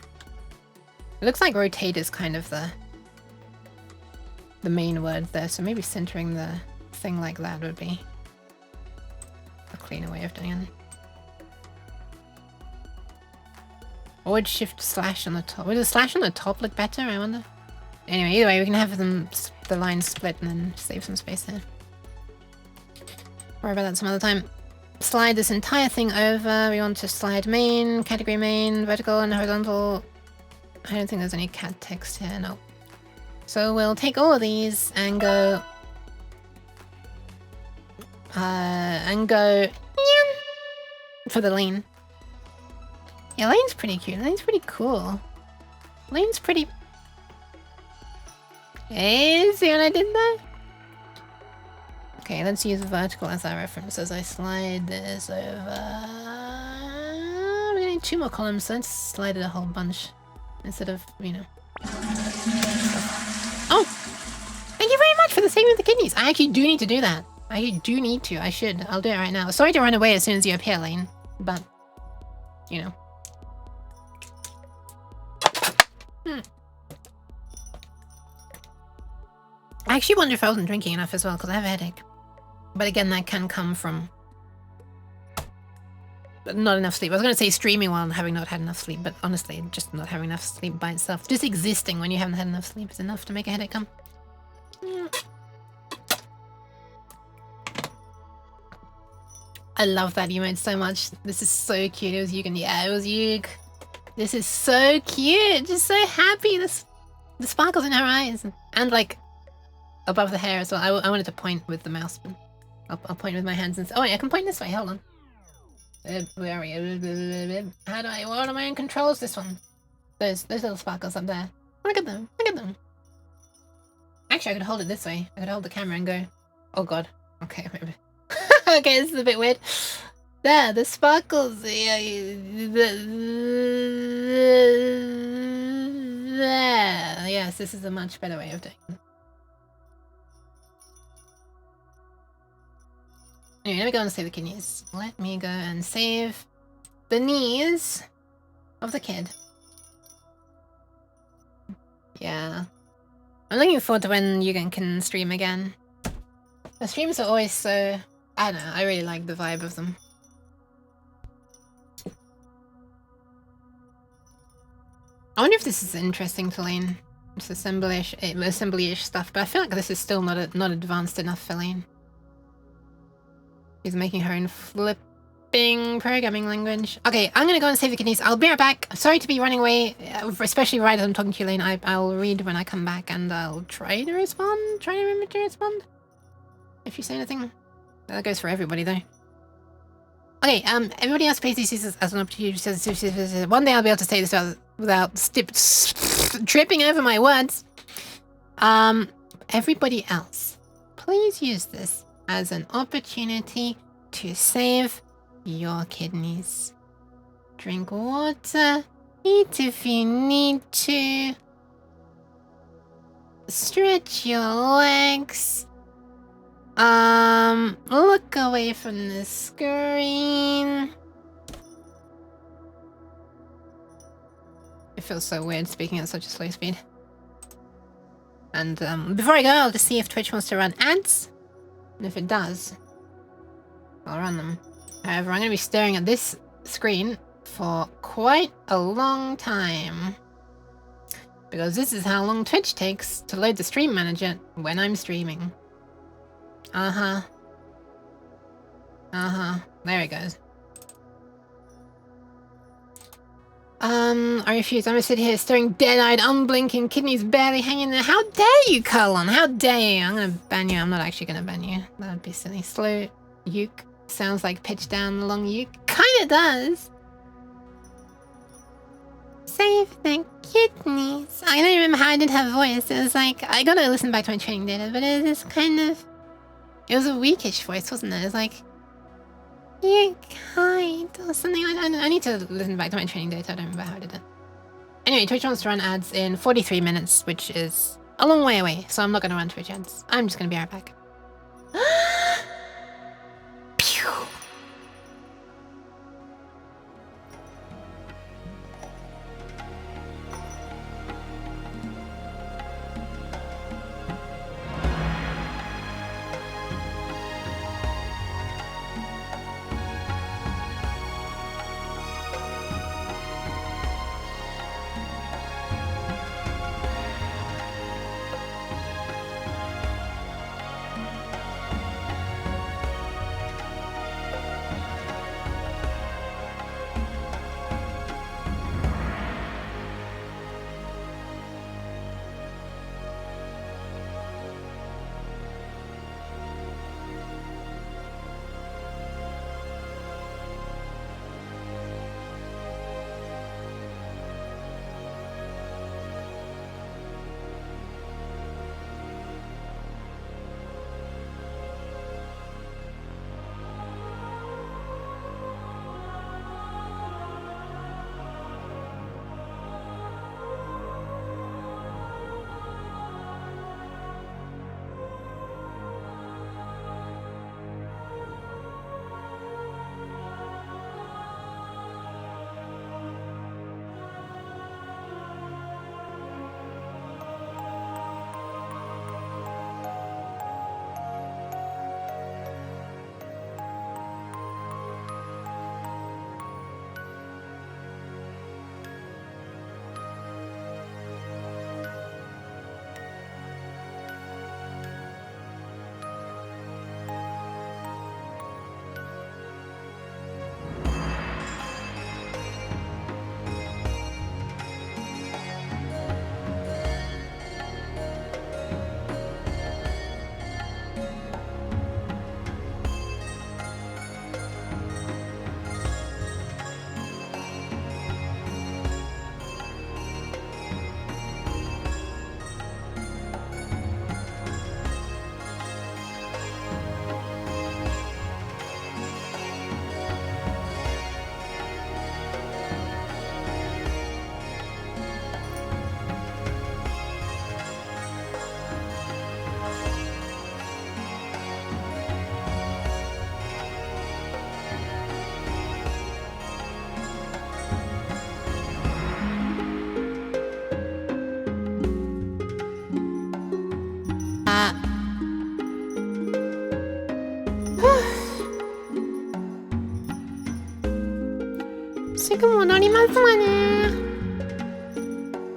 looks like rotate is kind of the main word there, so maybe centering the thing like that would be a cleaner way of doing it. Or would shift slash on the top? Would a slash on the top look better, I wonder? Anyway, either way, we can have them, the lines split and then save some space there. Worry about that some other time. Slide this entire thing over. We want to slide main, category main, vertical and horizontal. I don't think there's any cat text here, no. So we'll take all of these and go for the lane. Yeah, lane's pretty cute. Lane's pretty cool. Lane's pretty. Hey, see what I did there? Okay, let's use vertical as our reference as I slide this over. We're gonna need 2 more columns, so let's slide it a whole bunch instead of, you know. Oh! Thank you very much for the saving of the kidneys. I actually do need to do that. I do need to. I should. I'll do it right now. Sorry to run away as soon as you appear, Lane. But, you know. I actually wonder if I wasn't drinking enough as well, because I have a headache. But again, that can come from not enough sleep. I was going to say streaming while having not had enough sleep, but honestly, just not having enough sleep by itself. Just existing when you haven't had enough sleep is enough to make a headache come. I love that emote so much. This is so cute. It was Yugen. Yeah, it was Yug. This is so cute. Just so happy. The sparkles in her eyes. And like above the hair as well. I wanted to point with the mouse, but I'll point with my hands and oh wait, I can point this way. Hold on. Where are we? How do I? What am I in controls? This one. Those little sparkles up there. Look at them. Look at them. Actually, I could hold it this way. I could hold the camera and go. Oh god. Okay, maybe. Okay, this is a bit weird. There, the sparkles. There. Yes, this is a much better way of doing it. Anyway, let me go and save the kidneys. Let me go and save the knees of the kid. Yeah. I'm looking forward to when Yugen can stream again. The streams are always so... I don't know, I really like the vibe of them. I wonder if this is interesting to Lane. It's assembly-ish stuff, but I feel like this is still not advanced enough for Lane. She's making her own flipping programming language. Okay, I'm gonna go and save the kidneys. I'll be right back. Sorry to be running away, especially right as I'm talking to you, Lane. I'll read when I come back and I'll try to respond. Try to remember to respond. If you say anything. That goes for everybody, though. Okay, everybody else plays these as an opportunity. One day I'll be able to say this without tripping over my words. Everybody else, please use this as an opportunity to save your kidneys. Drink water, eat if you need to, stretch your legs, look away from the screen. It feels so weird speaking at such a slow speed. And before I go, I'll just see if Twitch wants to run ads. And if it does, I'll run them. However, I'm going to be staring at this screen for quite a long time. Because this is how long Twitch takes to load the stream manager when I'm streaming. Uh-huh. Uh-huh. There it goes. I refuse. I'm gonna sit here staring dead-eyed, unblinking, kidneys barely hanging there. How dare you, Cullen? How dare you? I'm gonna ban you. I'm not actually gonna ban you. That would be silly. Slow uke. Sounds like pitch down long uke. Kinda does. Save the kidneys. I don't remember how I did her voice. It was like, I gotta listen back to my training data, but it was kind of... It was a weakish voice, wasn't it? It was like... You're kind, or something. I need to listen back to my training data. I don't remember how I did it. Anyway, Twitch wants to run ads in 43 minutes, which is a long way away, so I'm not going to run Twitch ads. I'm just going to be right back. Pew!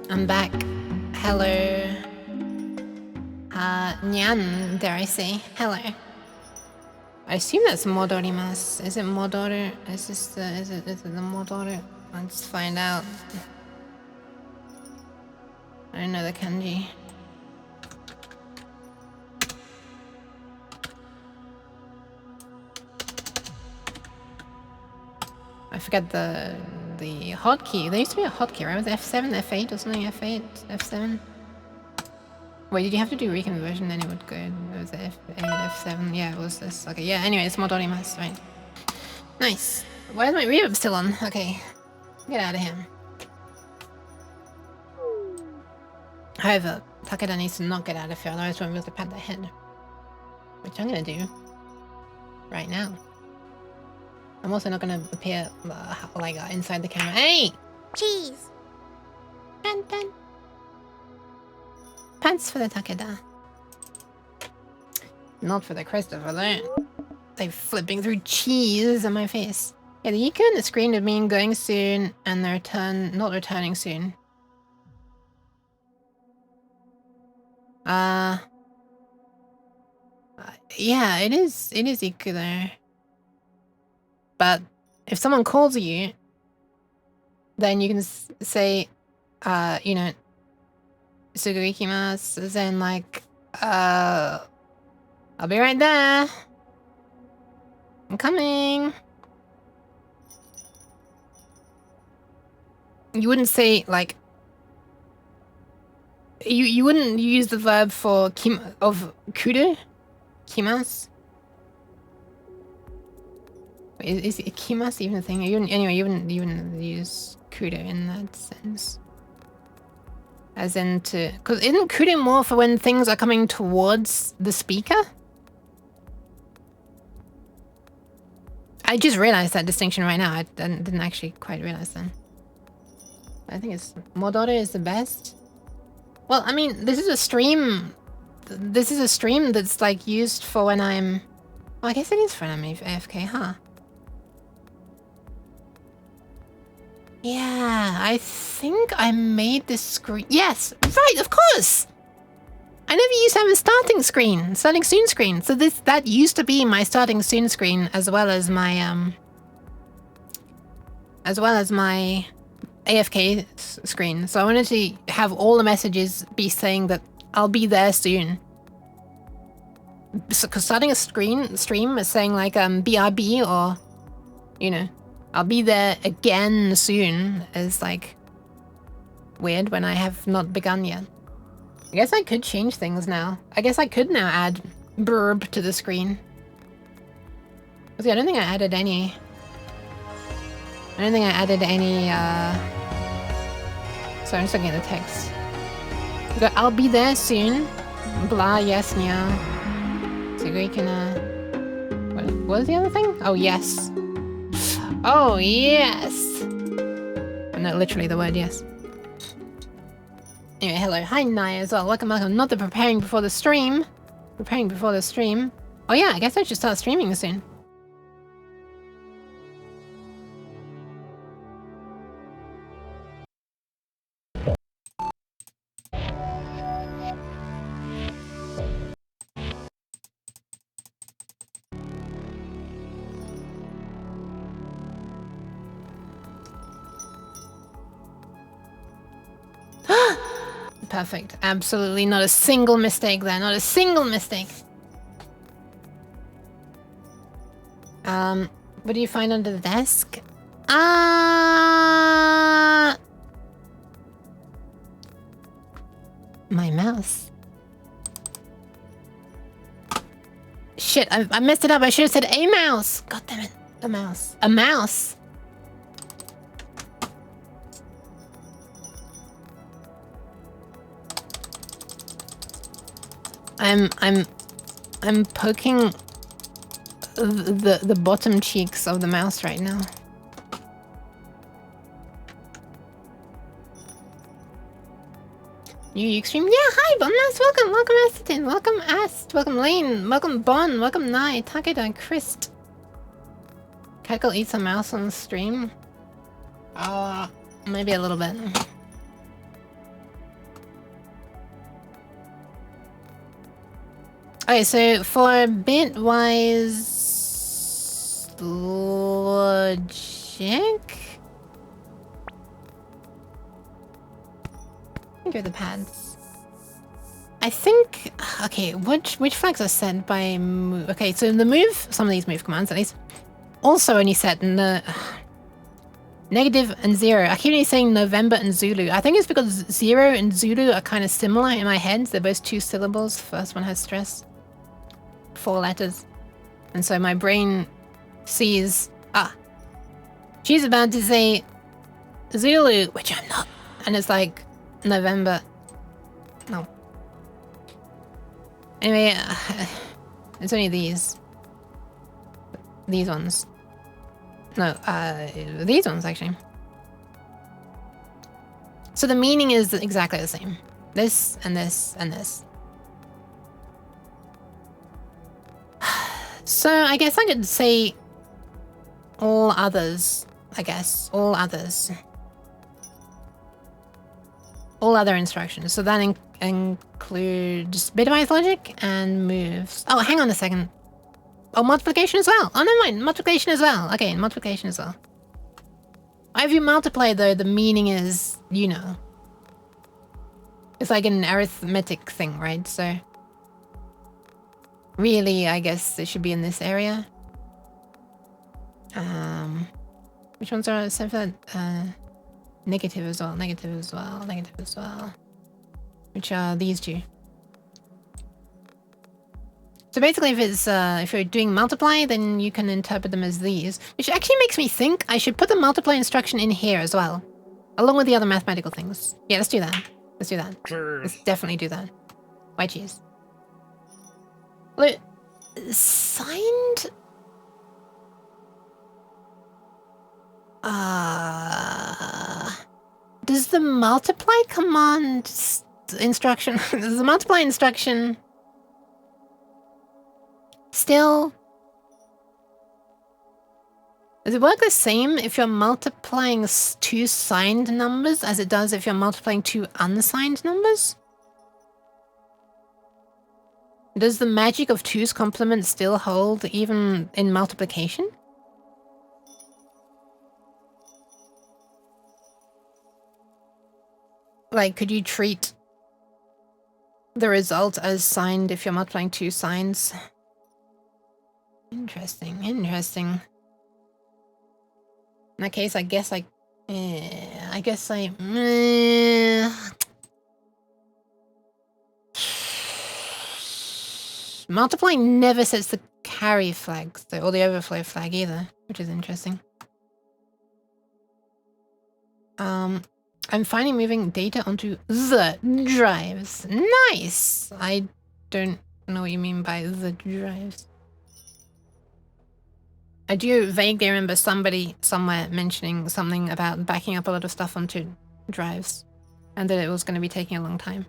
I'm back. Hello. Nyan, dare I say. Hello. I assume that's Modorimasu. Is it Modoru? Is it the Modoru? Let's find out. I don't know the kanji. I forget the hotkey. There used to be a hotkey, right? Was it F7, F8 or something? F8, F7? Wait, did you have to do reconversion? Then it would go. It was F8, F7. Yeah, it was this. Okay, yeah, anyway, it's Modorimasu, right? Nice. Why is my reverb still on? Okay. Get out of here. However, Takeda needs to not get out of here, otherwise I won't be able to pat their head. Which I'm gonna do. Right now. I'm also not gonna appear like inside the camera. Hey! Cheese. Dun, dun. pants for the Takeda. Not for the Christopher, though. They're flipping through cheese on my face. Yeah, the icon on the screen would mean going soon and the return not returning soon. Yeah, it is Iku though. But if someone calls you, then you can say, you know, Sugu ikimasu, then like, I'll be right there. I'm coming. You wouldn't say like, you wouldn't use the verb for kudo, kimas. Is kimas even a thing? You wouldn't use kudo in that sense. As in to, because isn't kudo more for when things are coming towards the speaker? I just realized that distinction right now. I didn't actually quite realize that. I think it's Modore is the best. Well, I mean, this is a stream. This is a stream that's like used for when I'm. Well, I guess it is for when I'm AFK, huh? Yeah, I think I made this screen. Yes, right, of course. I never used to have a starting soon screen. So that used to be my starting soon screen as well as my AFK screen. So I wanted to have all the messages be saying that I'll be there soon. Because starting a stream is saying like BRB or, you know, I'll be there again soon is like weird when I have not begun yet. I guess I could change things now. I guess I could now add burb to the screen. See, I don't think I added any. Sorry, I'm just looking at the text. We got, I'll be there soon. Blah, yes, meow. So we can, what was the other thing? Oh, yes. Oh, yes. No, literally the word yes. Anyway, hello. Hi, Naya as well. Welcome. Not the preparing before the stream. Oh, yeah, I guess I should start streaming soon. Perfect. Absolutely not a single mistake there. Not a single mistake. What do you find under the desk? My mouse. Shit, I messed it up. I should have said a mouse. God damn it. A mouse. A mouse. I'm poking the bottom cheeks of the mouse right now. New Extreme? Yeah, hi, Bonnas, welcome Aston, welcome Ast, welcome Lane, welcome Bon, welcome Nai, Takeda, Christ. Cackle eats a mouse on the stream? Maybe a little bit. Okay, so for bitwise logic, go the pads. I think okay. Which flags are set by move? Okay, so the move, some of these move commands at least, also only set in the negative and 0. I keep saying November and Zulu. I think it's because 0 and Zulu are kind of similar in my head. They're both 2 syllables. First one has stress. 4 letters, and so my brain sees she's about to say Zulu, which I'm not, and it's like November. No. Anyway, it's only these ones. No, these ones actually. So the meaning is exactly the same. This and this and this. So I guess I could say all others. I guess all others. All other instructions. So that includes bitwise logic and moves. Oh, hang on a second. Oh, multiplication as well. Oh, never mind. Multiplication as well. Okay, multiplication as well. If you multiply, though, the meaning is, you know. It's like an arithmetic thing, right? So really, I guess it should be in this area. Which ones are set for that? Negative as well, negative as well, negative as well. Which are these two. So basically if you're doing multiply, then you can interpret them as these. Which actually makes me think I should put the multiply instruction in here as well. Along with the other mathematical things. Yeah, let's do that. Let's do that. Let's definitely do that. White cheese. Look, signed... does the multiply command instruction... does the multiply instruction... still... does it work the same if you're multiplying two signed numbers as it does if you're multiplying two unsigned numbers? Does the magic of 2's complement still hold even in multiplication? Like, could you treat the result as signed if you're multiplying two signs? Interesting, interesting. In that case, I guess multiplying never sets the carry flag, or the overflow flag either, which is interesting. I'm finally moving data onto the drives. Nice! I don't know what you mean by the drives. I do vaguely remember somebody somewhere mentioning something about backing up a lot of stuff onto drives and that it was going to be taking a long time.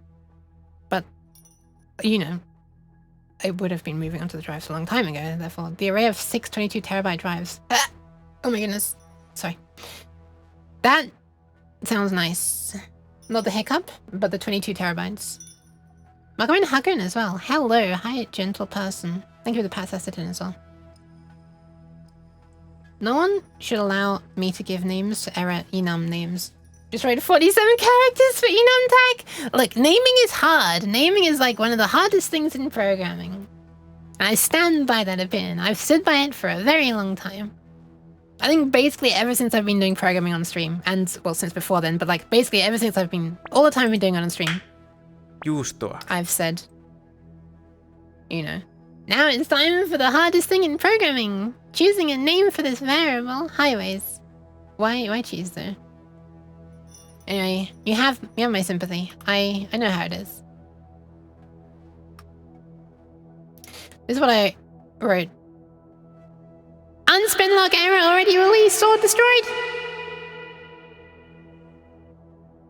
But, you know, it would have been moving onto the drives a long time ago, therefore. The array of 6 22 terabyte drives. Ah! Oh my goodness. Sorry. That sounds nice. Not the hiccup, but the 22 terabytes. Welcome in Hakun as well. Hello. Hi, gentle person. Thank you for the pass assistant as well. No one should allow me to give names to error enum names. Just write 47 characters for enum tag? Look, naming is hard. Naming is like one of the hardest things in programming. And I stand by that opinion. I've stood by it for a very long time. I think basically ever since I've been doing programming on stream, and well, since before then, but like basically ever since all the time I've been doing it on stream, I've said, you know, now it's time for the hardest thing in programming. Choosing a name for this variable. Highways. Why choose though? Anyway, you have my sympathy. I know how it is. This is what I wrote. Unspinlock error already released or destroyed.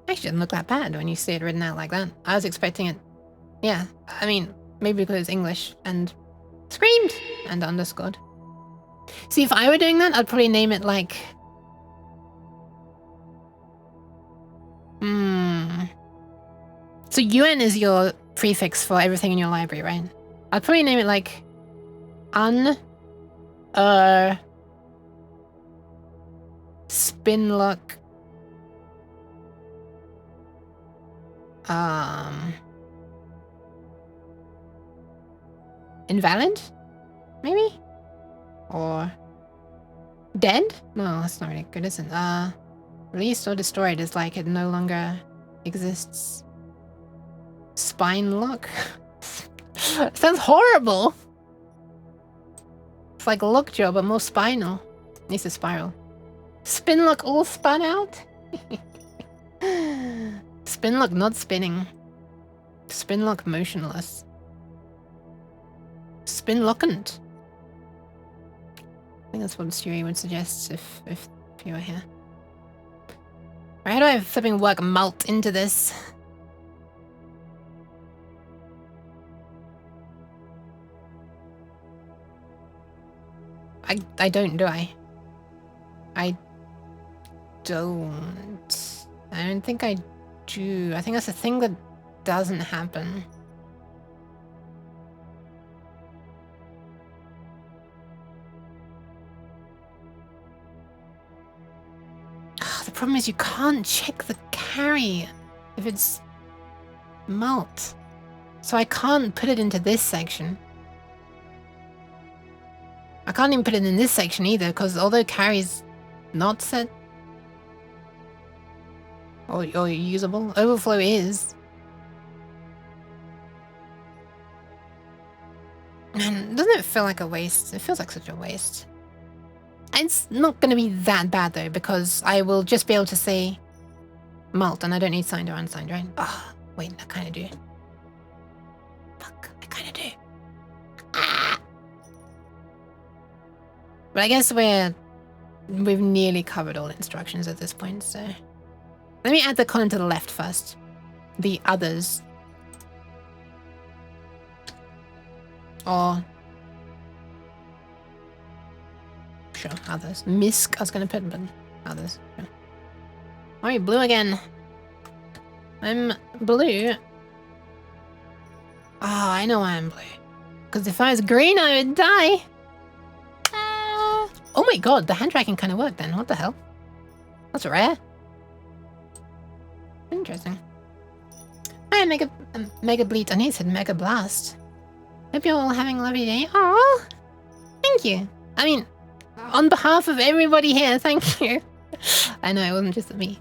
Actually, doesn't look that bad when you see it written out like that. I was expecting it. Yeah, I mean, maybe because it's English and screamed and underscored. See, if I were doing that, I'd probably name it like... So UN is your prefix for everything in your library, right? I'd probably name it like... Spinlock... Invalid? Maybe? Or... Dead? No, that's not really good, is it? Released or destroyed is like it no longer exists. Spine lock? Sounds horrible! It's like lockjaw, but more spinal. Needs a spiral. Spinlock all spun out? Spinlock not spinning. Spinlock motionless. Spinlockant. I think that's what Siri would suggest if you were here. Right, how do I flipping work mult into this? I don't, do I? I don't. I don't think I do. I think that's a thing that doesn't happen. The problem is you can't check the carry if it's malt. So I can't put it into this section. I can't even put it in this section either, because although carry's not set or usable, overflow is. Man, doesn't it feel like a waste? It feels like such a waste. It's not going to be that bad though, because I will just be able to say malt, and I don't need signed or unsigned, right? Oh, wait, I kind of do. Fuck, I kind of do. Ah! But I guess we've nearly covered all the instructions at this point, so... Let me add the column to the left first. The others. Or... Sure, others. Misk, I was going to put, but others. Sure. Alright, blue again. I'm blue. Oh, I know why I'm blue. Because if I was green, I would die. Oh my god, the hand tracking kind of worked then. What the hell? That's rare. Interesting. Hi, Mega Bleat. I need to say Mega Blast. Hope you're all having a lovely day. Aww. Thank you. I mean, on behalf of everybody here, thank you. I know, it wasn't just me.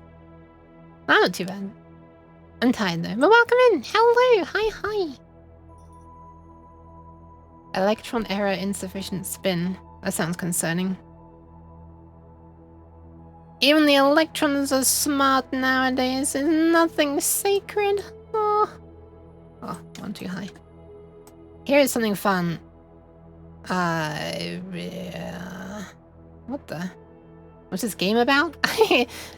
I'm not too bad. I'm tired though. But welcome in. Hello. Hi. Electron error, insufficient spin. That sounds concerning. Even the electrons are smart nowadays. There's nothing sacred. Oh, one too high. Here is something fun. Yeah. What the? What's this game about?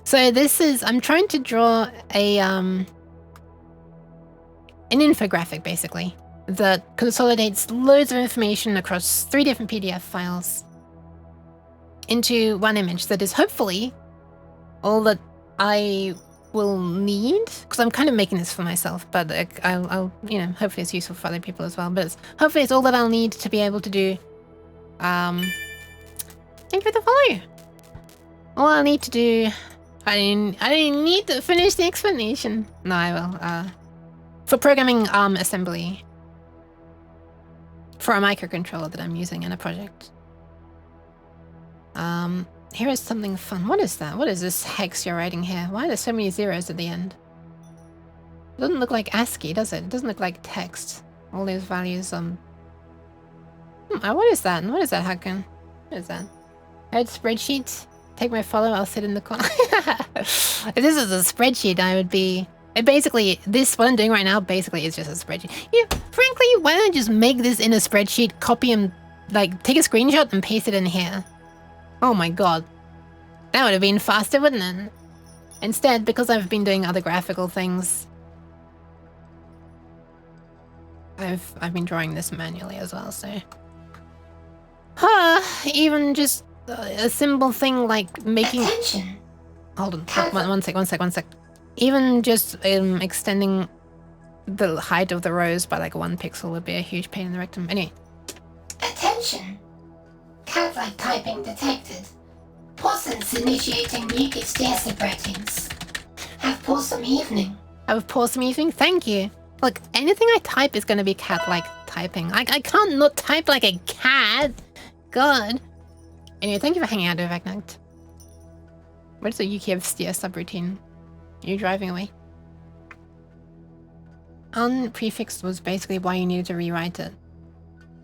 So this is, I'm trying to draw a, an infographic basically that consolidates loads of information across 3 different PDF files into one image that is hopefully all that I will need, because I'm kind of making this for myself, but I'll you know, hopefully it's useful for other people as well, but hopefully it's all that I'll need to be able to do. Thank you for the follow. All I'll need to do, I didn't need to finish the explanation. No, I will. For programming assembly for a microcontroller that I'm using in a project. Here is something fun. What is that? What is this hex you're writing here? Why are there so many zeros at the end? It doesn't look like ASCII, does it? It doesn't look like text. All these values, what is that? What is that, Hakan? What is that? Head spreadsheet. Take my follow, I'll sit in the corner. If this is a spreadsheet, I would be... Basically, what I'm doing right now, basically is just a spreadsheet. Yeah, frankly, why don't I just make this in a spreadsheet, copy and, like, take a screenshot and paste it in here? Oh my god. That would have been faster, wouldn't it? Instead, because I've been doing other graphical things, I've been drawing this manually as well, so... Even just a simple thing like making... Attention. Hold on, one sec. Even just extending the height of the rows by like 1 pixel would be a huge pain in the rectum. Anyway. Attention. Cat-like typing detected. Pausance initiating mucus tear proteins. Have pawsome evening. Have a pawsome evening? Thank you. Look, anything I type is going to be cat-like typing. I can't not type like a cat. God. Anyway, thank you for hanging out, Dovagnacht. Where's the Yuki of steer subroutine? Are you driving away? Unprefixed was basically why you needed to rewrite it.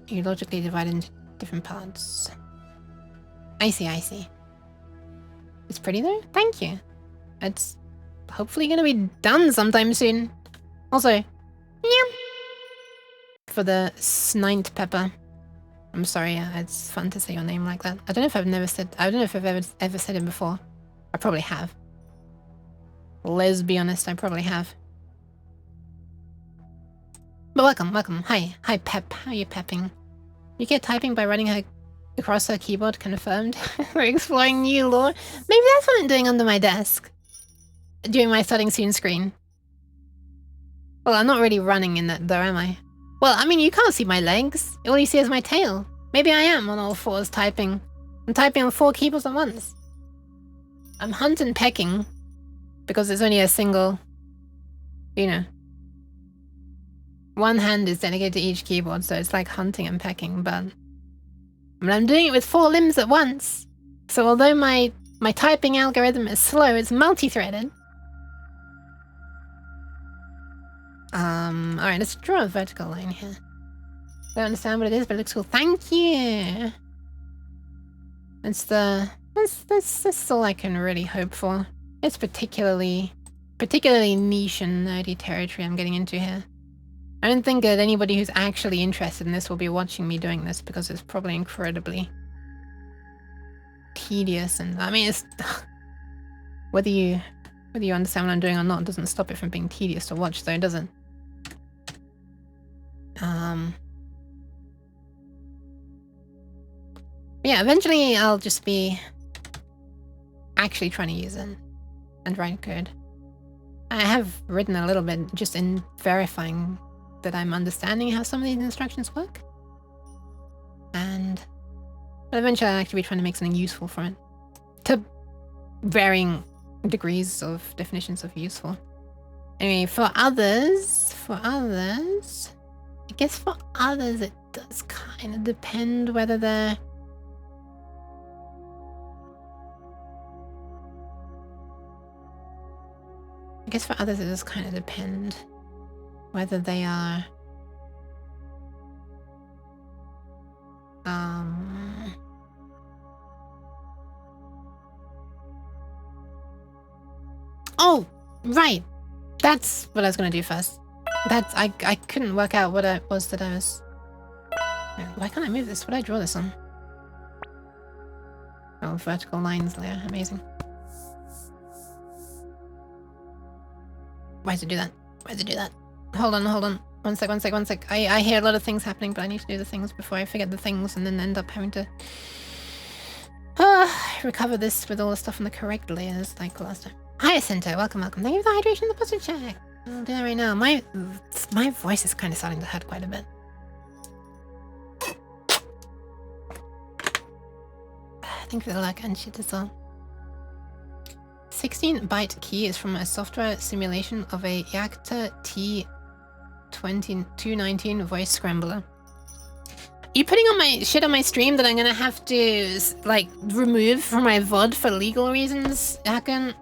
You logically divided into different parts. I see. It's pretty though? Thank you. It's hopefully gonna be done sometime soon. Also, meow, for the snint pepper. I'm sorry, it's fun to say your name like that. I don't know if I've ever said it before. I probably have. Let's be honest, I probably have. But welcome. Hi Pep. How are you pepping? You get typing by running a The crosshair keyboard confirmed. We're exploring new lore. Maybe that's what I'm doing under my desk. Doing my starting soon screen. Well, I'm not really running in that though, am I? Well, I mean, you can't see my legs. All you see is my tail. Maybe I am on all fours typing. I'm typing on 4 keyboards at once. I'm hunt and pecking. Because there's only a single, you know. One hand is dedicated to each keyboard, so it's like hunting and pecking, but I'm doing it with 4 limbs at once. So although my typing algorithm is slow, it's multi-threaded. Alright, let's draw a vertical line here. Don't understand what it is, but it looks cool. Thank you! That's all I can really hope for. It's particularly niche and nerdy territory I'm getting into here. I don't think that anybody who's actually interested in this will be watching me doing this because it's probably incredibly tedious, and I mean it's whether you understand what I'm doing or not doesn't stop it from being tedious to watch though, does it? Yeah, eventually I'll just be actually trying to use it and write code. I have written a little bit just in verifying that I'm understanding how some of these instructions work. But eventually I'll actually be trying to make something useful from it. To varying degrees of definitions of useful. Anyway, for others, I guess for others it does kind of depend whether they're... I guess for others it does kind of depend whether they are oh, right. That's what I was gonna do first. I couldn't work out what it was that I was... Why can't I move this? What did I draw this on? Oh, vertical lines there. Amazing. Why does it do that? Why does it do that? Hold on. One sec. I hear a lot of things happening, but I need to do the things before I forget the things and then end up having to recover this with all the stuff on the correct layers like last time. Hi, Center. Welcome. Thank you for the hydration and the positive check. I'll do that right now. My voice is kind of starting to hurt quite a bit. Thank you for the luck and shit as well. 16-byte key is from a software simulation of a Yakta T219 voice scrambler. Are you putting on my shit on my stream that I'm gonna have to like remove from my VOD for legal reasons, Hakan?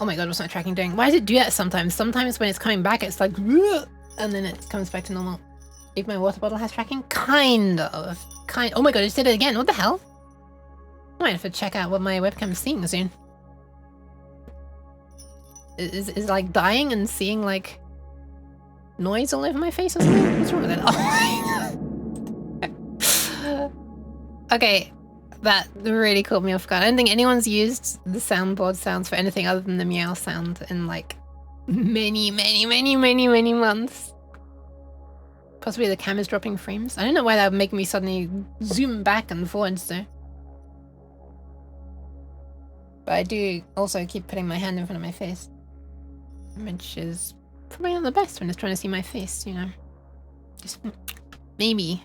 Oh my god, what's my tracking doing? Why does it do that sometimes? Sometimes when it's coming back, it's like, and then it comes back to normal. If my water bottle has tracking? Kind of. Oh my god, it did it again. What the hell? I might have to check out what my webcam's seeing soon. Is like dying and seeing like noise all over my face or something? What's wrong with it? Oh my god. Okay. That really caught me off guard. I don't think anyone's used the soundboard sounds for anything other than the meow sound in like many months. Possibly the camera's dropping frames. I don't know why that would make me suddenly zoom back and forwards though. But I do also keep putting my hand in front of my face. Which is probably not the best when it's trying to see my face, you know. Just maybe.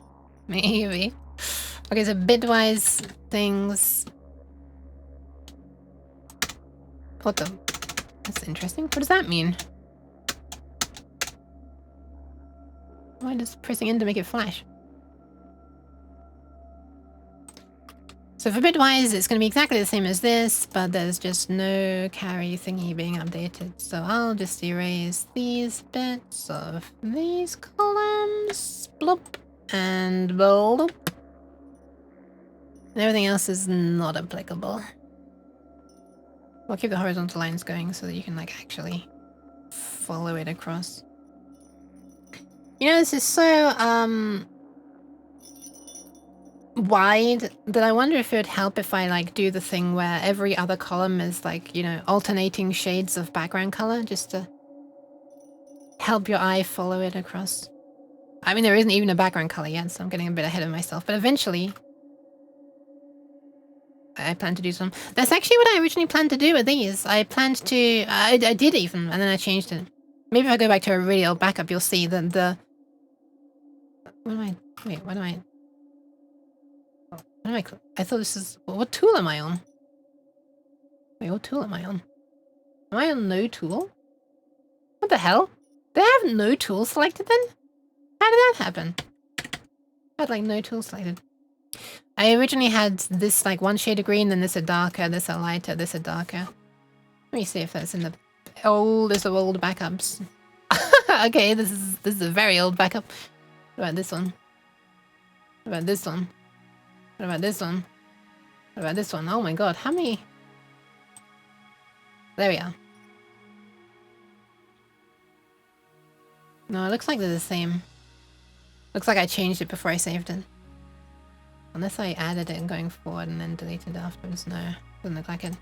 Okay, so bitwise things. What the? That's interesting. What does that mean? Why does pressing in to make it flash? So for bitwise, it's going to be exactly the same as this, but there's just no carry thingy being updated. So I'll just erase these bits of these columns. Bloop. And bloop. And everything else is not applicable. We'll keep the horizontal lines going so that you can like actually follow it across. You know, this is so wide that I wonder if it would help if I like do the thing where every other column is like, you know, alternating shades of background color just to help your eye follow it across. I mean, there isn't even a background color yet, so I'm getting a bit ahead of myself, but eventually I plan to do some. That's actually what I originally planned to do with these. I planned to, I did even, and then I changed it. Maybe if I go back to a really old backup, you'll see that what am I, wait, what am I, I thought this is, what tool am I on? Wait, what tool am I on? Am I on no tool? What the hell? Did I have no tool selected then? How did that happen? I had like no tool selected. I originally had this like one shade of green, then this a darker, this a lighter, this a darker. Let me see if that's in the oldest of old backups. Okay, this is a very old backup. What about this one? What about this one? What about this one? What about this one? Oh my god, how many? There we are. No, it looks like they're the same. Looks like I changed it before I saved it. Unless I added it going forward and then deleted it afterwards. No, doesn't look like it.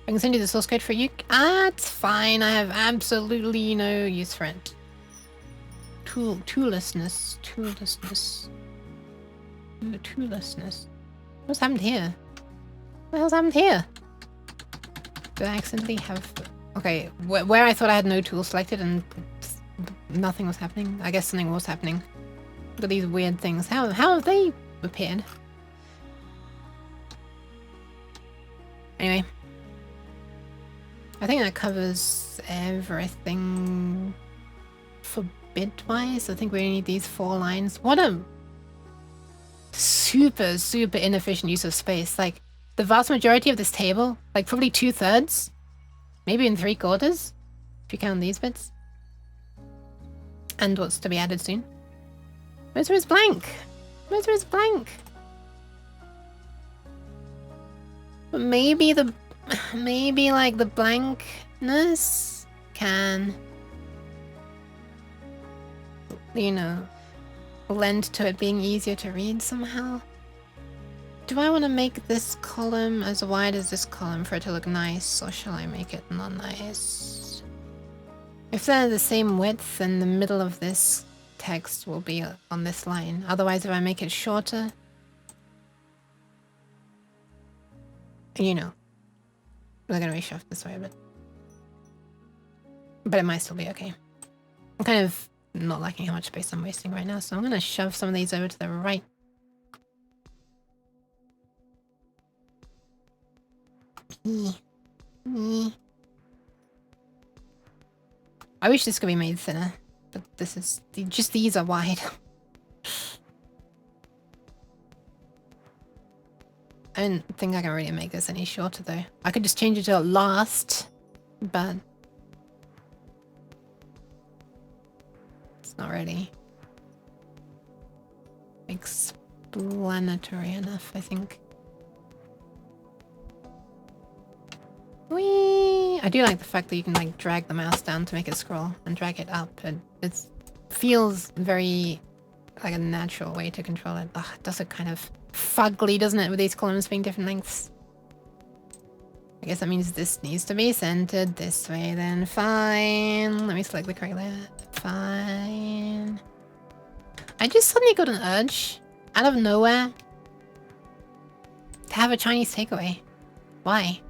I can send you the source code for you. Ah, it's fine. I have absolutely no use for it. Toollessness. What's happened here? What the hell's happened here? Did I accidentally have... Okay, where I thought I had no tool selected and nothing was happening. I guess something was happening. Look at these weird things. How have they appeared? Anyway. I think that covers everything for bit-wise. I think we only need these 4 lines. What a super inefficient use of space. Like, the vast majority of this table, like probably 2/3, maybe in 3/4, if you count these bits. And what's to be added soon. Where's his blank? Where's his blank? But maybe like the blankness can, you know, lend to it being easier to read somehow. Do I want to make this column as wide as this column for it to look nice, or shall I make it not nice? If they're the same width, then the middle of this text will be on this line. Otherwise, if I make it shorter, you know, we're gonna reshuffle this way a bit. But it might still be okay. I'm kind of not liking how much space I'm wasting right now, so I'm gonna shove some of these over to the right. I wish this could be made thinner, but this is just these are wide. I don't think I can really make this any shorter though. I could just change it to last, but it's not really explanatory enough, I think. Whee! I do like the fact that you can like drag the mouse down to make it scroll and drag it up. It feels very like a natural way to control it. Ugh, it does look kind of fugly, doesn't it, with these columns being different lengths? I guess that means this needs to be centered this way then. Fine. Let me select the correct layer. Fine. I just suddenly got an urge out of nowhere to have a Chinese takeaway. Why?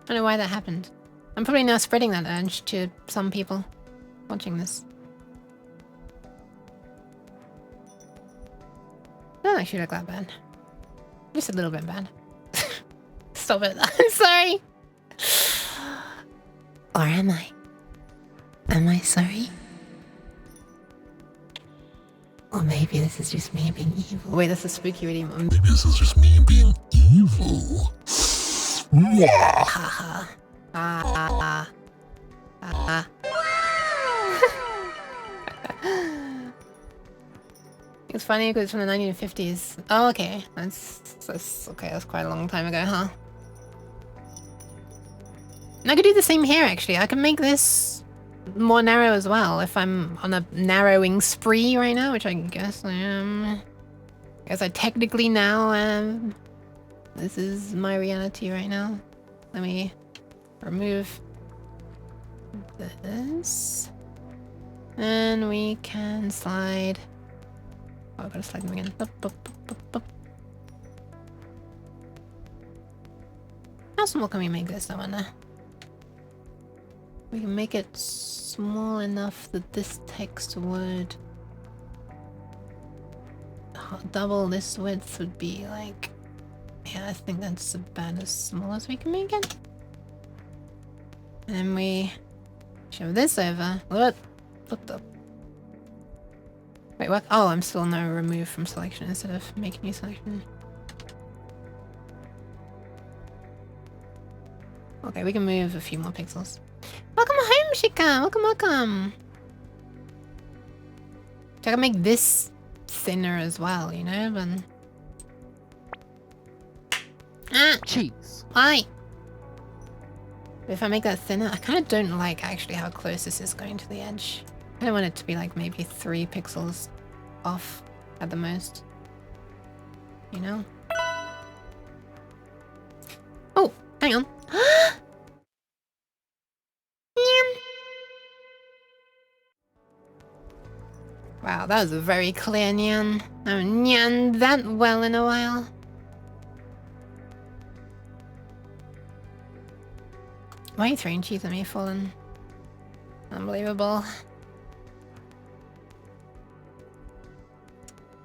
I don't know why that happened. I'm probably now spreading that urge to some people watching this. I don't actually look that bad. Just a little bit bad. Stop it. I'm sorry. Or am I? Am I sorry? Or maybe this is just me being evil. Wait, that's a spooky reading. Maybe this is just me being evil. Haha. It's funny because it's from the 1950s. Oh, okay. That's okay. That's quite a long time ago, huh? And I could do the same here, actually. I can make this more narrow as well. If I'm on a narrowing spree right now, which I guess I am. I guess I technically now am. This is my reality right now. Let me remove this. And we can slide. Oh, I've got to slide them again. Up, up, up, up, up. How small can we make this, I wonder? We can make it small enough that this text would double this width would be like, yeah, I think that's about as small as we can make it. And then we shove this over. What the? Wait, what? Oh, I'm still no remove from selection instead of make new selection. Okay, we can move a few more pixels. Welcome home, Shika! Welcome, welcome! So I can make this thinner as well, you know, but... Ah! Cheese. Why? If I make that thinner, I kind of don't like actually how close this is going to the edge. I kind of want it to be like maybe 3 pixels off at the most. You know? Oh, hang on. Wow, that was a very clear nyan. I haven't nyan that well in a while. Why are you throwing cheese at me, Fallen? Unbelievable.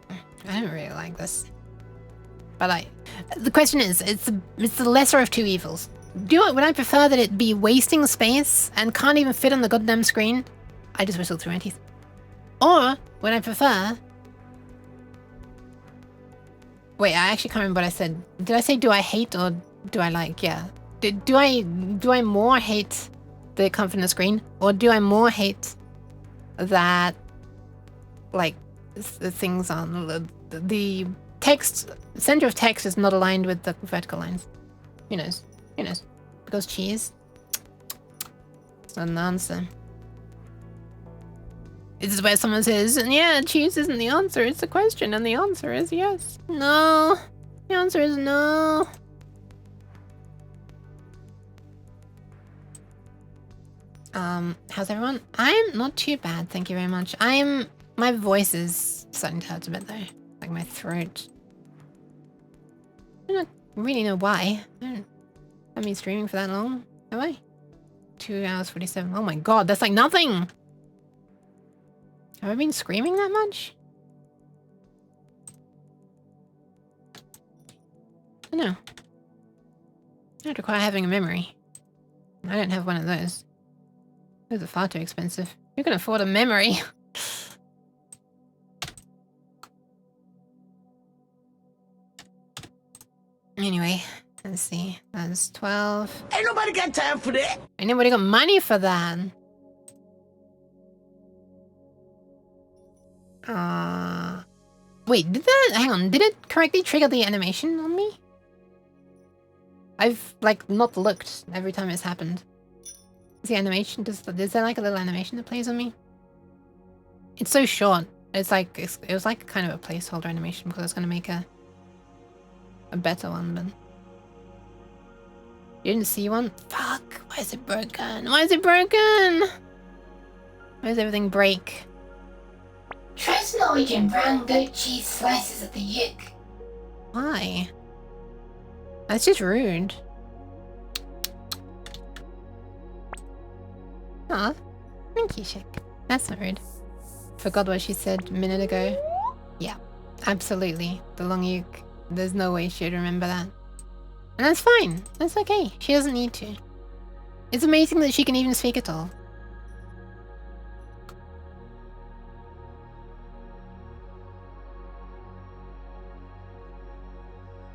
I don't really like this. But the question is, it's the lesser of two evils. Would I prefer that it be wasting space and can't even fit on the goddamn screen? I just whistled through my teeth. Or would I prefer... Wait, I actually can't remember what I said. Did I say do I hate or do I like? Yeah. Do I more hate the comfort on the screen, or do I more hate that, like, the things on the text, center of text is not aligned with the vertical lines? Who knows? Who knows? Because cheese? It's not an answer. This is where someone says, yeah, cheese isn't the answer, it's the question, and the answer is yes. No. The answer is no. How's everyone? I'm not too bad, thank you very much. My voice is starting to hurt a bit though. Like my throat. I don't really know why. I haven't been streaming for that long, have I? 2 hours 47. Oh my god, that's like nothing! Have I been screaming that much? I don't know. I'd require having a memory. I don't have one of those. Those are far too expensive. Who can afford a memory? Anyway, let's see. That's 12. Ain't nobody got time for that. Ain't nobody got money for that. Wait, hang on, did it correctly trigger the animation on me? I've, like, not looked every time it's happened. Is the animation, is there like a little animation that plays on me? It's so short. It's like, it was like kind of a placeholder animation because I was going to make a better one, but... You didn't see one? Fuck, why is it broken? Why is it broken? Why does everything break? Try some Norwegian brown goat cheese slices at the yolk. Why? That's just rude. Aw, thank you, Chick. That's not rude. Forgot what she said a minute ago. Yeah, absolutely. The long yolk. There's no way she'd remember that. And that's fine. That's okay. She doesn't need to. It's amazing that she can even speak at all.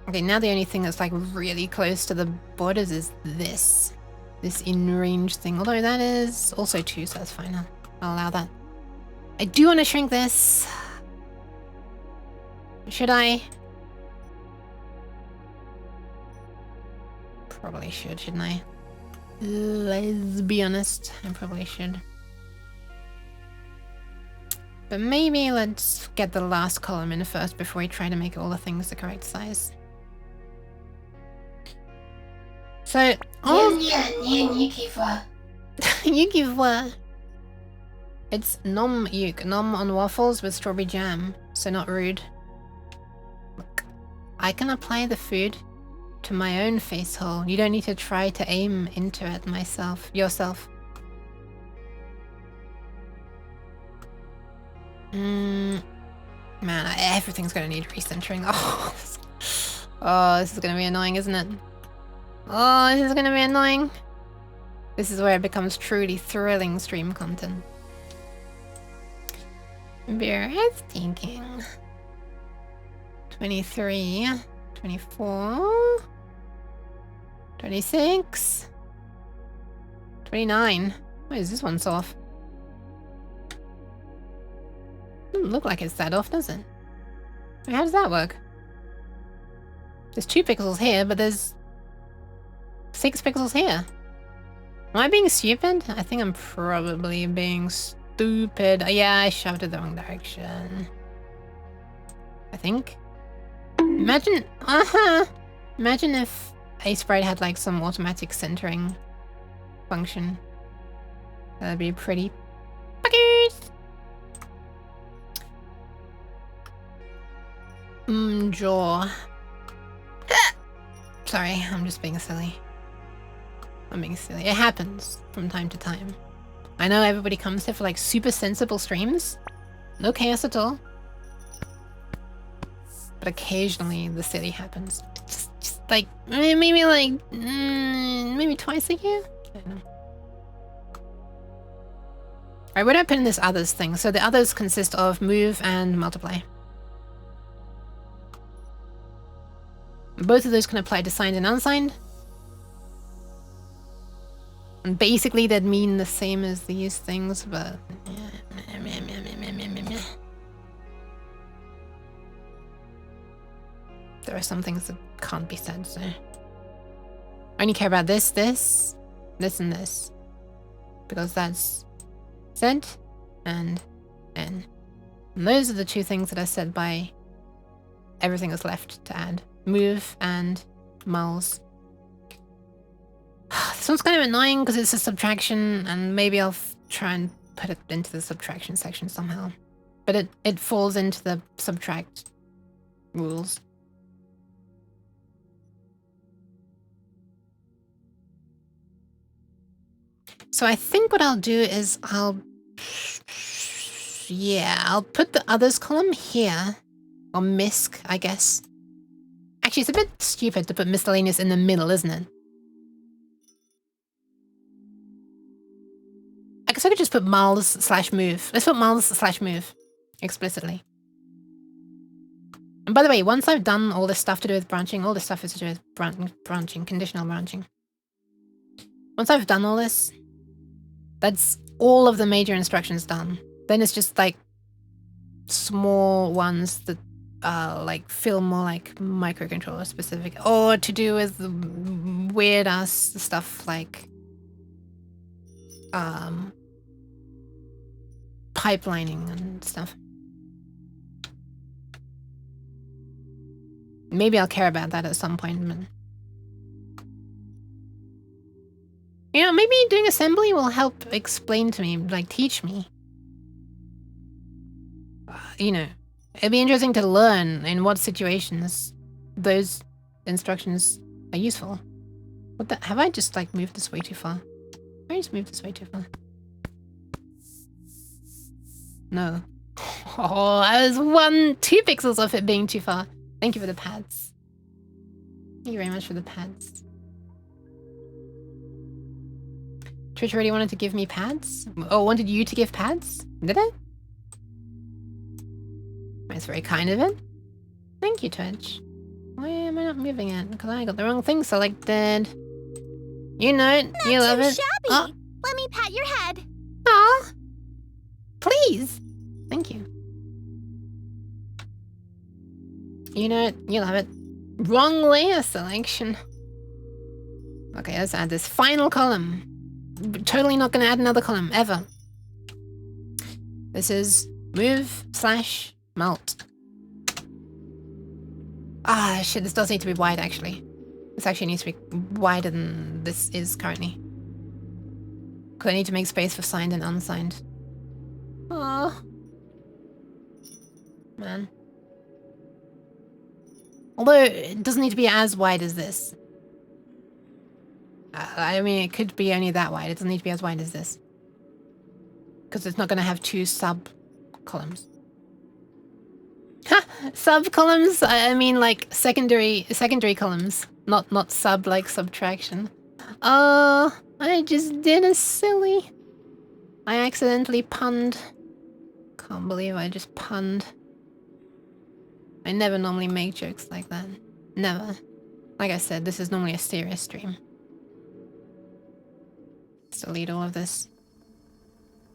Okay, now the only thing that's like really close to the borders is this. This in-range thing. Although that is also 2, so that's fine. I'll allow that. I do want to shrink this. Should I? Probably should, shouldn't I? Let's be honest. I probably should. But maybe let's get the last column in first before we try to make all the things the correct size. So, Yukiwa. It's nom yuk, nom on waffles with strawberry jam, so not rude. Look, I can apply the food to my own face hole. You don't need to try to aim into it yourself. Man, everything's gonna need recentering. Oh, this is gonna be annoying, isn't it? Oh, this is gonna be annoying. This is where it becomes truly thrilling stream content. Breathtaking. 23, 24, 26, 29. Why is this one so off? Doesn't look like it's that off, does it? How does that work? There's 2 pixels here, but there's 6 pixels here. Am I being stupid? I think I'm probably being stupid. Oh, yeah, I shoved it the wrong direction. I think. Imagine if Sprite had like some automatic centering function. That'd be pretty fuckers. Jaw. Sorry, I'm just being silly. I'm being silly. It happens from time to time. I know everybody comes here for like super sensible streams. No chaos at all. But occasionally the silly happens. Just like, maybe twice a year? I don't know. Alright, what do I put in this others thing? So the others consist of move and multiply. Both of those can apply to signed and unsigned. And basically they'd mean the same as these things, but there are some things that can't be said, so I only care about this, and this. Because that's Z and N. And those are the 2 things that are said by everything that's left to add. Move and mulls. This one's kind of annoying because it's a subtraction, and maybe I'll try and put it into the subtraction section somehow. But it falls into the subtract rules. So I think what I'll do is I'll put the others column here. Or misc, I guess. Actually, it's a bit stupid to put miscellaneous in the middle, isn't it? I guess I could just put mulls/move. Let's put mulls/move explicitly. And by the way, once I've done all this stuff to do with branching, all this stuff is to do with branching, conditional branching. Once I've done all this, that's all of the major instructions done. Then it's just like small ones that like feel more like microcontroller specific, or to do with weird ass stuff like pipelining and stuff. Maybe I'll care about that at some point. But you know, maybe doing assembly will help explain to me, like teach me. You know, it'd be interesting to learn in what situations those instructions are useful. What the? Have I just like moved this way too far? I just moved this way too far. No. Oh, I was 2 pixels off it being too far. Thank you for the pads. Thank you very much for the pads. Twitch already wanted to give me pads? Oh, wanted you to give pads? Did it? That's very kind of it. Thank you, Twitch. Why am I not moving it? Because I got the wrong thing selected. You know it. Not you love too it. Shabby. Oh. Let me pat your head. Aw. Please. Thank you. You know it. You love it. Wrong layer selection. Okay, let's add this final column. Totally not going to add another column, ever. This is Move / melt. Ah, shit, this does need to be wide, actually. This actually needs to be wider than this is currently. Because I need to make space for signed and unsigned. Oh, man. Although, it doesn't need to be as wide as this. I mean, it could be only that wide. It doesn't need to be as wide as this. Because it's not going to have 2 sub-columns. Ha! Sub-columns? I mean, like, secondary columns. Not sub, like, subtraction. Oh, I just did a silly. I accidentally punned. Can't believe I just punned. I never normally make jokes like that. Never. Like I said, this is normally a serious stream. Let's delete all of this.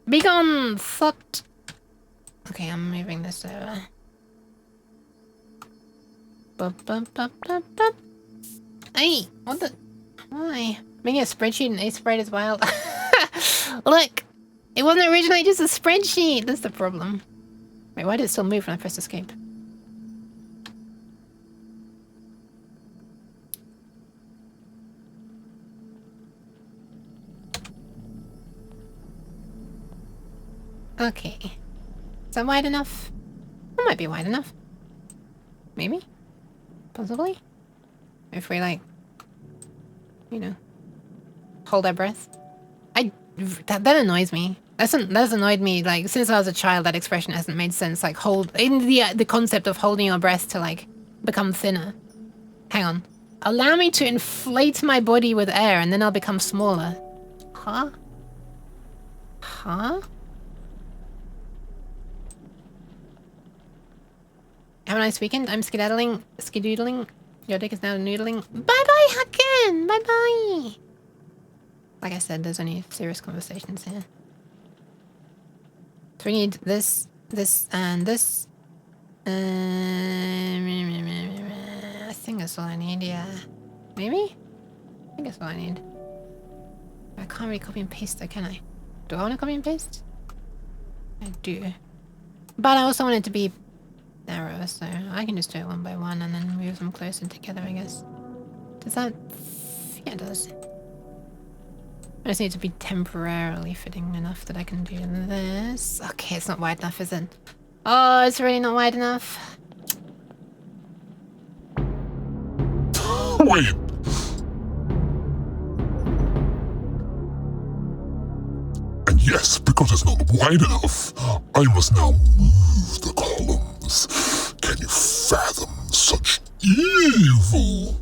Be gone, thought! Okay, I'm moving this over. Hey, what the? Why? Making a spreadsheet in A-Sprite is wild. Look! It wasn't originally just a spreadsheet! That's the problem. Wait, why did it still move when I pressed escape? Okay. Is that wide enough? That might be wide enough. Maybe? Possibly? If we, like, you know, hold our breath. That annoys me. That's annoyed me, like, since I was a child. That expression hasn't made sense. Like, in the concept of holding your breath to, like, become thinner. Hang on. Allow me to inflate my body with air and then I'll become smaller. Huh? Huh? Have a nice weekend. I'm skedoodling. Your dick is now noodling. Bye-bye, Hakken! Bye-bye! Like I said, there's only serious conversations here. So we need this, and this. I think that's all I need, yeah. Maybe? I think that's all I need. I can't really copy and paste though, can I? Do I want to copy and paste? I do. But I also want it to be narrow, so I can just do it one by one and then move them closer together, I guess. Does that... yeah, it does. I just need to be temporarily fitting enough that I can do this. Okay, it's not wide enough, is it? Oh, it's really not wide enough. Wait! And yes, because it's not wide enough, I must now move the columns. Can you fathom such evil?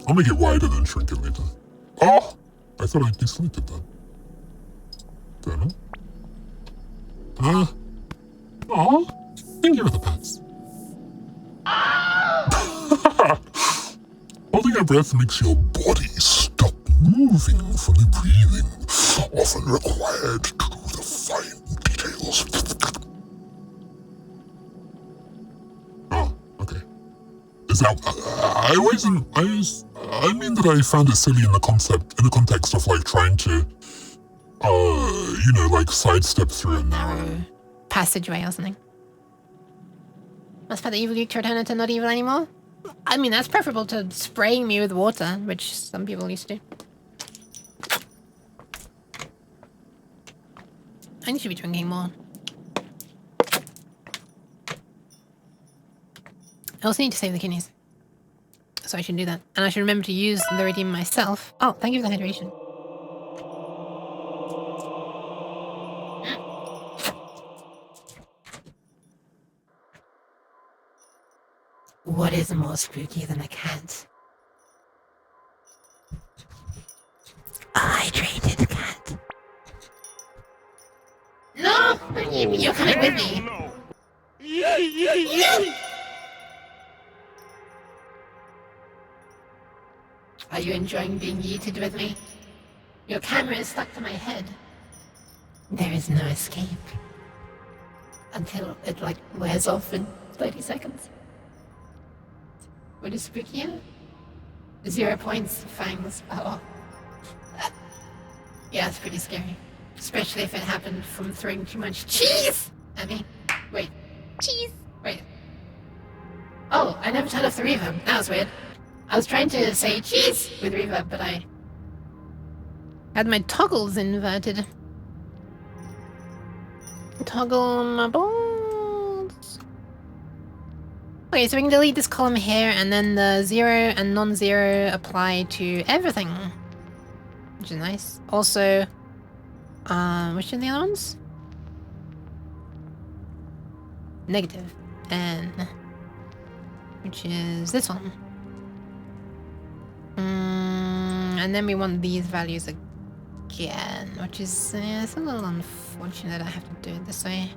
I'll make it wider then shrink it later. Oh! I thought I deselected that. Don't know. Oh, thank you for the pets. Holding your breath makes your body stop moving from the breathing, often required to do the fine details. Oh, okay. Is that... I mean that I found it silly in the context of, like, trying to, you know, like, sidestep through a narrow passageway or something. Must have the evil Luke to return into not evil anymore? I mean, that's preferable to spraying me with water, which some people used to do. I need to be drinking more. I also need to save the kidneys. So I should do that. And I should remember to use the redeem myself. Oh, thank you for the hydration. What is more spooky than a cat? A hydrated cat. No! You're coming with me! No. Are you enjoying being yeeted with me? Your camera is stuck to my head. There is no escape. Until it, like, wears off in 30 seconds. What is spookier? 0 points, fangs. Oh. Yeah, it's pretty scary. Especially if it happened from throwing too much cheese at me. Wait. Cheese. Wait. Oh, I never turned off the reverb. That was weird. I was trying to say cheese with reverb, but I had my toggles inverted. Toggle my balls. Okay, so we can delete this column here, and then the 0 and non-zero apply to everything. Which is nice. Also, which are the other ones? Negative. N. Which is this one. And then we want these values again, which is it's a little unfortunate I have to do it this way.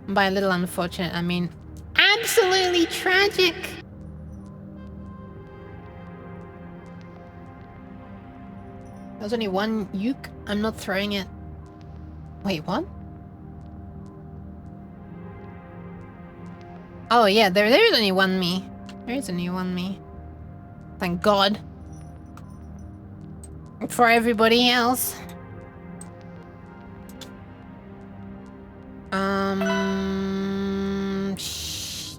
And by a little unfortunate, I mean absolutely tragic. There's only one uke. I'm not throwing it. Wait, what? Oh yeah, there is only one me. There is only one me. Thank God. For everybody else. Shit.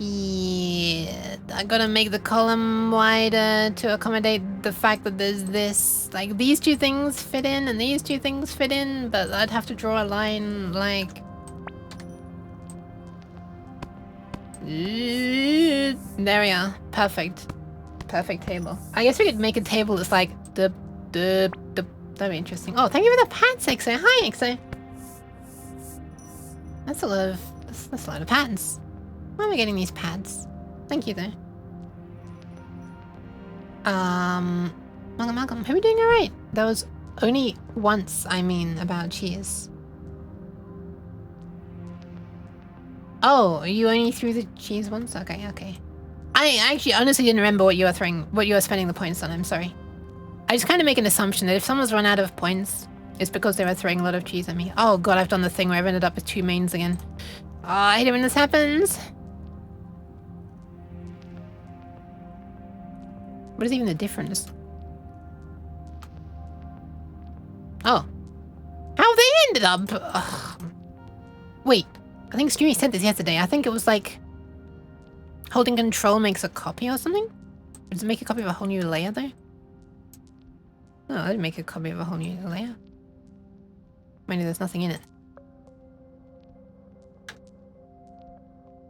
I gotta make the column wider to accommodate the fact that there's this. Like, these two things fit in and these two things fit in, but I'd have to draw a line, like... There we are. Perfect. Perfect table. I guess we could make a table that's like the that'd be interesting. Oh, thank you for the pants, Exo. Hi, Exo. That's a lot of that's a lot of pads. Why am I getting these pads? Thank you though. Malcolm, are we doing alright? That was only once, I mean, about cheese. Oh, you only threw the cheese once? Okay, okay. I actually honestly didn't remember what you were spending the points on. I'm sorry. I just kind of make an assumption that if someone's run out of points, it's because they were throwing a lot of cheese at me. Oh god, I've done the thing where I've ended up with 2 mains again. Oh, I hate it when this happens. What is even the difference? Oh. How they ended up? Ugh. Wait. I think Screamy said this yesterday. I think it was like holding control makes a copy or something? Does it make a copy of a whole new layer though? No, I didn't make a copy of a whole new layer. Maybe there's nothing in it.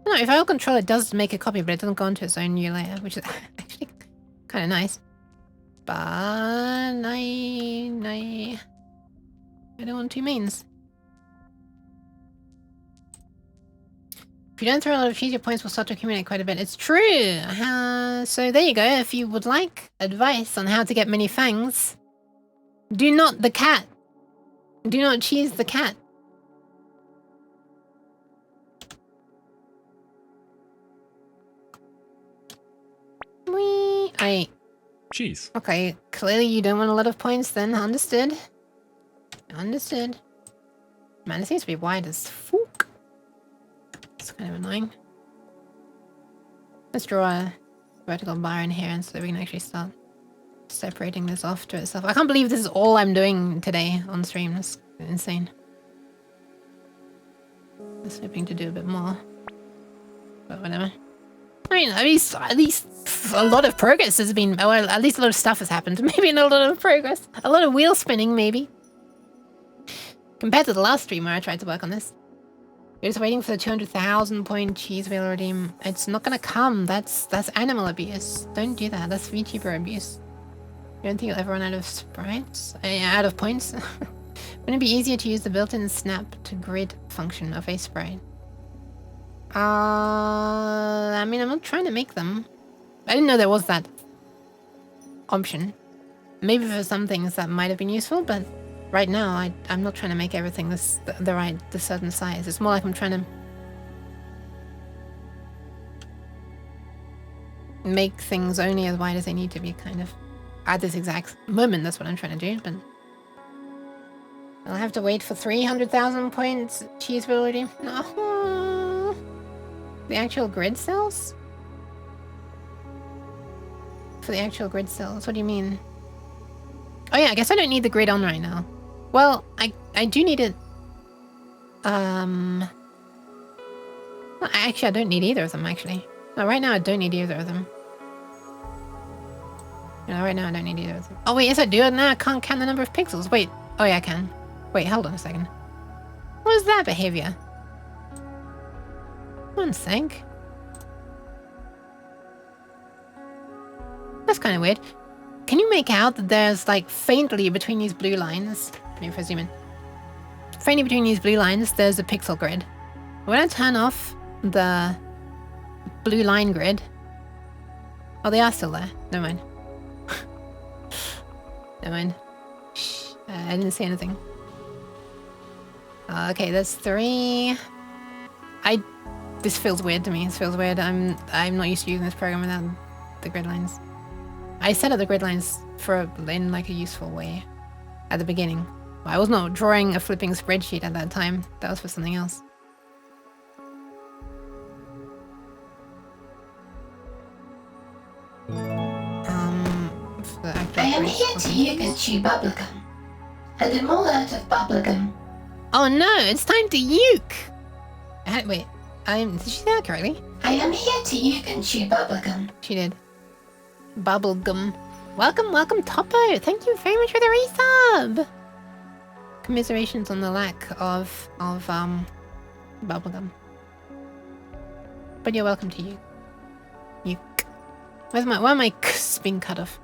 No, if I hold control it does make a copy, but it doesn't go into its own new layer, which is actually kind of nice. But I don't want 2 mains. If you don't throw a lot of cheese, your points will start to accumulate quite a bit. It's true! So there you go. If you would like advice on how to get many fangs, do not the cat. Do not cheese the cat. Cheese. Okay, clearly you don't want a lot of points then. Understood. Understood. Man, it seems to be wide as fuck. It's kind of annoying. Let's draw a vertical bar in here and so we can actually start separating this off to itself. I can't believe this is all I'm doing today on stream. That's insane. I was hoping to do a bit more. But whatever. I mean, at least a lot of progress has been, well, at least a lot of stuff has happened. Maybe not a lot of progress. A lot of wheel spinning, maybe. Compared to the last stream where I tried to work on this. You're just waiting for the 200,000 point cheese wheel redeem. It's not gonna come. That's animal abuse. Don't do that. That's VTuber abuse. You don't think you'll ever run out of sprites? Out of points? Wouldn't it be easier to use the built-in snap to grid function of a sprite? I mean, I'm not trying to make them. I didn't know there was that option. Maybe for some things that might have been useful, but right now I'm not trying to make everything the certain size. It's more like I'm trying to make things only as wide as they need to be, kind of. At this exact moment, that's what I'm trying to do, but I'll have to wait for 300,000 points cheese ability. No. The actual grid cells? For the actual grid cells, what do you mean? Oh yeah, I guess I don't need the grid on right now. Well, I do need it. Actually, I don't need either of them, actually. No, right now I don't need either of them. No, right now I don't need either of them. Oh, wait, yes I do. Now I can't count the number of pixels. Wait. Oh, yeah, I can. Wait, hold on a second. What is that behavior? One sec. That's kind of weird. Can you make out that there's, like, faintly between these blue lines? Maybe if I zoom in. Faintly between these blue lines, there's a pixel grid. When I turn off the blue line grid... Oh, they are still there. Never mind. Never mind. Shh. I didn't see anything. Okay, there's 3. This feels weird to me. This feels weird. I'm not used to using this program without the grid lines. I set up the grid lines in like a useful way at the beginning. I was not drawing a flipping spreadsheet at that time. That was for something else. I am here to use and chew bubblegum. And I'm all out of bubblegum. Oh no, it's time to uke! Wait, did she say that correctly? I am here to uke and chew bubblegum. She did. Bubblegum. Welcome, Topo! Thank you very much for the resub! Commiserations on the lack of bubblegum. But you're welcome to uke. Uke. Why are my k's being cut off?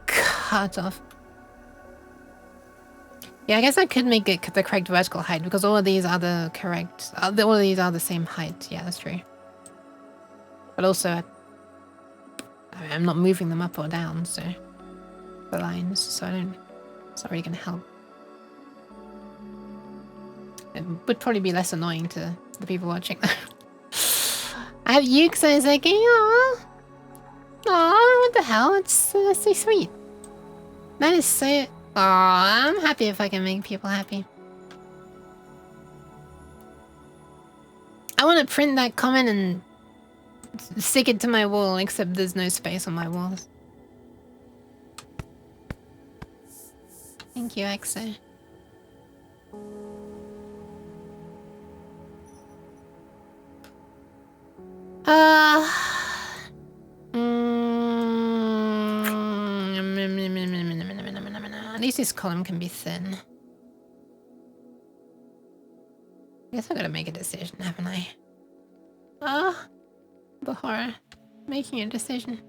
Cut off. Yeah, I guess I could make it the correct vertical height because all of these are the correct. All of these are the same height. Yeah, that's true. But also, I'm not moving them up or down, so the lines. So it's not really gonna help. It would probably be less annoying to the people watching. I have Yuke, so it's like, aww, what the hell? That's so sweet. That is so. Aw, I'm happy if I can make people happy. I want to print that comment and stick it to my wall, except there's no space on my walls. Thank you, Exo. At least this column can be thin. I guess I gotta make a decision, haven't I? The horror. Making a decision.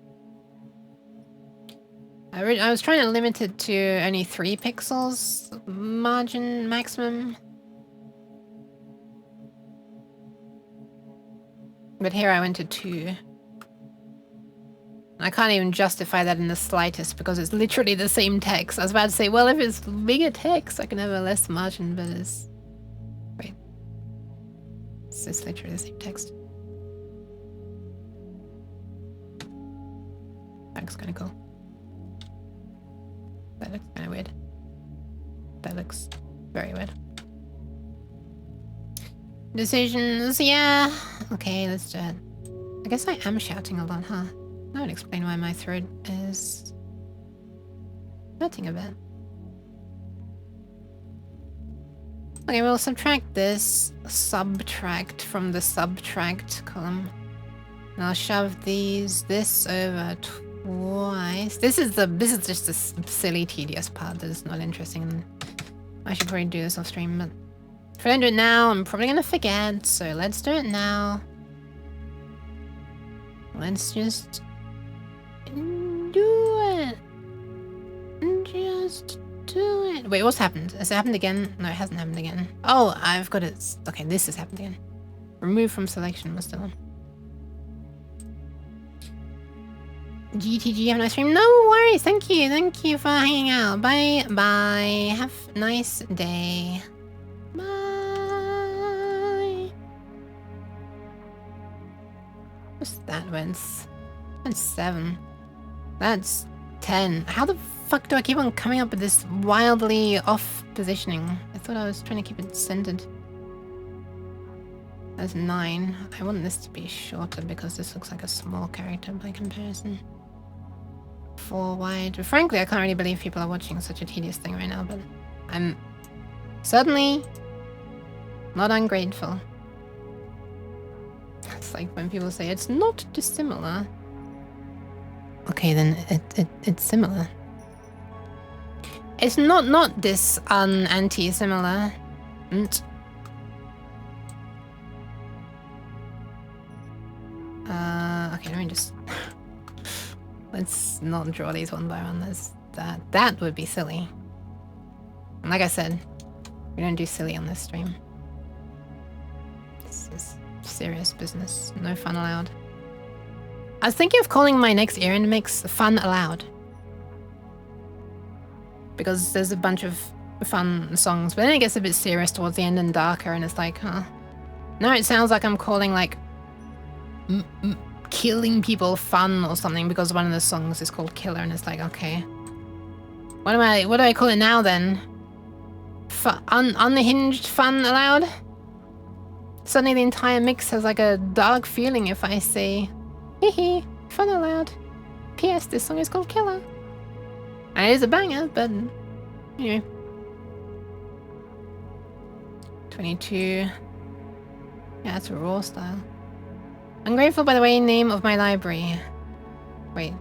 I was trying to limit it to only 3 pixels margin maximum. But here I went to 2. I can't even justify that in the slightest because it's literally the same text. I was about to say, well, if it's bigger text, I can have a less margin, but it's... Wait. It's just literally the same text. That looks kind of cool. That looks kind of weird. That looks very weird. Decisions, yeah. Okay, let's do it. I guess I am shouting a lot, huh? That would explain why my throat is hurting a bit. Okay, we'll subtract this, subtract from the subtract column. And I'll shove this over twice. This is just a silly, tedious part that is not interesting. And I should probably do this off stream, but if I don't do it now, I'm probably gonna forget. So let's do it now. Let's just do it. Just do it. Wait, what's happened? Has it happened again? No, it hasn't happened again. Oh, I've got it. Okay, this has happened again. Remove from selection was still on. GTG, have a nice stream. No worries. Thank you for hanging out. Bye. Have a nice day. Bye. What's that? That's 7. That's 10. How the fuck do I keep on coming up with this wildly off positioning? I thought I was trying to keep it centered. That's 9. I want this to be shorter because this looks like a small character by comparison. 4 wide. Frankly, I can't really believe people are watching such a tedious thing right now, but I'm Certainly not ungrateful. It's like when people say it's not dissimilar. Okay, then it's similar. It's not this anti-similar. Okay, let me just... Let's not draw these one by one. That would be silly. And like I said, we don't do silly on this stream. This is serious business. No fun allowed. I was thinking of calling my next errand mix Fun Allowed. Because there's a bunch of fun songs, but then it gets a bit serious towards the end and darker, and it's like, huh. No, it sounds like I'm calling like killing people fun or something because one of the songs is called Killer, and it's like, okay. What do I call it now then? Unhinged Fun Allowed? Suddenly the entire mix has like a dark feeling if I say, hehe, fun allowed. P.S. This song is called Killer. And it is a banger, but anyway. 22. Yeah, that's a raw style. Ungrateful, by the way, name of my library. Wait.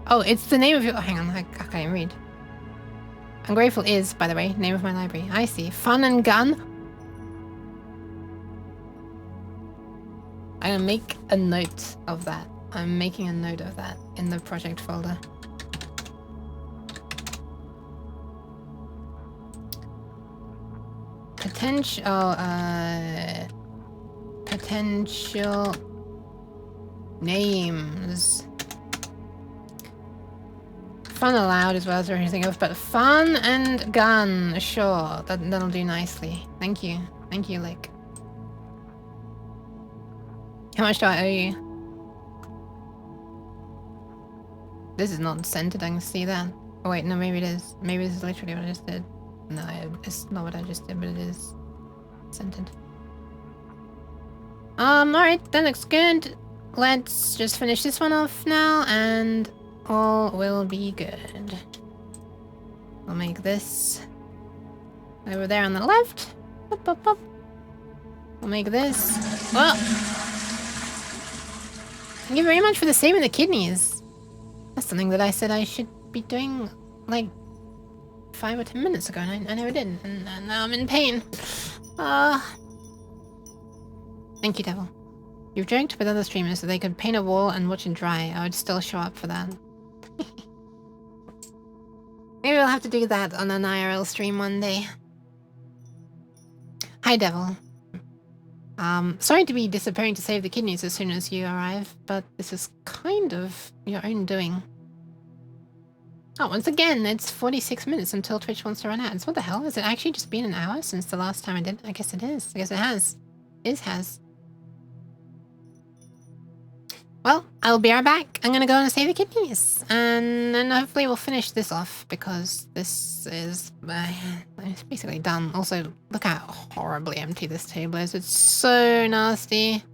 Oh, it's the name of your... Oh, hang on, I can't even read. Ungrateful is, by the way, name of my library. I see. Fun and Gun. I'm gonna make a note of that. I'm making a note of that in the project folder. Potential names. Fun allowed is what I was trying to think of, but fun and gun, sure, that'll do nicely. Thank you, Lick. How much do I owe you? This is not centered, I can see that. Oh wait, no, maybe it is. Maybe this is literally what I just did. No, it's not what I just did, but it is centered. Alright, that looks good. Let's just finish this one off now, and all will be good. I'll make this over there on the left. Up, up, up. I'll make this. Well, thank you very much for the saving the kidneys. That's something that I said I should be doing like 5 or 10 minutes ago, and I never did, and now I'm in pain. Thank you, Devil. You've joked with other streamers that they could paint a wall and watch it dry. I would still show up for that. Maybe we'll have to do that on an IRL stream one day. Hi, Devil. Sorry to be disappearing to save the kidneys as soon as you arrive, but this is kind of your own doing. Oh, once again, it's 46 minutes until Twitch wants to run ads. What the hell? Has it actually just been an hour since the last time I did? I guess it is. I guess it has. It has. Well, I'll be right back. I'm gonna go and save the kidneys. And then hopefully we'll finish this off, because this is... it's basically done. Also, look how horribly empty this table is. It's so nasty.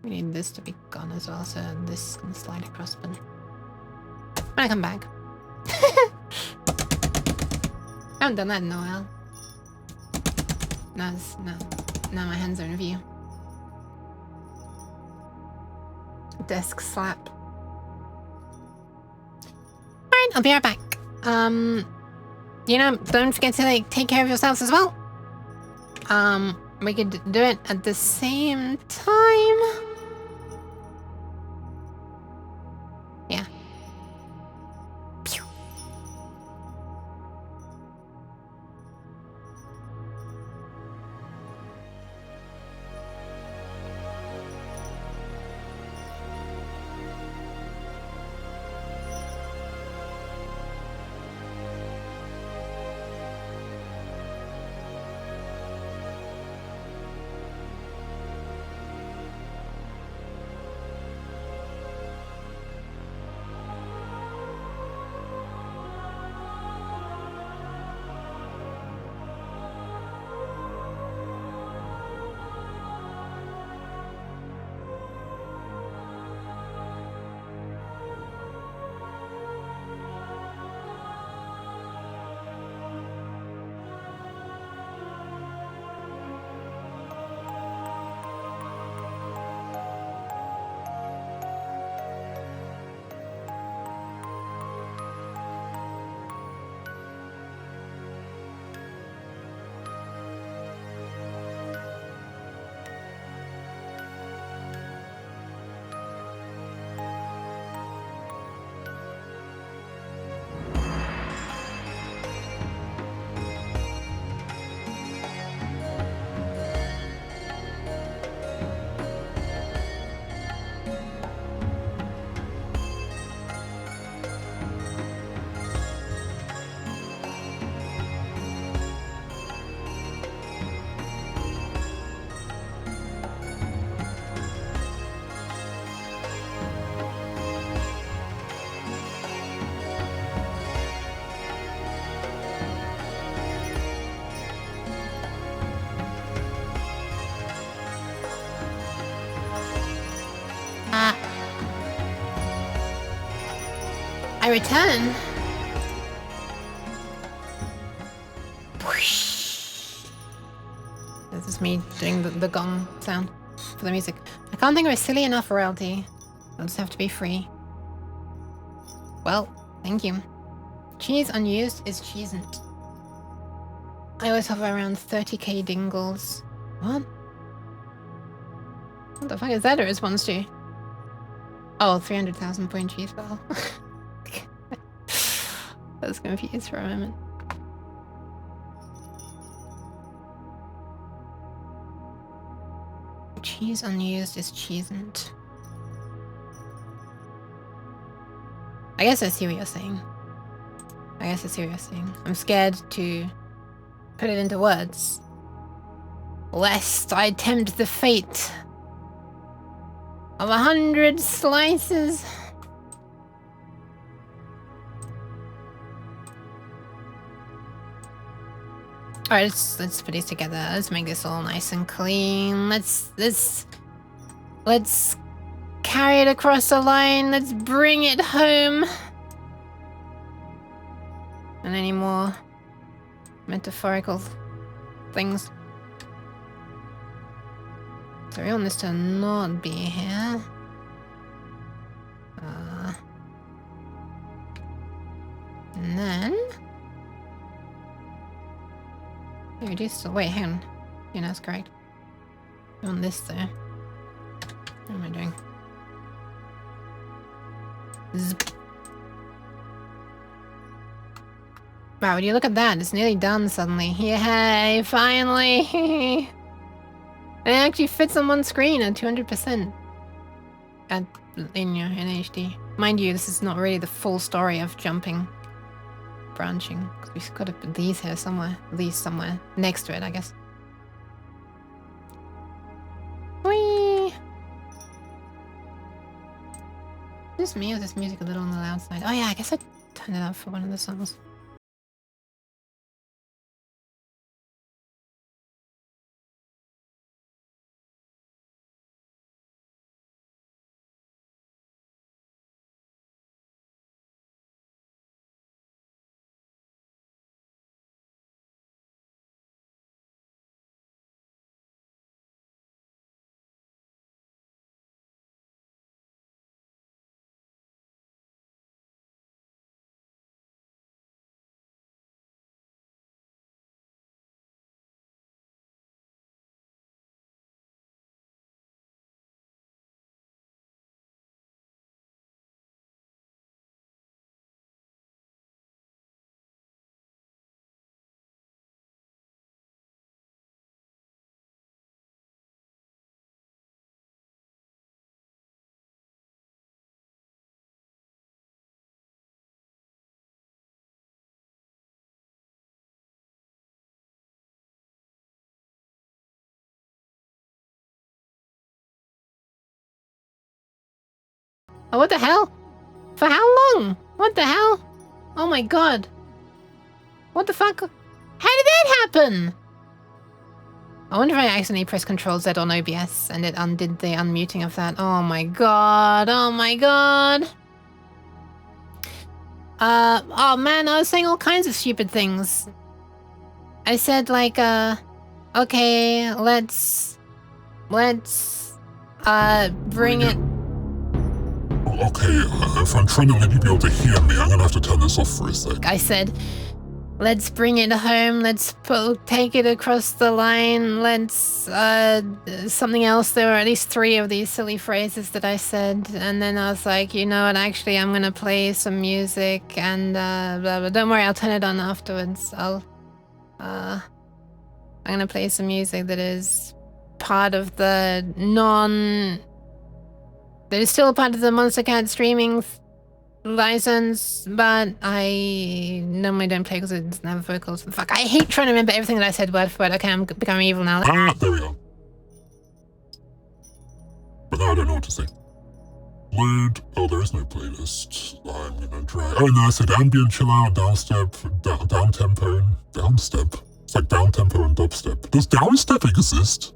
We need this to be gone as well, so this can slide across, but... when I come back. I haven't done that in a while. Now my hands are in view. Desk slap. Alright, I'll be right back. You know, don't forget to like take care of yourselves as well. We could do it at the same time. Yeah. Pew. return. Whoosh. This is me doing the gong sound for the music. I can't think of a silly enough royalty. It'll just have to be free. Well, thank you. Cheese unused is cheesent. I always have around 30k dingles. What? What the fuck is that a response to? Oh, 300,000 point cheese bell. I was confused for a moment. Cheese unused is cheesent. I guess I see what you're saying. I'm scared to put it into words, lest I tempt the fate of 100 slices. Alright, let's put these together. Let's make this all nice and clean. Let's carry it across the line. Let's bring it home. And any more metaphorical things. So we want this to not be here. And then reduce the wait, hang on. Yeah, that's correct. We want this though. What am I doing? Zip. Wow, would you look at that? It's nearly done suddenly. Yay, finally! It actually fits on one screen at 200%. At linear in HD. Mind you, this is not really the full story of jumping. Branching. We've got to put these here somewhere. These somewhere. Next to it, I guess. Whee! Just me or is this music a little on the loud side? Oh yeah, I guess I turned it up for one of the songs. Oh, what the hell? For how long? What the hell? Oh my god. What the fuck? How did that happen? I wonder if I accidentally pressed Ctrl Z on OBS and it undid the unmuting of that. Oh my god. Oh my god. Oh man, I was saying all kinds of stupid things. I said like, okay, let's bring it. Okay, if I'm trying to let you be able to hear me, I'm gonna have to turn this off for a sec. I said, let's bring it home, let's take it across the line, let's, something else. There were at least 3 of these silly phrases that I said, and then I was like, you know what, actually I'm gonna play some music, and, blah, blah. Don't worry, I'll turn it on afterwards. I'm gonna play some music that is part of the that is still a part of the Monster Cat streaming license, but I normally don't play because it doesn't have vocals. Fuck, I hate trying to remember everything that I said word for word. Okay, I'm becoming evil now. Ah, there we go. But now I don't know what to say. Load. Oh, there is no playlist. I'm gonna try. Oh no, I said ambient, chill out, downstep, down tempo, downstep. It's like down tempo and dubstep. Does downstep exist?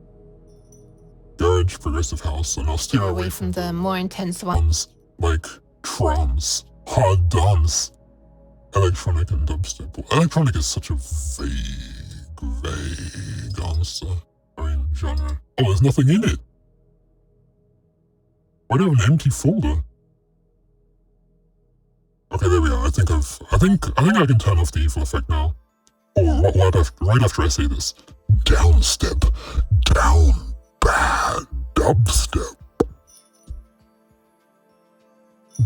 Garage, progressive house, and I'll steer away from the more intense ones like trance. hard dance, electronic and dubstep. Well, electronic is such a vague answer. I mean, genre. Oh, there's nothing in it. Why do I have an empty folder? Okay, there we are. I think I can turn off the evil effect now. Oh, right after I say this. Downstep. Down bad. Dubstep.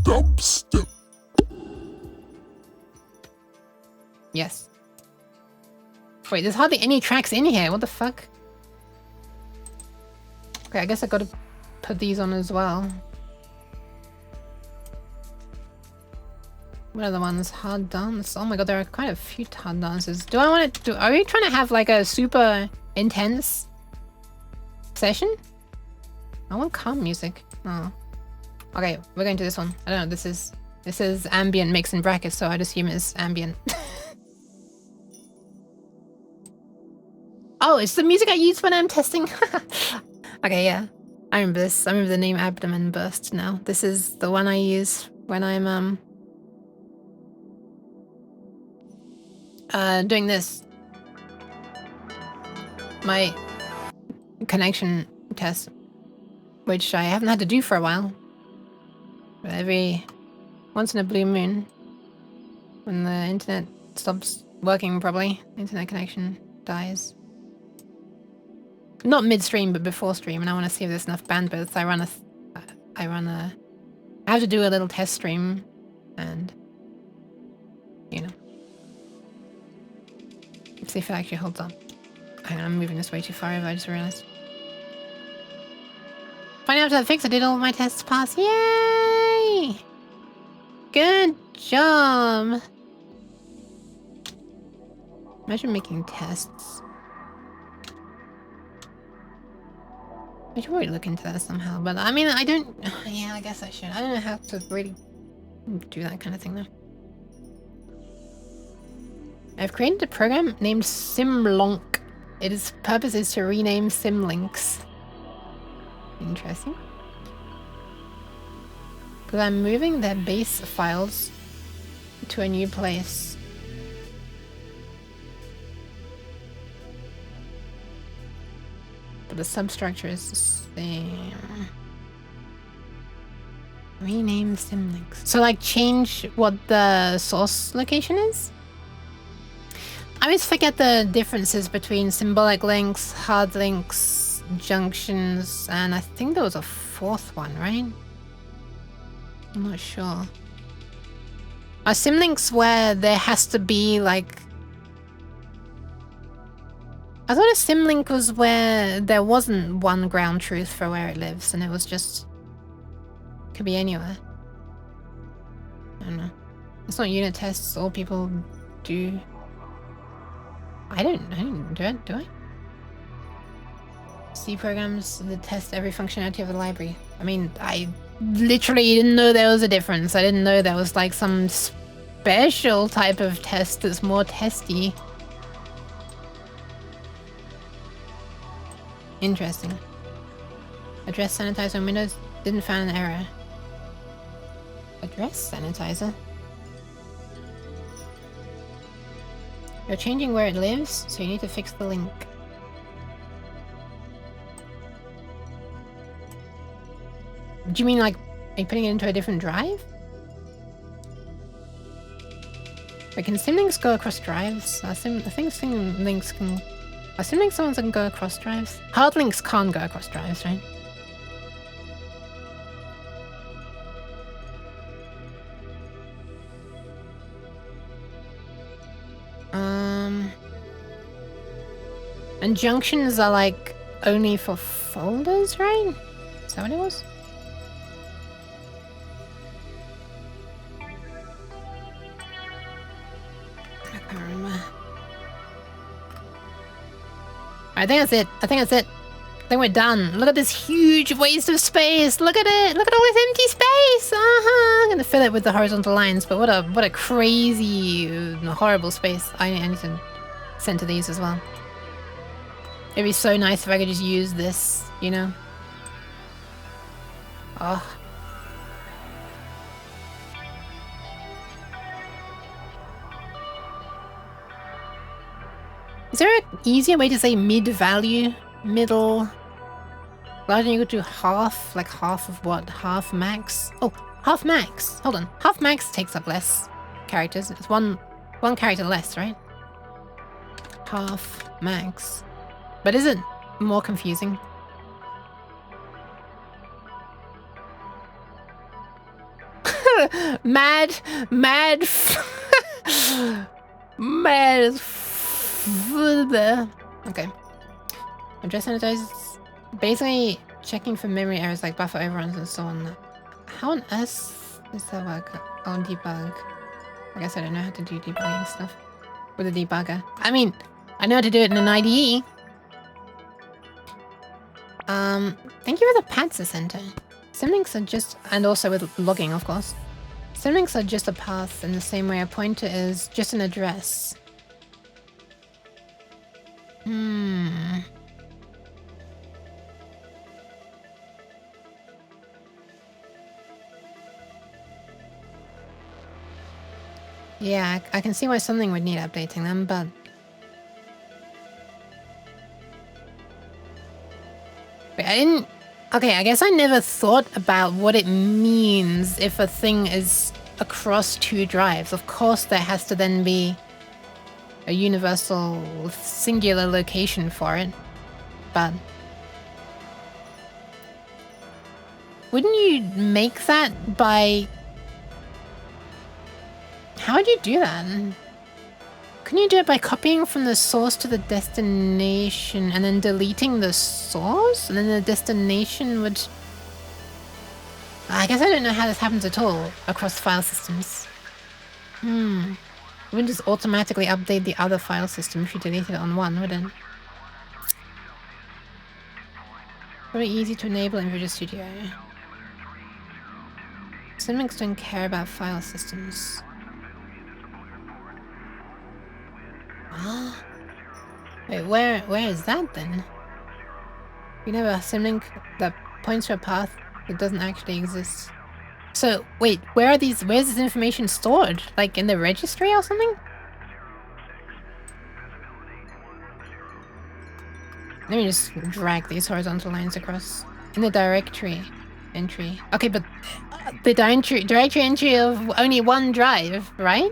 Dubstep. Yes. Wait, there's hardly any tracks in here. What the fuck? Okay, I guess I gotta put these on as well. What are the ones? Hard dance? Oh my god, there are quite a few hard dances. Do I want to do... Are we trying to have like a super intense session? I want calm music. Oh. Okay, we're going to this one. I don't know, this is ambient mix in brackets, so I'd assume it's ambient. Oh, it's the music I use when I'm testing. Okay, yeah. I remember this. I remember the name Abdomen Burst now. This is the one I use when I'm doing this. My connection test, which I haven't had to do for a while. But every once in a blue moon, when the internet stops working properly, internet connection dies. Not midstream, but before stream, and I want to see if there's enough bandwidth. I have to do a little test stream, and you know, see if it actually holds up. Hang on, I'm moving this way too far over. I just realized. Finding out that fix, I did all of my tests pass. Yay! Good job. Imagine making tests. I should probably look into that somehow, but I mean, I don't... Yeah, I guess I should. I don't know how to really do that kind of thing, though. I've created a program named Simlonk. Its purpose is to rename Simlinks. Interesting. Because I'm moving their base files to a new place. But the substructure is the same. Rename Simlinks. So like change what the source location is? I always forget the differences between symbolic links, hard links, junctions, and I think there was a fourth one, right? I'm not sure. Are symlinks where there has to be like... I thought a symlink was where there wasn't one ground truth for where it lives, and it was just... could be anywhere. I don't know. It's not unit tests, all people do... I don't do I? C programs that test every functionality of the library. I mean, I literally didn't know there was a difference. I didn't know there was like some special type of test that's more testy. Interesting. Address sanitizer on Windows didn't find an error. Address sanitizer? You're changing where it lives, so you need to fix the link. Do you mean like putting it into a different drive? Wait, can symlinks go across drives? I think symlinks can... Are symlinks the ones that can go across drives? Hard links can't go across drives, right? And junctions are like only for folders, right? Is that what it was? I can't remember. I think that's it. I think we're done. Look at this huge waste of space. Look at it. Look at all this empty space. I'm gonna fill it with the horizontal lines, but what a crazy, horrible space. I need to center these as well. It'd be so nice if I could just use this, you know? Oh. Is there an easier way to say mid-value? Middle? Larger than equal to half? Like half of what? Half max? Oh, half max. Hold on. Half max takes up less characters. It's one character less, right? Half max. But is it more confusing? mad okay. Address sanitizers, basically checking for memory errors like buffer overruns and so on. How on earth does that work? Oh, debug. I guess I don't know how to do debugging stuff with a debugger. I mean, I know how to do it in an IDE. Thank you for the Patsa Center. Symlinks are just, and also with logging, of course. Symlinks are just a path in the same way a pointer is just an address. Yeah, I can see why something would need updating them, but... Wait, I didn't... Okay, I guess I never thought about what it means if a thing is across two drives. Of course, there has to then be a universal singular location for it, but... Wouldn't you make that by... How would you do that? Couldn't you do it by copying from the source to the destination and then deleting the source? And then the destination would... I guess I don't know how this happens at all across file systems. It wouldn't just automatically update the other file system if you deleted it on one, would it? Very easy to enable in Visual Studio. Symlinks don't care about file systems. Wait, where is that then? You never have a symlink that points to a path that doesn't actually exist. So wait, where's this information stored? Like in the registry or something? Let me just drag these horizontal lines across. In the directory entry. Okay, but the directory entry of only one drive, right?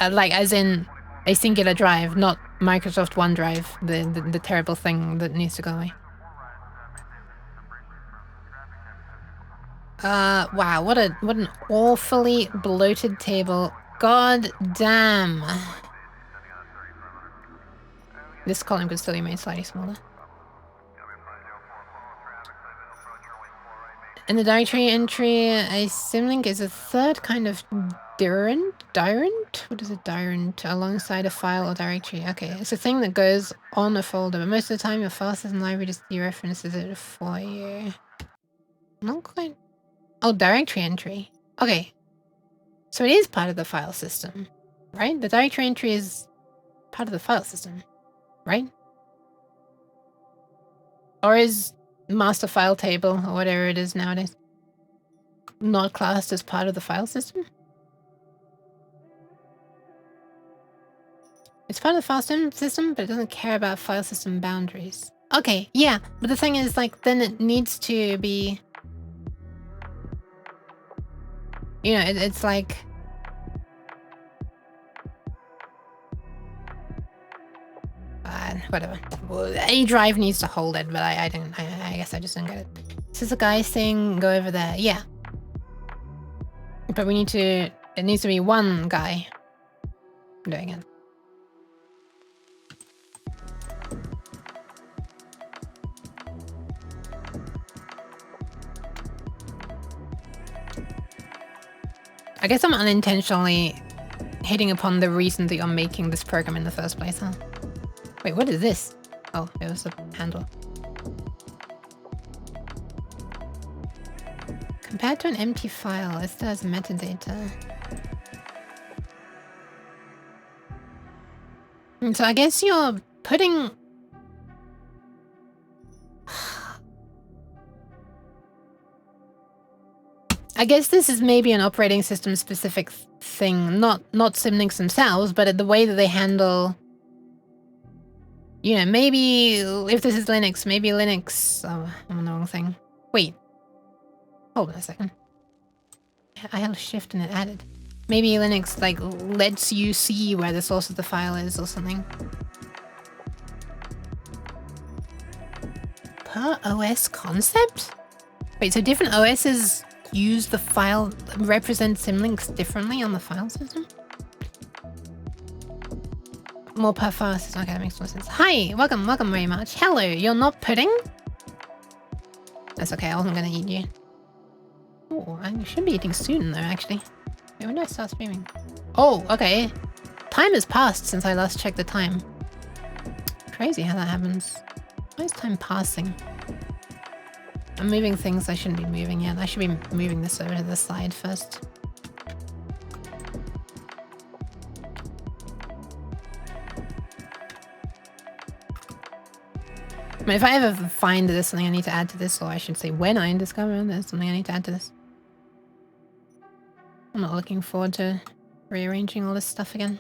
Like as in a singular drive, not Microsoft OneDrive, the terrible thing that needs to go away. Wow, what an awfully bloated table. God damn. This column could still be made slightly smaller. In the directory entry, a symlink is a third kind of dirent? What is a dirent? Alongside a file or directory. Okay, it's a thing that goes on a folder, but most of the time your file system library just dereferences it for you. Not quite. Oh, directory entry. Okay. So it is part of the file system, right? The directory entry is part of the file system, right? Or is master file table, or whatever it is nowadays, not classed as part of the file system? It's part of the file system, but it doesn't care about file system boundaries. Okay, yeah, but the thing is, like, then it needs to be... You know, it's like... whatever. Well, a drive needs to hold it, but I guess I just don't get it. This is a guy saying, go over there. Yeah. But we need to... It needs to be one guy doing it. I guess I'm unintentionally hitting upon the reason that you're making this program in the first place, huh? Wait, what is this? Oh, it was a handle. Compared to an empty file, it still has metadata. And so I guess you're putting... I guess this is maybe an operating system specific thing, not symlinks themselves, but the way that they handle You know, maybe if this is Linux, maybe Linux... Oh, I'm on the wrong thing. Wait. Hold on a second. I held shift and it added. Maybe Linux, like, lets you see where the source of the file is or something. Per OS concept? Wait, so different OSs use the file, represent symlinks differently on the file system? More per file system. Okay, that makes more sense. Hi, welcome very much. Hello, you're not pudding? That's okay, I wasn't gonna eat you. Oh, I should be eating soon though, actually. Wait, when do I start streaming? Oh, okay. Time has passed since I last checked the time. Crazy how that happens. Why is time passing? I'm moving things I shouldn't be moving yet. I should be moving this over to the side first. I mean, if I ever find that there's something I need to add to this, or I should say when I discover there's something I need to add to this. I'm not looking forward to rearranging all this stuff again.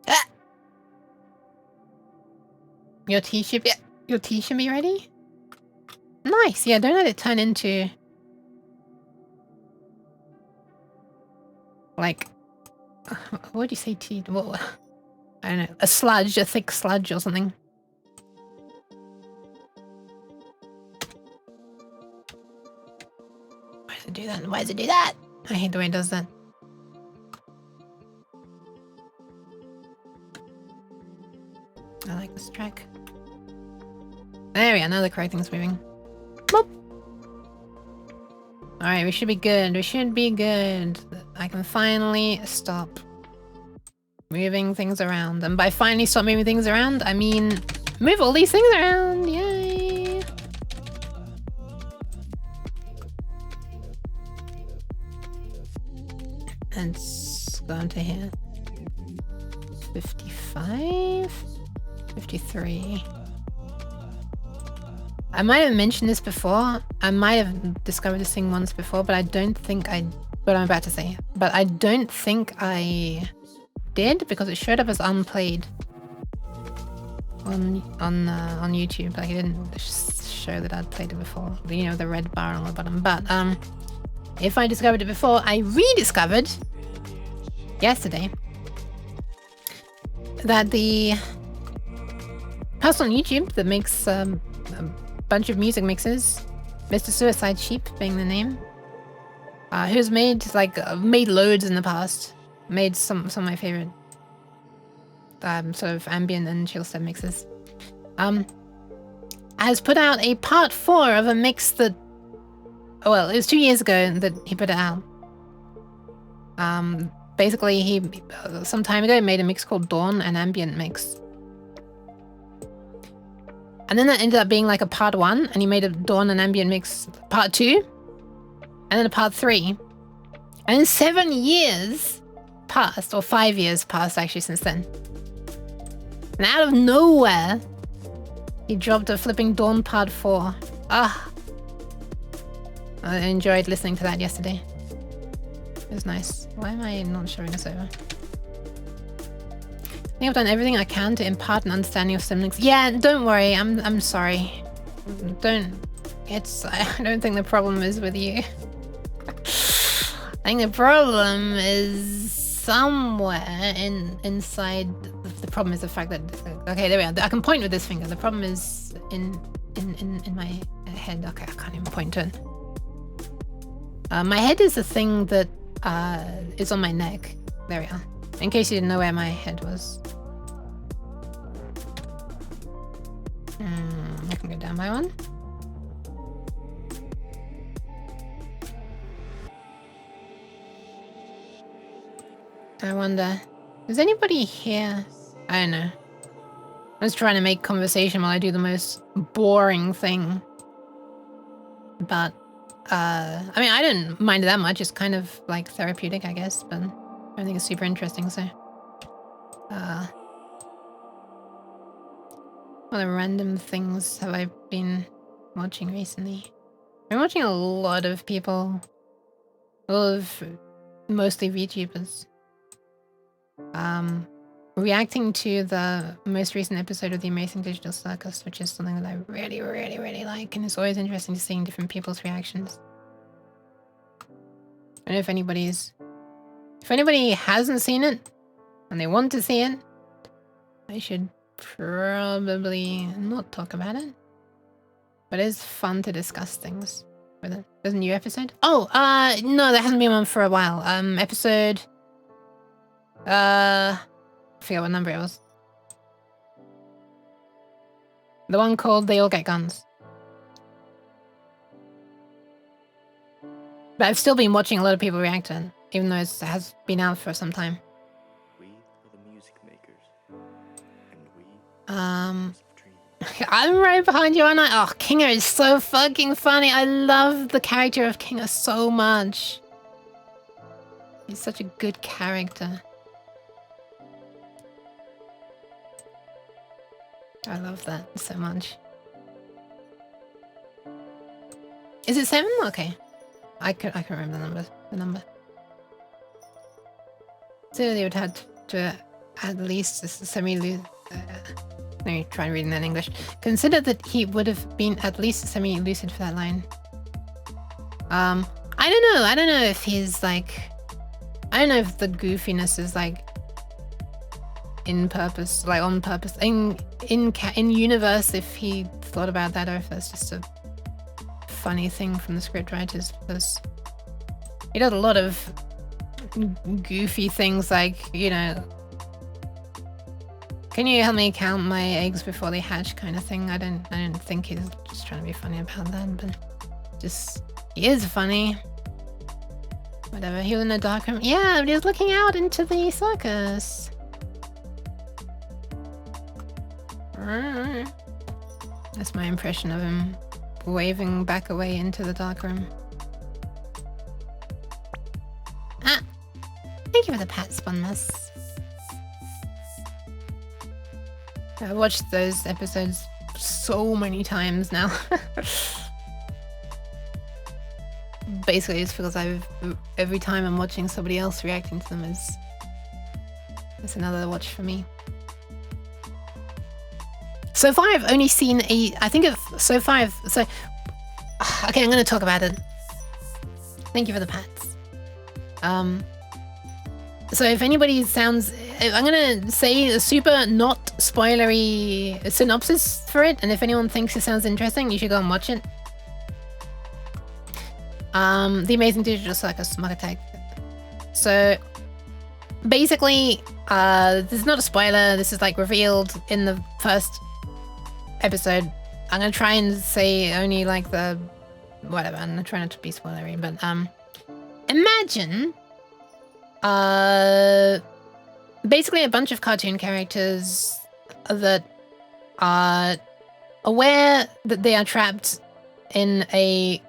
Ah! Your tea should be... Your tea should be ready? Nice, yeah, don't let it turn into... Like... What would you say tea? Well, I don't know, a sludge, a thick sludge or something. Why does it do that? Why does it do that? I hate the way it does that. I like this track. There we go, now the correct thing's moving. Boop. Alright, we should be good. We should be good. I can finally stop moving things around. And by finally stop moving things around, I mean move all these things around. Yay! Let's go into here. 55? 53. I might have mentioned this before. I might have discovered this thing once before, but I don't think what I'm about to say. But I don't think I did because it showed up as unplayed on YouTube. Like it didn't show that I'd played it before. You know, the red bar on the bottom. But if I discovered it before, I rediscovered yesterday that the person on YouTube that makes a bunch of music mixes, Mr. Suicide Sheep being the name, who's made loads in the past, made some of my favorite sort of ambient and chill step mixes, has put out a part 4 of a mix that, well, it was 2 years ago that he put it out. Basically, he some time ago made a mix called Dawn, an ambient mix. And then that ended up being like a part 1, and he made a Dawn and ambient mix part 2, and then a part 3. And then 7 years passed, or 5 years passed actually since then. And out of nowhere, he dropped a flipping Dawn part 4. Ah, I enjoyed listening to that yesterday. It was nice. Why am I not showing this over? I think I've done everything I can to impart an understanding of symlinks. Yeah, don't worry. I'm sorry. I don't think the problem is with you. I think the problem is somewhere inside. The problem is the fact that, okay, there we are. I can point with this finger. The problem is in my head. Okay, I can't even point to it. My head is the thing that is on my neck. There we are. In case you didn't know where my head was. I can go down by one. I wonder, is anybody here? I don't know. I'm just trying to make conversation while I do the most boring thing. But, I mean, I didn't mind it that much. It's kind of like therapeutic, I guess, but I don't think it's super interesting, so. What other random things have I been watching recently? I've been watching a lot of people. A lot of mostly VTubers. reacting to the most recent episode of The Amazing Digital Circus, which is something that I really, really, really like, and it's always interesting to seeing different people's reactions. I don't know if anybody hasn't seen it and they want to see it, I should probably not talk about it. But it's fun to discuss things with it. There's a new episode? Oh, no, there hasn't been one for a while. Episode... I forget what number it was. The one called They All Get Guns. But I've still been watching a lot of people react to it, even though it has been out for some time. We are the music makers, and we I'm right behind you, aren't I? Oh, Kinga is so fucking funny. I love the character of Kinga so much. He's such a good character. I love that so much. Is it 7? Okay. I can remember the number. So they would have to at least semi-lucid. Let me try reading that in English. Consider that he would have been at least semi-lucid for that line. I don't know. I don't know if he's like... I don't know if the goofiness is like in purpose, like on purpose. In universe, if he thought about that, or if that's just a funny thing from the script writers, because he does a lot of goofy things, like, you know, can you help me count my eggs before they hatch kind of thing. I don't think he's just trying to be funny about that, but just he is funny. Whatever. He was in a dark room. Yeah, but he was looking out into the circus. That's my impression of him waving back away into the dark room. Ah! Thank you for the pat, Spunmus. I watched those episodes so many times now. Basically, it's because every time I'm watching somebody else reacting to them, it's another watch for me. So far, I've only seen okay, I'm going to talk about it. Thank you for the pats. So if anybody sounds... I'm going to say a super not spoilery synopsis for it, and if anyone thinks it sounds interesting, you should go and watch it. The Amazing Digital Circus Market. So basically, this is not a spoiler. This is like revealed in the first episode. I'm gonna try and say only like the whatever. I'm gonna try not to be spoilery, but imagine basically a bunch of cartoon characters that are aware that they are trapped in a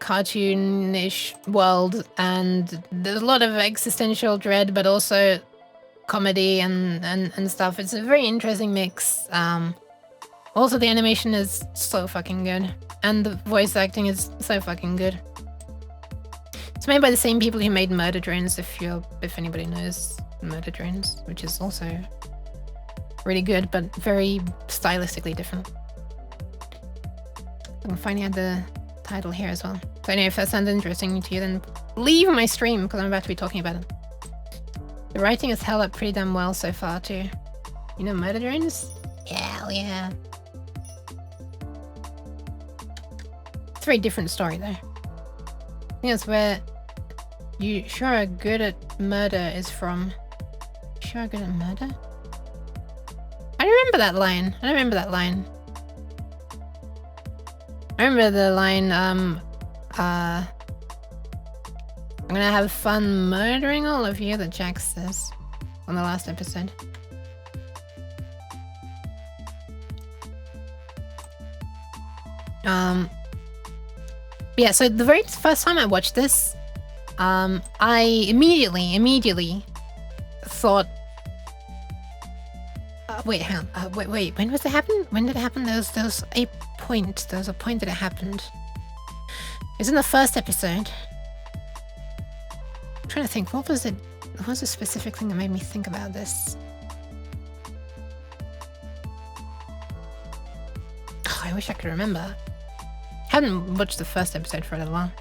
cartoonish world, and there's a lot of existential dread, but also comedy and stuff. It's a very interesting mix. Also, the animation is so fucking good, and the voice acting is so fucking good. It's made by the same people who made Murder Drones, if anybody knows Murder Drones, which is also really good, but very stylistically different. I'm finding out the title here as well. So anyway, if that sounds interesting to you, then leave my stream, because I'm about to be talking about it. The writing has held up pretty damn well so far too. You know Murder Drones? Hell yeah. It's a very different story though. I think that's where You Sure Are Good at Murder is from. You Sure Are Good at Murder? I don't remember that line. I don't remember that line. I remember the line, I'm gonna have fun murdering all of you, that Jack says on the last episode. Yeah, so the very first time I watched this, I immediately thought, wait, hang on, wait, when was it happen? When did it happen? There was a point that it happened. It was in the first episode. I'm trying to think, what was it? What was the specific thing that made me think about this? I wish I could remember. Hadn't watched the first episode for a little while.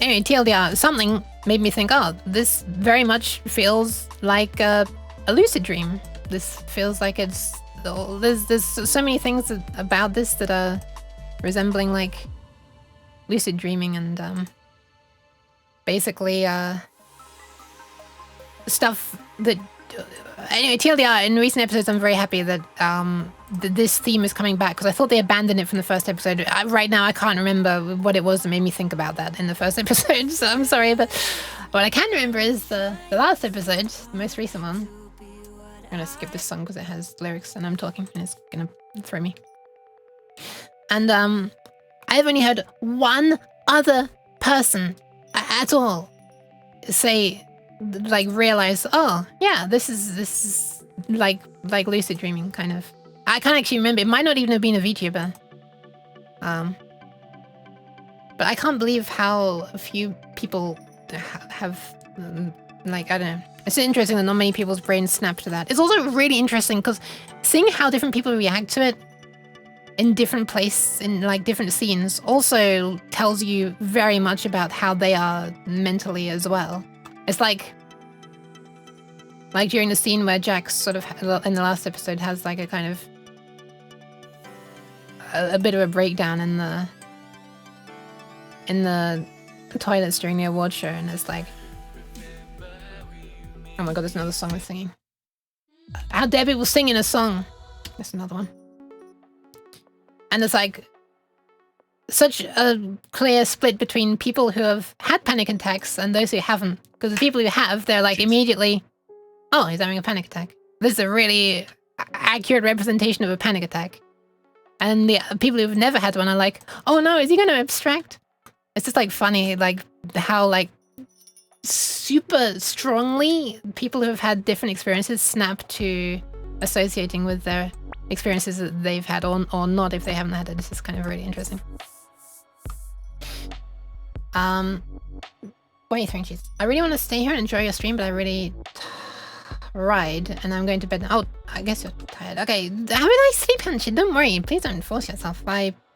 Anyway, TLDR, something made me think, oh, this very much feels like a lucid dream. This feels like it's... There's so many things about this that are resembling like lucid dreaming and basically stuff that... Anyway, TLDR, in recent episodes, I'm very happy that this theme is coming back because I thought they abandoned it from the first episode. Right now, I can't remember what it was that made me think about that in the first episode, so I'm sorry, but what I can remember is the last episode, the most recent one. I'm gonna skip this song because it has lyrics and I'm talking and it's gonna throw me. And I've only heard one other person at all say, like, realize, oh yeah, this is like lucid dreaming kind of. I can't actually remember. It might not even have been a VTuber. But I can't believe how few people have like, I don't know. It's interesting that not many people's brains snap to that. It's also really interesting because seeing how different people react to it in different places, in like different scenes, also tells you very much about how they are mentally as well. It's like during the scene where Jax sort of, in the last episode, has like a kind of a bit of a breakdown in the toilets during the award show, and it's like, oh my god, there's another song they're singing. How dare people sing in a song? There's another one. And it's like such a clear split between people who have had panic attacks and those who haven't. Because the people who have, they're like immediately, oh, he's having a panic attack. This is a really accurate representation of a panic attack. And the people who've never had one are like, oh no, is he going to abstract? It's just like funny, like how like super strongly people who have had different experiences snap to associating with their experiences that they've had or not if they haven't had it. This is kind of really interesting. What are you thinking, Cheese? I really want to stay here and enjoy your stream, but I really tried and I'm going to bed now. Oh, I guess you're tired. Okay, have a nice sleep, Hanshi. Don't worry. Please don't force yourself.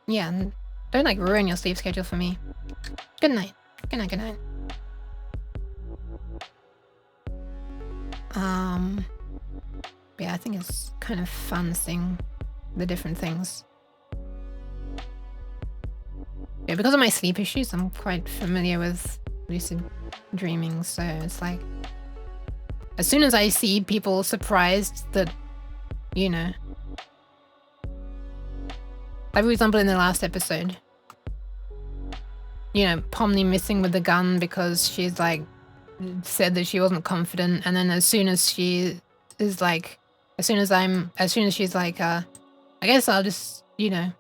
Yeah, don't like ruin your sleep schedule for me. Good night. Good night, good night. Yeah, I think it's kind of fun seeing the different things. Yeah, because of my sleep issues, I'm quite familiar with lucid dreaming, so it's like, as soon as I see people surprised that, you know, like for example in the last episode, you know, Pomni missing with the gun because she's like, said that she wasn't confident, and then as soon as she is like, as soon as she's like, I guess I'll just, you know,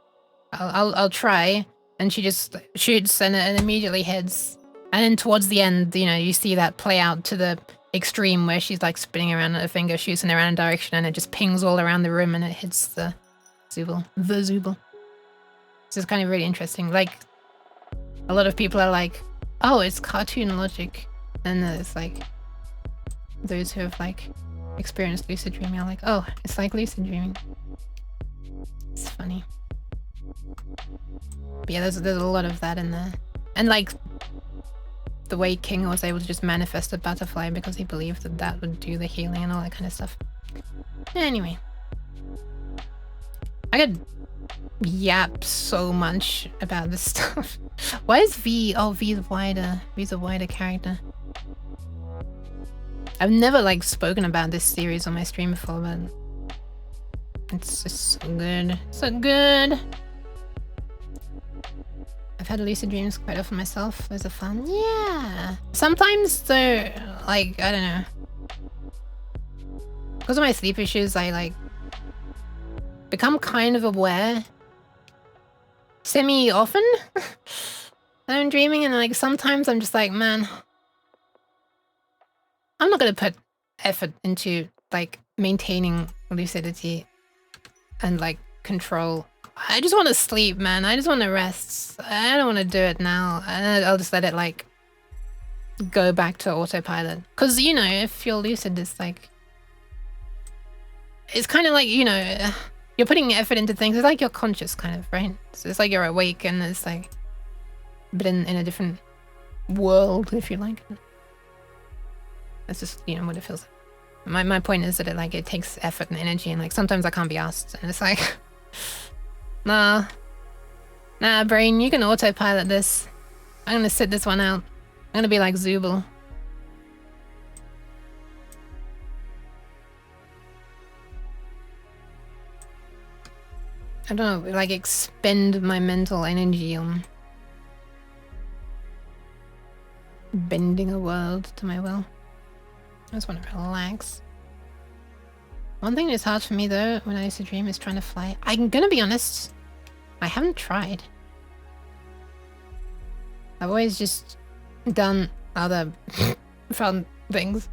I'll try, and she just shoots and it immediately hits, and then towards the end, you know, you see that play out to the extreme where she's like spinning around her finger, shoots in around a direction, and it just pings all around the room and it hits the Zooble. This is kind of really interesting. Like, a lot of people are like, oh, it's cartoon logic. And it's like, those who have like experienced lucid dreaming are like, oh, it's like lucid dreaming. It's funny. But yeah, there's a lot of that in there. And like, the way King was able to just manifest a butterfly because he believed that that would do the healing and all that kind of stuff. Anyway. I could yap so much about this stuff. Why is V? Oh, V's wider. V's a wider character. I've never like spoken about this series on my stream before, but it's just so good. So good. I've had lucid dreams quite often myself. Those are fun. Yeah. Sometimes they're like, I don't know. Because of my sleep issues, I like become kind of aware semi-often that I'm dreaming, and like sometimes I'm just like, man, I'm not gonna put effort into like maintaining lucidity and like control. I just want to sleep, man. I just want to rest. I don't want to do it now. And I'll just let it like go back to autopilot. Because, you know, if you're lucid, it's like, it's kind of like, you know, you're putting effort into things. It's like you're conscious, kind of, right? So it's like you're awake, and it's like, but in a different world, if you like. That's just, you know, what it feels like. My point is that it takes effort and energy, and like sometimes I can't be asked, and it's like, nah, brain, you can autopilot this. I'm gonna sit this one out. I'm gonna be like Zubel. I don't know, like expend my mental energy on bending a world to my will. I just want to relax. One thing that's hard for me though, when I used to dream, is trying to fly. I'm gonna be honest, I haven't tried. I've always just done other fun things.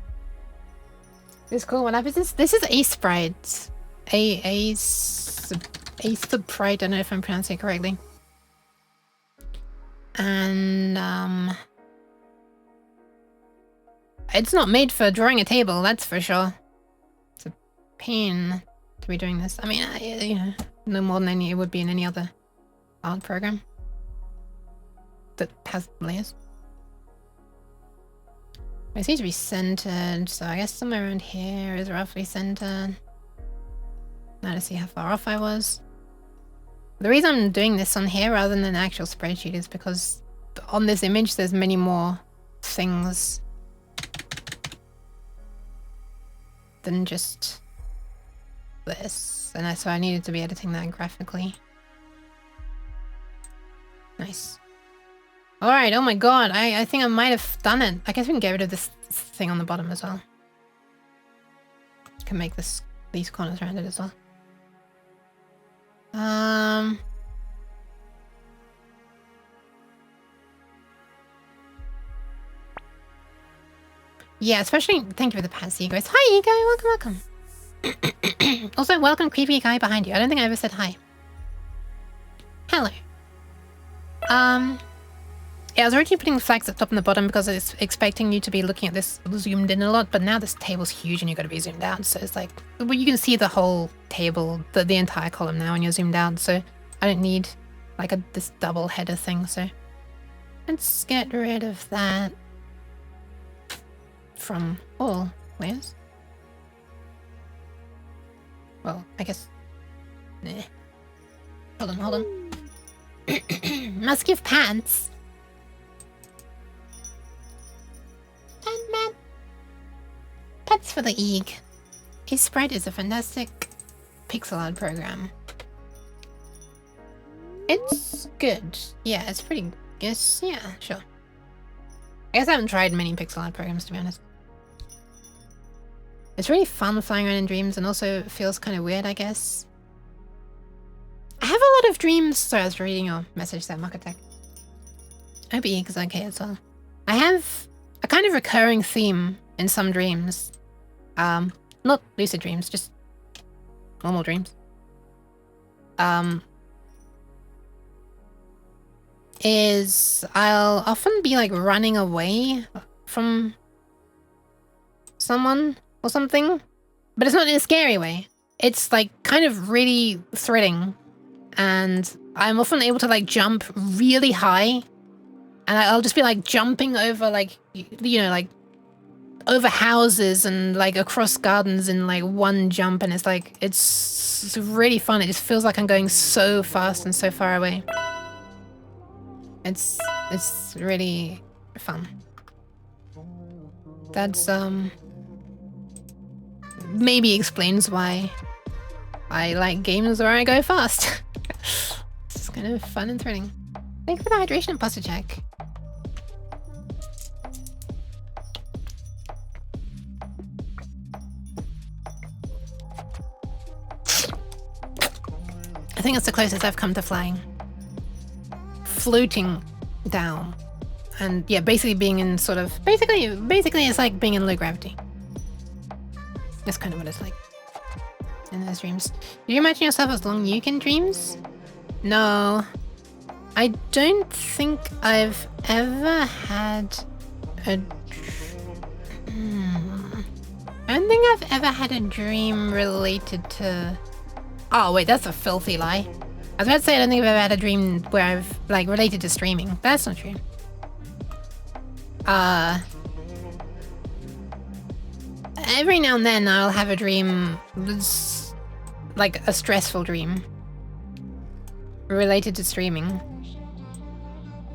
It's cool. What happens is, this is Ace Sprite. Ace Sprite, I don't know if I'm pronouncing it correctly. And it's not made for drawing a table, that's for sure. It's a pain to be doing this. I mean, you know, no more than it would be in any other art program that has layers. It seems to be centered, so I guess somewhere around here is roughly centered. Now to see how far off I was. The reason I'm doing this on here rather than an actual spreadsheet is because on this image there's many more things than just this, and so I needed to be editing that graphically. Nice. Alright, oh my god, I think I might have done it. I guess we can get rid of this thing on the bottom as well. Can make these corners rounded as well. Yeah, especially thank you for the pass, Egos. Hi, Ego, welcome. Also, welcome, creepy guy behind you. I don't think I ever said hi. Hello. Yeah, I was originally putting the flags at the top and the bottom because I was expecting you to be looking at this zoomed in a lot, but now this table's huge and you've got to be zoomed out, so it's like, well, you can see the whole table, the entire column now when you're zoomed out, so I don't need like this double header thing, so let's get rid of that from all layers. Well, I guess, nah. Hold on. Must give pants. Man. Pets for the Eeg. Ace Sprite is a fantastic pixel art program. It's good. Yeah, it's pretty good. Yeah, sure. I guess I haven't tried many pixel art programs, to be honest. It's really fun flying around in dreams, and also feels kind of weird, I guess. I have a lot of dreams. Sorry, I was reading your message there, Markatech. I hope Eeg is okay as well. I have a kind of recurring theme in some dreams. Not lucid dreams, just normal dreams. Is I'll often be like running away from someone or something, but it's not in a scary way. It's like kind of really thrilling, and I'm often able to like jump really high, and I'll just be like jumping over like, you know, like over houses and like across gardens in like one jump, and it's like, it's really fun. It just feels like I'm going so fast and so far away. It's really fun. That's maybe explains why I like games where I go fast. It's kind of fun and thrilling. Thanks for the hydration and posture check. I think it's the closest I've come to flying. Floating down. And yeah, basically being in sort of, basically it's like being in low gravity. That's kind of what it's like in those dreams. Do you imagine yourself as Long Yuke in dreams? No. I don't think I've ever had a... I don't think I've ever had a dream related to Oh wait, that's a filthy lie. I was about to say I don't think I've ever had a dream where I've like related to streaming. But that's not true. Every now and then I'll have a dream that's like a stressful dream related to streaming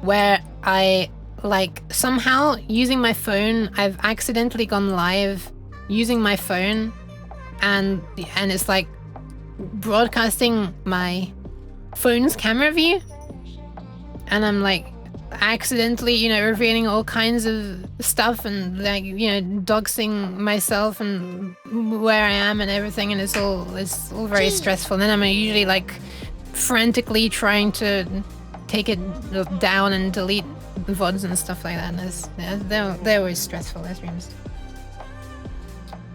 where I like somehow using my phone, I've accidentally gone live using my phone and it's like broadcasting my phone's camera view and I'm like accidentally, you know, revealing all kinds of stuff and like, you know, doxing myself and where I am and everything, and it's all very stressful. And then I'm usually like frantically trying to take it down and delete VODs and stuff like that. And they're always stressful, those dreams.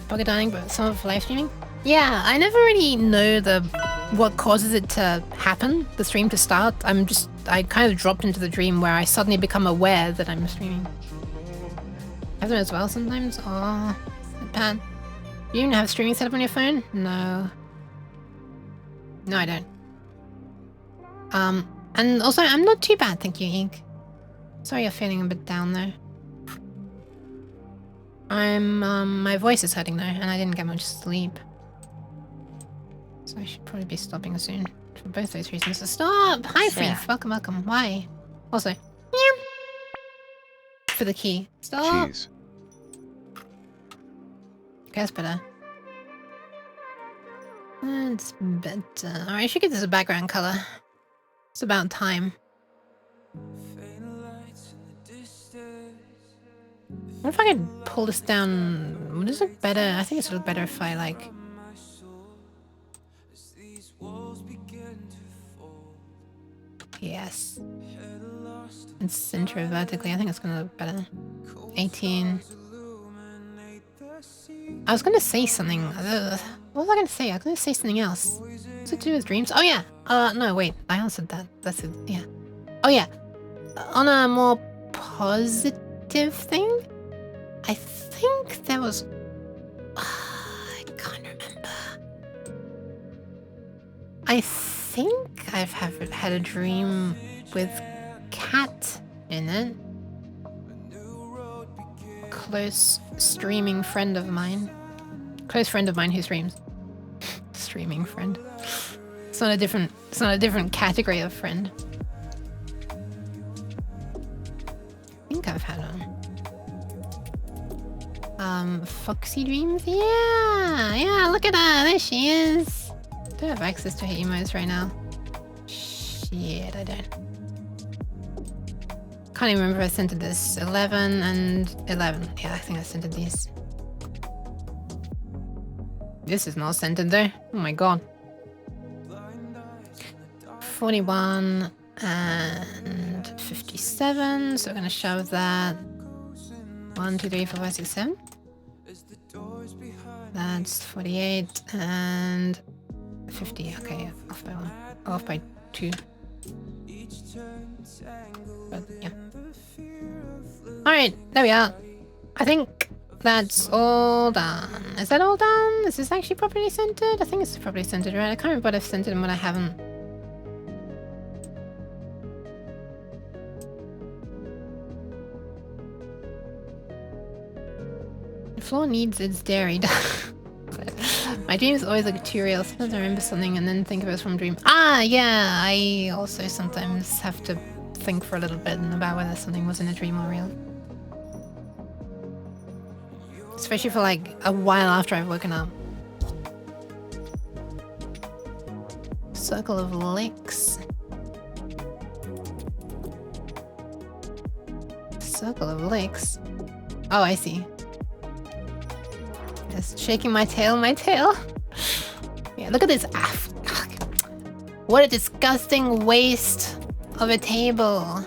Pocket dining, but some of live streaming? Yeah, I never really know what causes it to happen, the stream to start. I kind of dropped into the dream where I suddenly become aware that I'm streaming. I have them as well sometimes. Oh, bad. You even have streaming set up on your phone? No. No, I don't. And also, I'm not too bad, thank you, Ink. Sorry you're feeling a bit down though. My voice is hurting though, and I didn't get much sleep. So I should probably be stopping soon. For both those reasons. So stop! Hi, Freeth. Welcome, welcome. Why? Also, meow. For the key. Stop! Cheese. Okay, that's better. That's better. Alright, I should get this a background color. It's about time. What if I could pull this down? Would this look better? I think it's look better if I like... Yes. And center it vertically. I think it's gonna look better. 18. I was gonna say something. What was I gonna say? I was gonna say something else. What's it to do with dreams? Oh yeah. No, wait. I answered that. That's it. Yeah. Oh yeah. On a more positive thing, I think there was... I can't remember. I think I've had a dream with cat in it. Close streaming friend of mine. Close friend of mine who streams. Streaming friend. It's not a different category of friend. I think I've had one. Foxy dreams? Yeah, look at her, there she is. I don't have access to her emotes right now. Shit, I don't. Can't even remember if I sent it this. 11 and 11. Yeah, I think I sent it these. This is not scented though. Oh my god. 41 and 57. So we're gonna shove that. 1, 2, 3, 4, 5, 6, 7. That's 48 and 50. Okay, off by 1. Off by 2. But yeah. Alright, there we are. I think that's all done. Is that all done? Is this actually properly centered? I think it's properly centered, right? I can't remember what I've centered and what I haven't. The floor needs its dairy. My dreams always look too real. Sometimes I remember something and then think of it from a dream. Ah, yeah, I also sometimes have to think for a little bit about whether something was in a dream or real. Especially for like a while after I've woken up. Circle of licks. Circle of licks. Oh, I see. Just shaking my tail, Yeah, look at this. What a disgusting waste of a table.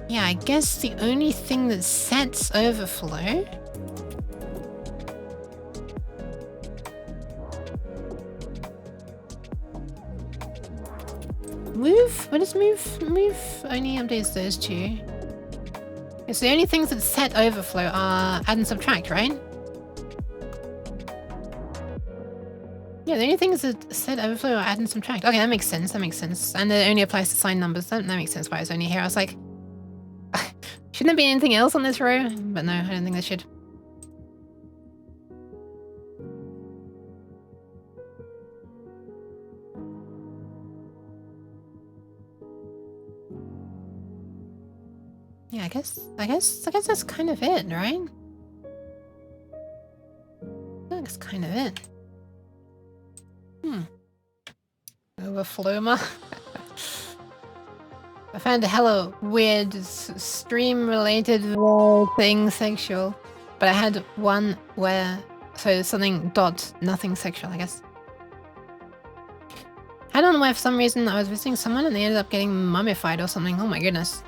Yeah, I guess the only thing that sets overflow move? What is move? Move only updates those two. So the only things that set overflow are add and subtract, right? Yeah, the only things that set overflow are add and subtract. Okay, that makes sense. That makes sense. And it only applies to signed numbers. That makes sense why it's only here. I was like, shouldn't there be anything else on this row? But no, I don't think there should. Yeah, I guess that's kind of it, right? That's kind of it. Overflowma. I found a hella weird stream-related thing sexual, but I had one where something dot nothing sexual, I guess. I don't know why for some reason I was visiting someone and they ended up getting mummified or something. Oh my goodness.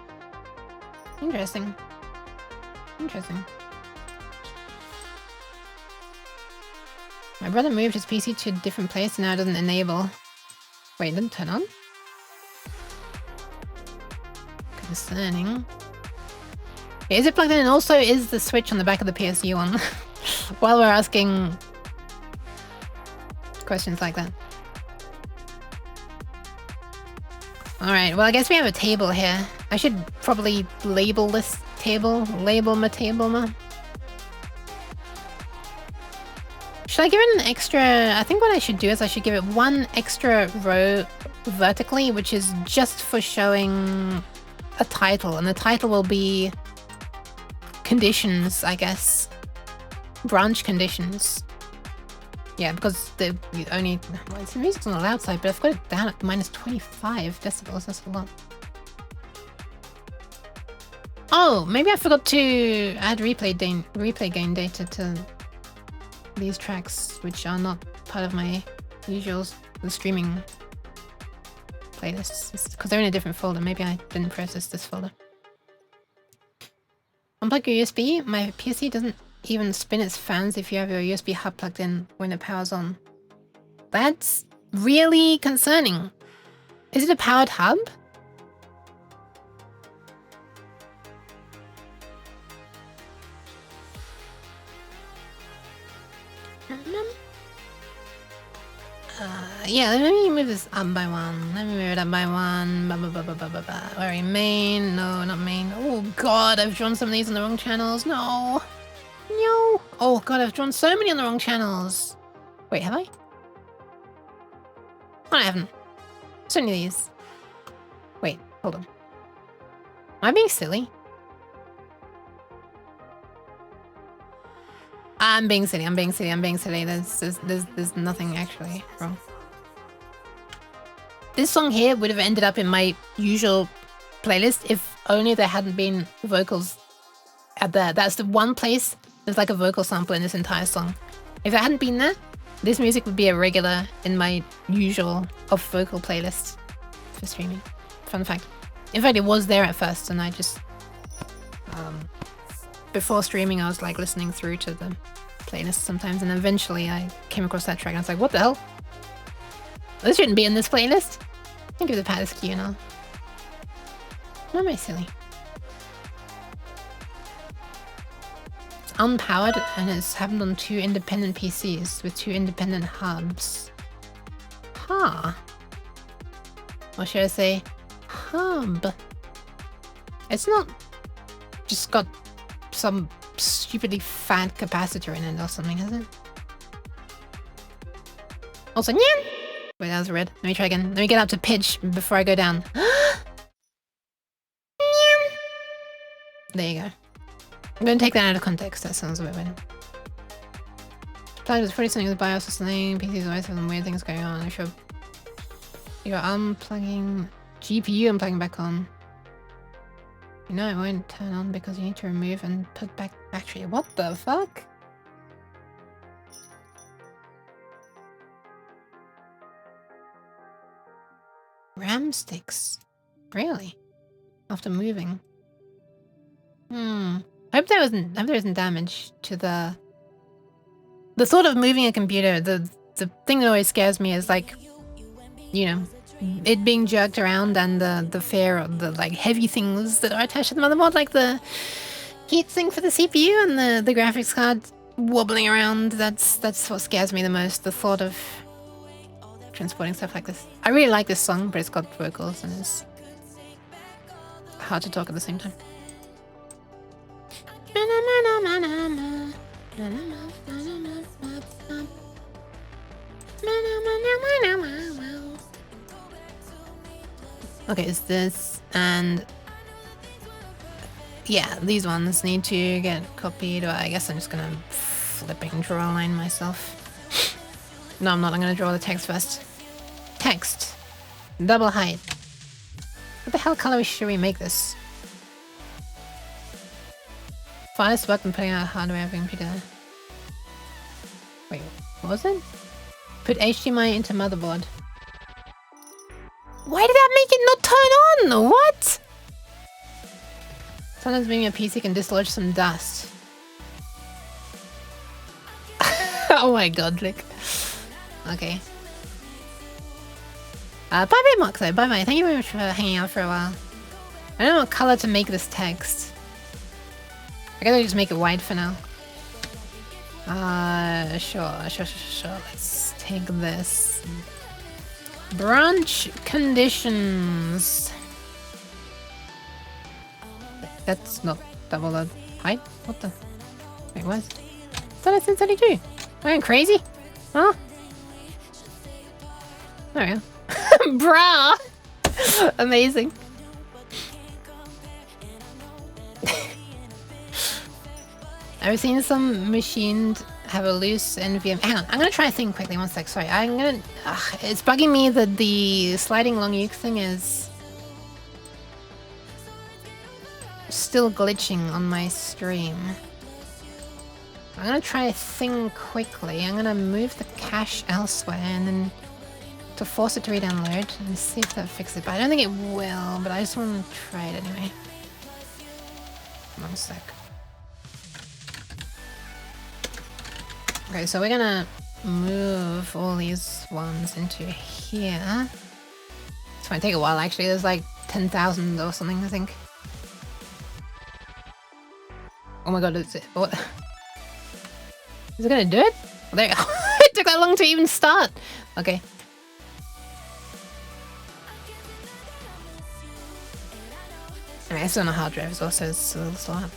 Interesting. Interesting. My brother moved his PC to a different place and now it doesn't enable. Wait, it didn't turn on? Concerning. Is it plugged in? And also, is the switch on the back of the PSU on? While we're asking questions like that. Alright, well I guess we have a table here. I should probably label this table. Label my table, ma. Should I give it an extra... I think what I should do is I should give it one extra row vertically, which is just for showing a title. And the title will be conditions, I guess. Branch conditions. Yeah, because the only... Well, the music's on the loud side, but I've got it down at minus 25 decibels. That's a lot. Oh, maybe I forgot to add replay gain data to these tracks, which are not part of my usual streaming playlists. Because they're in a different folder. Maybe I didn't process this folder. Unplug your USB. My PC doesn't even spin its fans if you have your USB hub plugged in when it powers on. That's really concerning. Is it a powered hub? Yeah, let me move this up by one. Let me move it up by one. Where are you? Main? No, not main. Oh god, I've drawn some of these on the wrong channels. No. No. Oh god, I've drawn so many on the wrong channels. Wait, have I? Oh, I haven't. So many of these. Wait, hold on. Am I being silly? I'm being silly. There's nothing actually wrong. This song here would have ended up in my usual playlist if only there hadn't been vocals at there. That's the one place there's like a vocal sample in this entire song. If it hadn't been there, this music would be a regular in my usual off vocal playlist for streaming. Fun fact. In fact, it was there at first and I just... before streaming, I was like listening through to the playlist sometimes, and eventually I came across that track and I was like, what the hell? This shouldn't be in this playlist. Think of the Paddis Q now. Why am I silly? It's unpowered and it's happened on 2 independent PCs with 2 independent hubs. Huh. Or should I say hub? It's not just got some stupidly fat capacitor in it or something, has it? Also, nyan! Wait, that was red. Let me try again. Let me get up to pitch before I go down. There you go. I'm gonna take that out of context. That sounds a bit weird. Plug is pretty something with BIOS or something. PCs always have some weird things going on. I'm sure you're unplugging GPU and plugging back on. You know it won't turn on because you need to remove and put back battery. What the fuck? RAM sticks? Really? After moving? I hope there isn't damage to the thought of moving a computer. The thing that always scares me is like, you know, it being jerked around and the fear of the like heavy things that are attached to the motherboard, like the heatsink for the CPU and the graphics card wobbling around. That's what scares me the most. The thought of transporting stuff like this. I really like this song, but it's got vocals and it's hard to talk at the same time. Okay, it's this and yeah, these ones need to get copied, or I guess I'm just gonna flipping draw a line myself. No, I'm not. I'm gonna draw the text first. Text. Double height. What the hell color should we make this? Farthest work than putting out hardware being put together. Wait, what was it? Put HDMI into motherboard. Why did that make it not turn on? What? Sometimes maybe a PC can dislodge some dust. Oh my god, look. Okay. Bye-bye, Moxo. Bye-bye. Thank you very much for hanging out for a while. I don't know what color to make this text. I guess I'll just make it white for now. Sure. Let's take this. Branch conditions. That's not double the height. What the? Wait, what? I thought I said 32. Am I going crazy? Huh? There we go. Bruh! Amazing. I've seen some machined have a loose NVMe. Hang on, I'm gonna try a thing quickly. One sec. Sorry, I'm gonna. It's bugging me that the sliding long uke thing is still glitching on my stream. I'm gonna try a thing quickly. I'm gonna move the cache elsewhere and then to force it to re-download and see if that fixes it. But I don't think it will, but I just want to try it anyway. One sec. Okay, so we're gonna move all these ones into here. It's gonna take a while actually. There's like 10,000 or something, I think. Oh my god, is it? What? Is it gonna do it? Oh, there you go. It took that long to even start. Okay. Anyway, it's on a hard drive as well, so it's a little slow up.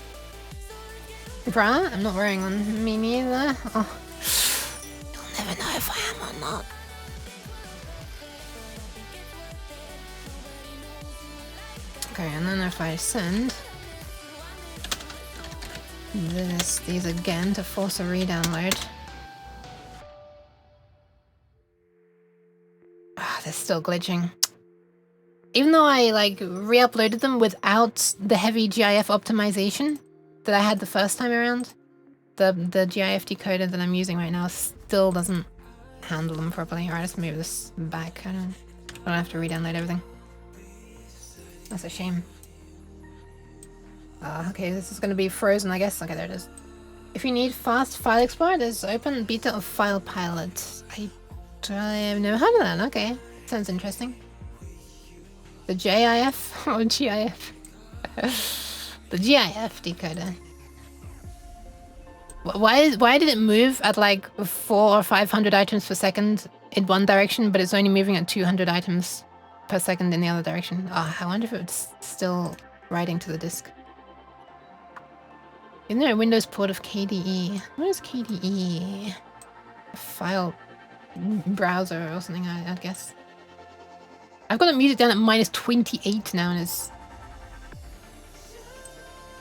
Bruh, I'm not wearing on me neither. Oh. You'll never know if I am or not. Okay, and then if I send these again to force a re-download. They're still glitching. Even though I like re-uploaded them without the heavy GIF optimization that I had the first time around, the GIF decoder that I'm using right now still doesn't handle them properly. Alright, let's move this back. I don't have to re-download everything. That's a shame. Okay, this is going to be frozen, I guess. Okay, there it is. If you need fast file explorer, there's open beta of File Pilot. I've never heard of that. Okay, sounds interesting. The JIF or GIF? The GIF decoder. Why did it move at like 400 or 500 items per second in one direction, but it's only moving at 200 items per second in the other direction? I wonder if it's still writing to the disk. Isn't there a Windows port of KDE? What is KDE? A file browser or something, I'd guess. I've got it muted down at minus 28 now, and it's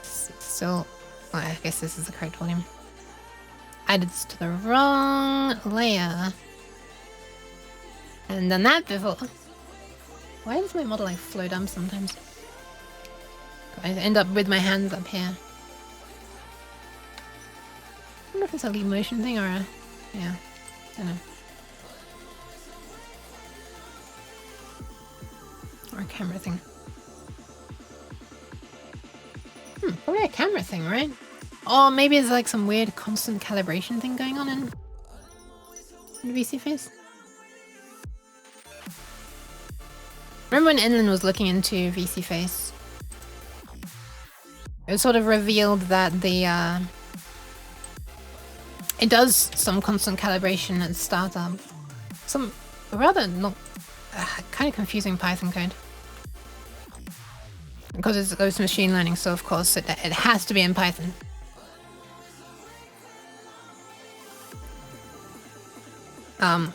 still. Oh, I guess this is the correct volume. Added this to the wrong layer. And done that before. Why does my model like flow down sometimes? I end up with my hands up here. I wonder if it's a lead motion thing or a. Yeah, I don't know. Or a camera thing. Probably a camera thing, right? Or maybe it's like some weird constant calibration thing going on in VC Face. Remember when Enlin was looking into VC Face? it sort of revealed that the it does some constant calibration at startup. Some rather not kind of confusing Python code. Because it goes to machine learning, so of course it has to be in Python.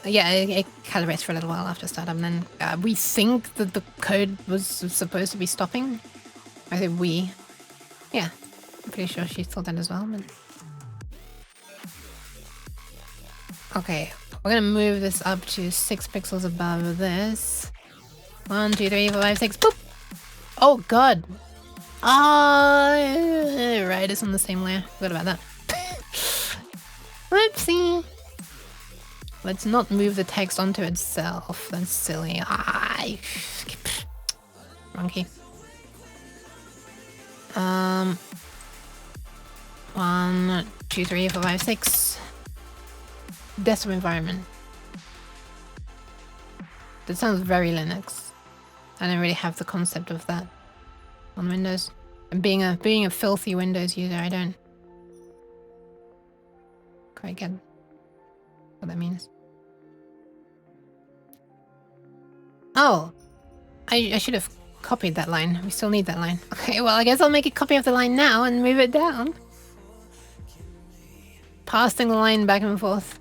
Yeah, it calibrates for a little while after startup, and then we think that the code was supposed to be stopping. I say we. Yeah, I'm pretty sure she thought that as well, but... Okay, we're gonna move this up to 6 pixels above this. 1, 2, 3, 4, 5, 6, boop! Oh god! Oh, right, it's on the same layer. Forgot about that. Whoopsie! Let's not move the text onto itself. That's silly. Wrong key. 1, 2, 3, 4, 5, 6. Desktop environment. That sounds very Linux. I don't really have the concept of that on Windows. And being a filthy Windows user, I don't quite get what that means. Oh, I should have copied that line. We still need that line. Okay, well, I guess I'll make a copy of the line now and move it down. Passing the line back and forth.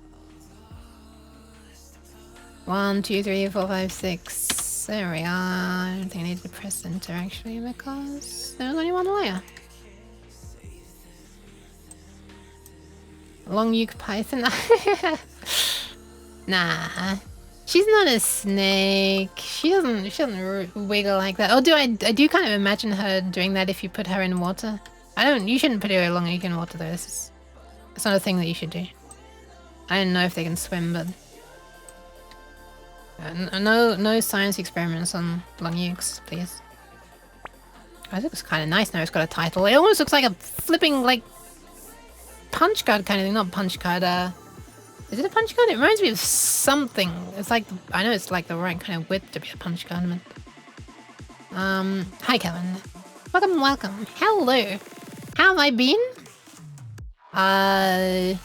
1, 2, 3, 4, 5, 6. There we are. I don't think I need to press enter actually because there's only one layer. Long uke Python. Nah. She's not a snake. She doesn't wiggle like that. Oh, I do kind of imagine her doing that if you put her in water. You shouldn't put her along uke in water though. It's not a thing that you should do. I don't know if they can swim, but no science experiments on long ukes, please. Oh, it looks kind of nice now. It's got a title. It almost looks like a flipping like punch card kind of thing. Not punch card. Is it a punch card? It reminds me of something. It's like, I know it's like the right kind of width to be a punch card. But... hi Kevin. Welcome. Hello. How have I been? I'm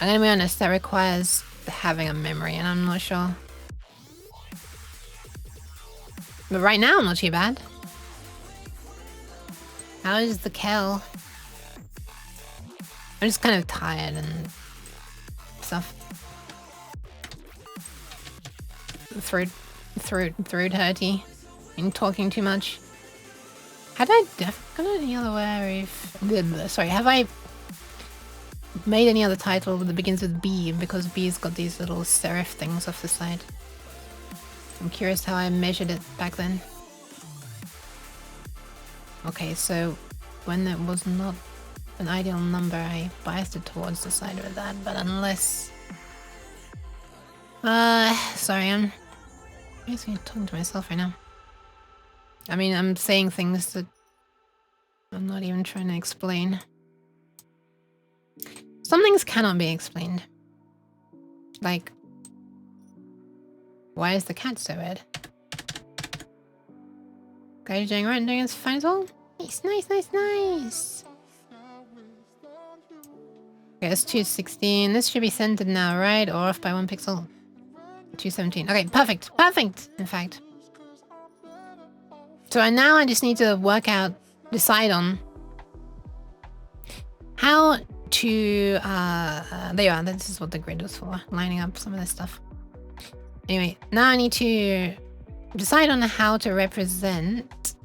gonna be honest, that requires having a memory, and I'm not sure. But right now, I'm not too bad. How is the Kel? I'm just kind of tired and stuff. Throat hurty. And talking too much. Had I got any other way if... Sorry, have I made any other title that begins with B? Because B's got these little serif things off the side. I'm curious how I measured it back then. Okay, so when it was not an ideal number, I biased it towards the side of that, but unless... sorry, I'm basically talking to myself right now. I mean, I'm saying things that I'm not even trying to explain. Some things cannot be explained. Like, why is the cat so red? Okay, doing right and doing as fine as well? Nice, nice, nice, nice. Okay, it's 216. This should be centered now, right? Or off by 1 pixel. 217. Okay, perfect. Perfect, in fact. So now I just need to decide on how to, there you are, this is what the grid was for, lining up some of this stuff. Anyway, now I need to decide on how to represent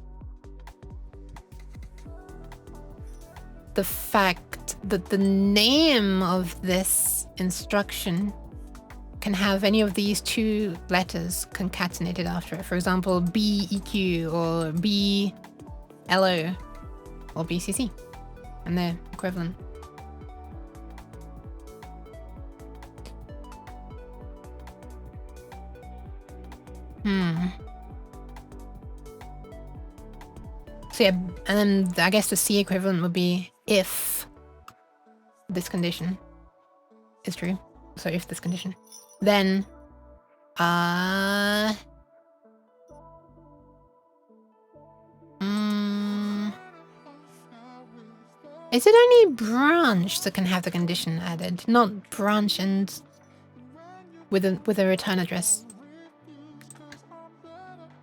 the fact that the name of this instruction can have any of these 2 letters concatenated after it. For example, BEQ or BLO or BCC, and they're equivalent. So yeah, and then I guess the C equivalent would be if this condition is true. So if this condition, then Is it only branch that can have the condition added, not branch and with a return address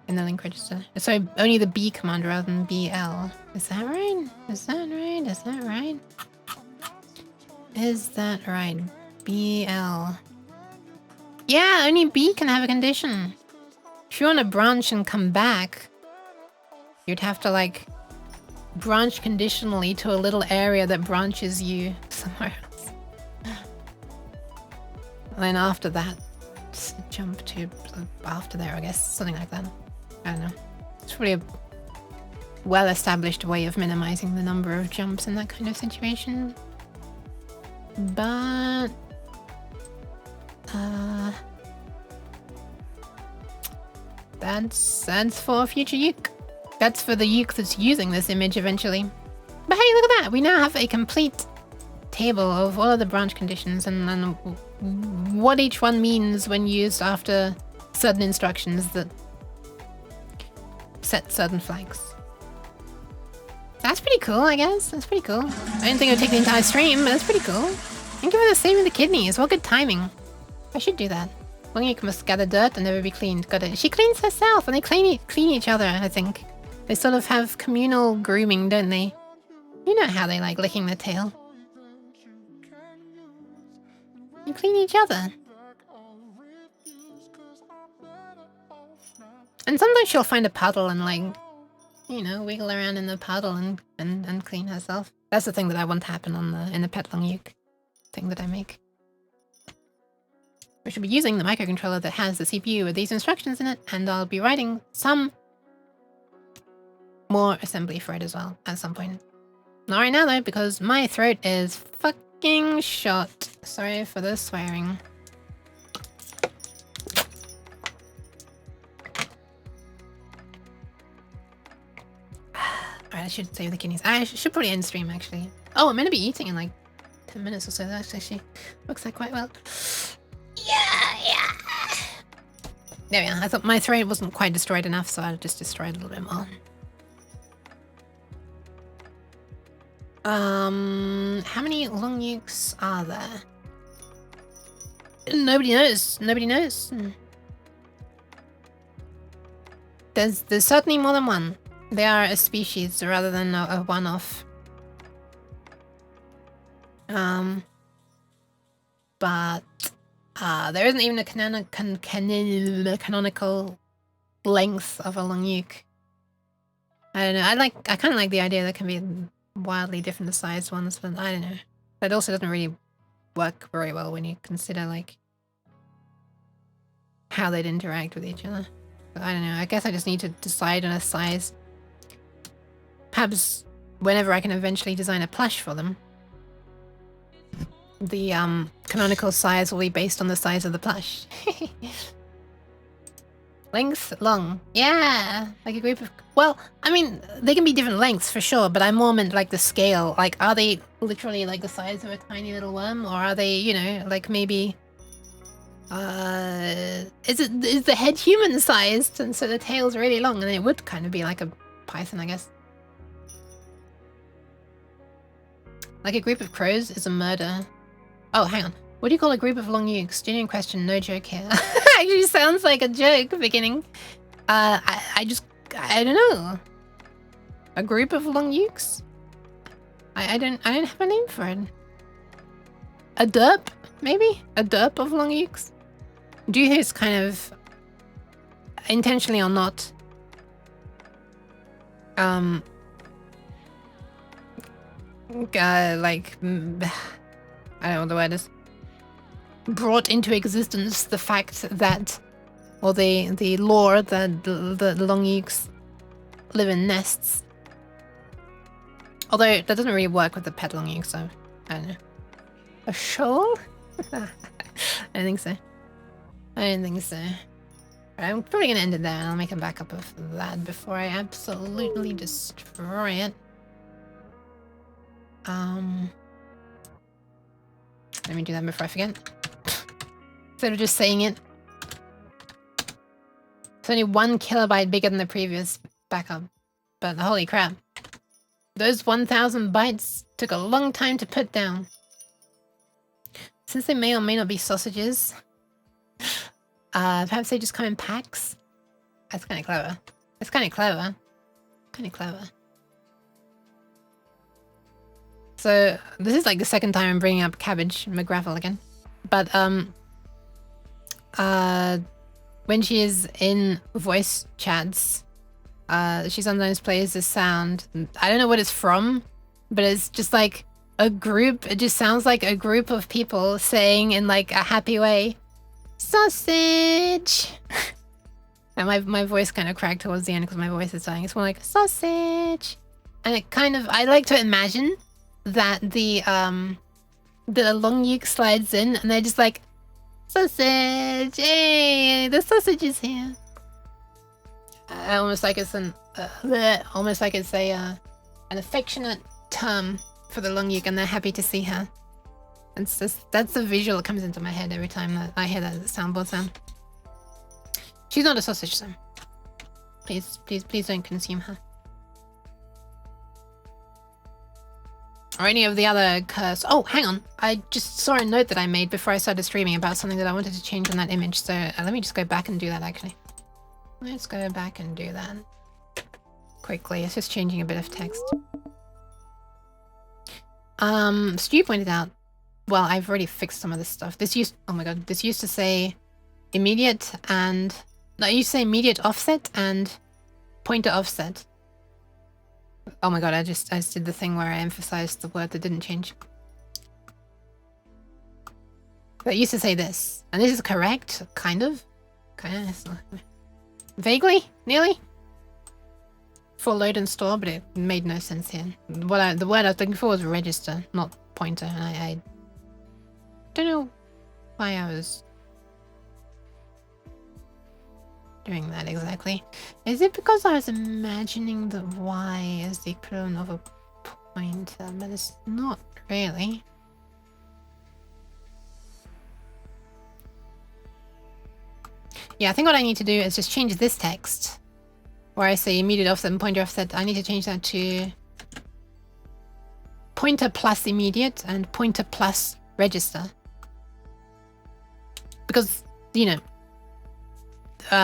in the link register? So only the B command rather than BL. Is that right? Is that right? Is that right? Is that right? BL. Yeah, only B can have a condition. If you want to branch and come back, you'd have to like branch conditionally to a little area that branches you somewhere else. And then after that, jump to after there, I guess. Something like that. I don't know. It's really a well-established way of minimizing the number of jumps in that kind of situation. But... That's for future Uke. That's for the Uke that's using this image eventually. But hey, look at that! We now have a complete table of all of the branch conditions and what each one means when used after certain instructions that set certain flags. That's pretty cool, I guess. That's pretty cool. I didn't think it would take the entire stream, but that's pretty cool. Thank you for the saving the kidneys. What good timing. I should do that. Longuk must gather dirt and never be cleaned. Got it. She cleans herself and they clean each other, I think. They sort of have communal grooming, don't they? You know how they like licking their tail. You clean each other. And sometimes she'll find a puddle and like, you know, wiggle around in the puddle and clean herself. That's the thing that I want to happen on in the pet Longuk thing that I make. We should be using the microcontroller that has the CPU with these instructions in it, and I'll be writing some more assembly for it as well at some point. Not right now though, because my throat is fucking shot. Sorry for the swearing. Alright, I should save the kidneys. I should probably end stream actually. Oh, I'm meant to be eating in like 10 minutes or so. That actually works out quite well. Yeah. There we are. I thought my throat wasn't quite destroyed enough, so I'll just destroy it a little bit more. How many long nukes are there? Nobody knows. Nobody knows. There's certainly more than one. They are a species rather than a one-off. But there isn't even a canonical length of a long nuke. I don't know. I kind of like the idea there can be wildly different sized ones, but I don't know. That also doesn't really work very well when you consider like how they'd interact with each other. But I don't know. I guess I just need to decide on a size. Perhaps whenever I can eventually design a plush for them, the canonical size will be based on the size of the plush. Length, long. Yeah, like a group of... Well, I mean, they can be different lengths for sure, but I more meant like the scale. Like, are they literally like the size of a tiny little worm? Or are they, you know, like maybe... is the head human sized and so the tail's really long and it would kind of be like a python, I guess. Like a group of crows is a murder. Oh, hang on. What do you call a group of long nukes? Genuine question, no joke here. Actually sounds like a joke beginning. I don't know. A group of long nukes? I don't have a name for it. A derp, maybe? A derp of long nukes? Duhu's kind of intentionally or not. Like, I don't know what the word is. Brought into existence the fact that, or the lore that the long nukes live in nests. Although that doesn't really work with the pet long nuke, so I don't know. A shoal? I don't think so. I don't think so. I'm probably gonna end it there and I'll make a backup of that before I absolutely destroy it. Let me do that before I forget. Instead of just saying it. It's only 1 kilobyte bigger than the previous backup. But holy crap. Those 1,000 bites took a long time to put down. Since they may or may not be sausages, perhaps they just come in packs. That's kind of clever. That's kind of clever. Kind of clever. So this is like the second time I'm bringing up Cabbage McGravel again. But when she is in voice chats, she sometimes plays this sound. I don't know what it's from, but it's just like a group. It just sounds like a group of people saying in like a happy way, sausage. And my voice kind of cracked towards the end because my voice is dying. It's more like sausage. And it kind of, I like to imagine that the long uke slides in and they're just like, sausage, hey, the sausage is here. Almost like it's an affectionate term for the long uke, and they're happy to see her. It's just, that's the visual that comes into my head every time that I hear that soundboard sound. She's not a sausage, so please don't consume her. Or any of the other curse. Oh, hang on. I just saw a note that I made before I started streaming about something that I wanted to change on that image. So let me just go back and do that, actually. Let's go back and do that. Quickly. It's just changing a bit of text. Stu pointed out, well, I've already fixed some of this stuff. This used, oh my god, this used to say immediate and, no, it used to say immediate offset and pointer offset. Oh my god, I just did the thing where I emphasized the word that didn't change. But it used to say this. And this is correct, kind of. Kind of. Vaguely? Nearly? For load and store, but it made no sense here. The word I was looking for was register, not pointer. And I don't know why I was doing that exactly. Is it because I was imagining the Y as the equivalent of a pointer? But it's not really. Yeah, I think what I need to do is just change this text where I say immediate offset and pointer offset. I need to change that to pointer plus immediate and pointer plus register. Because, you know,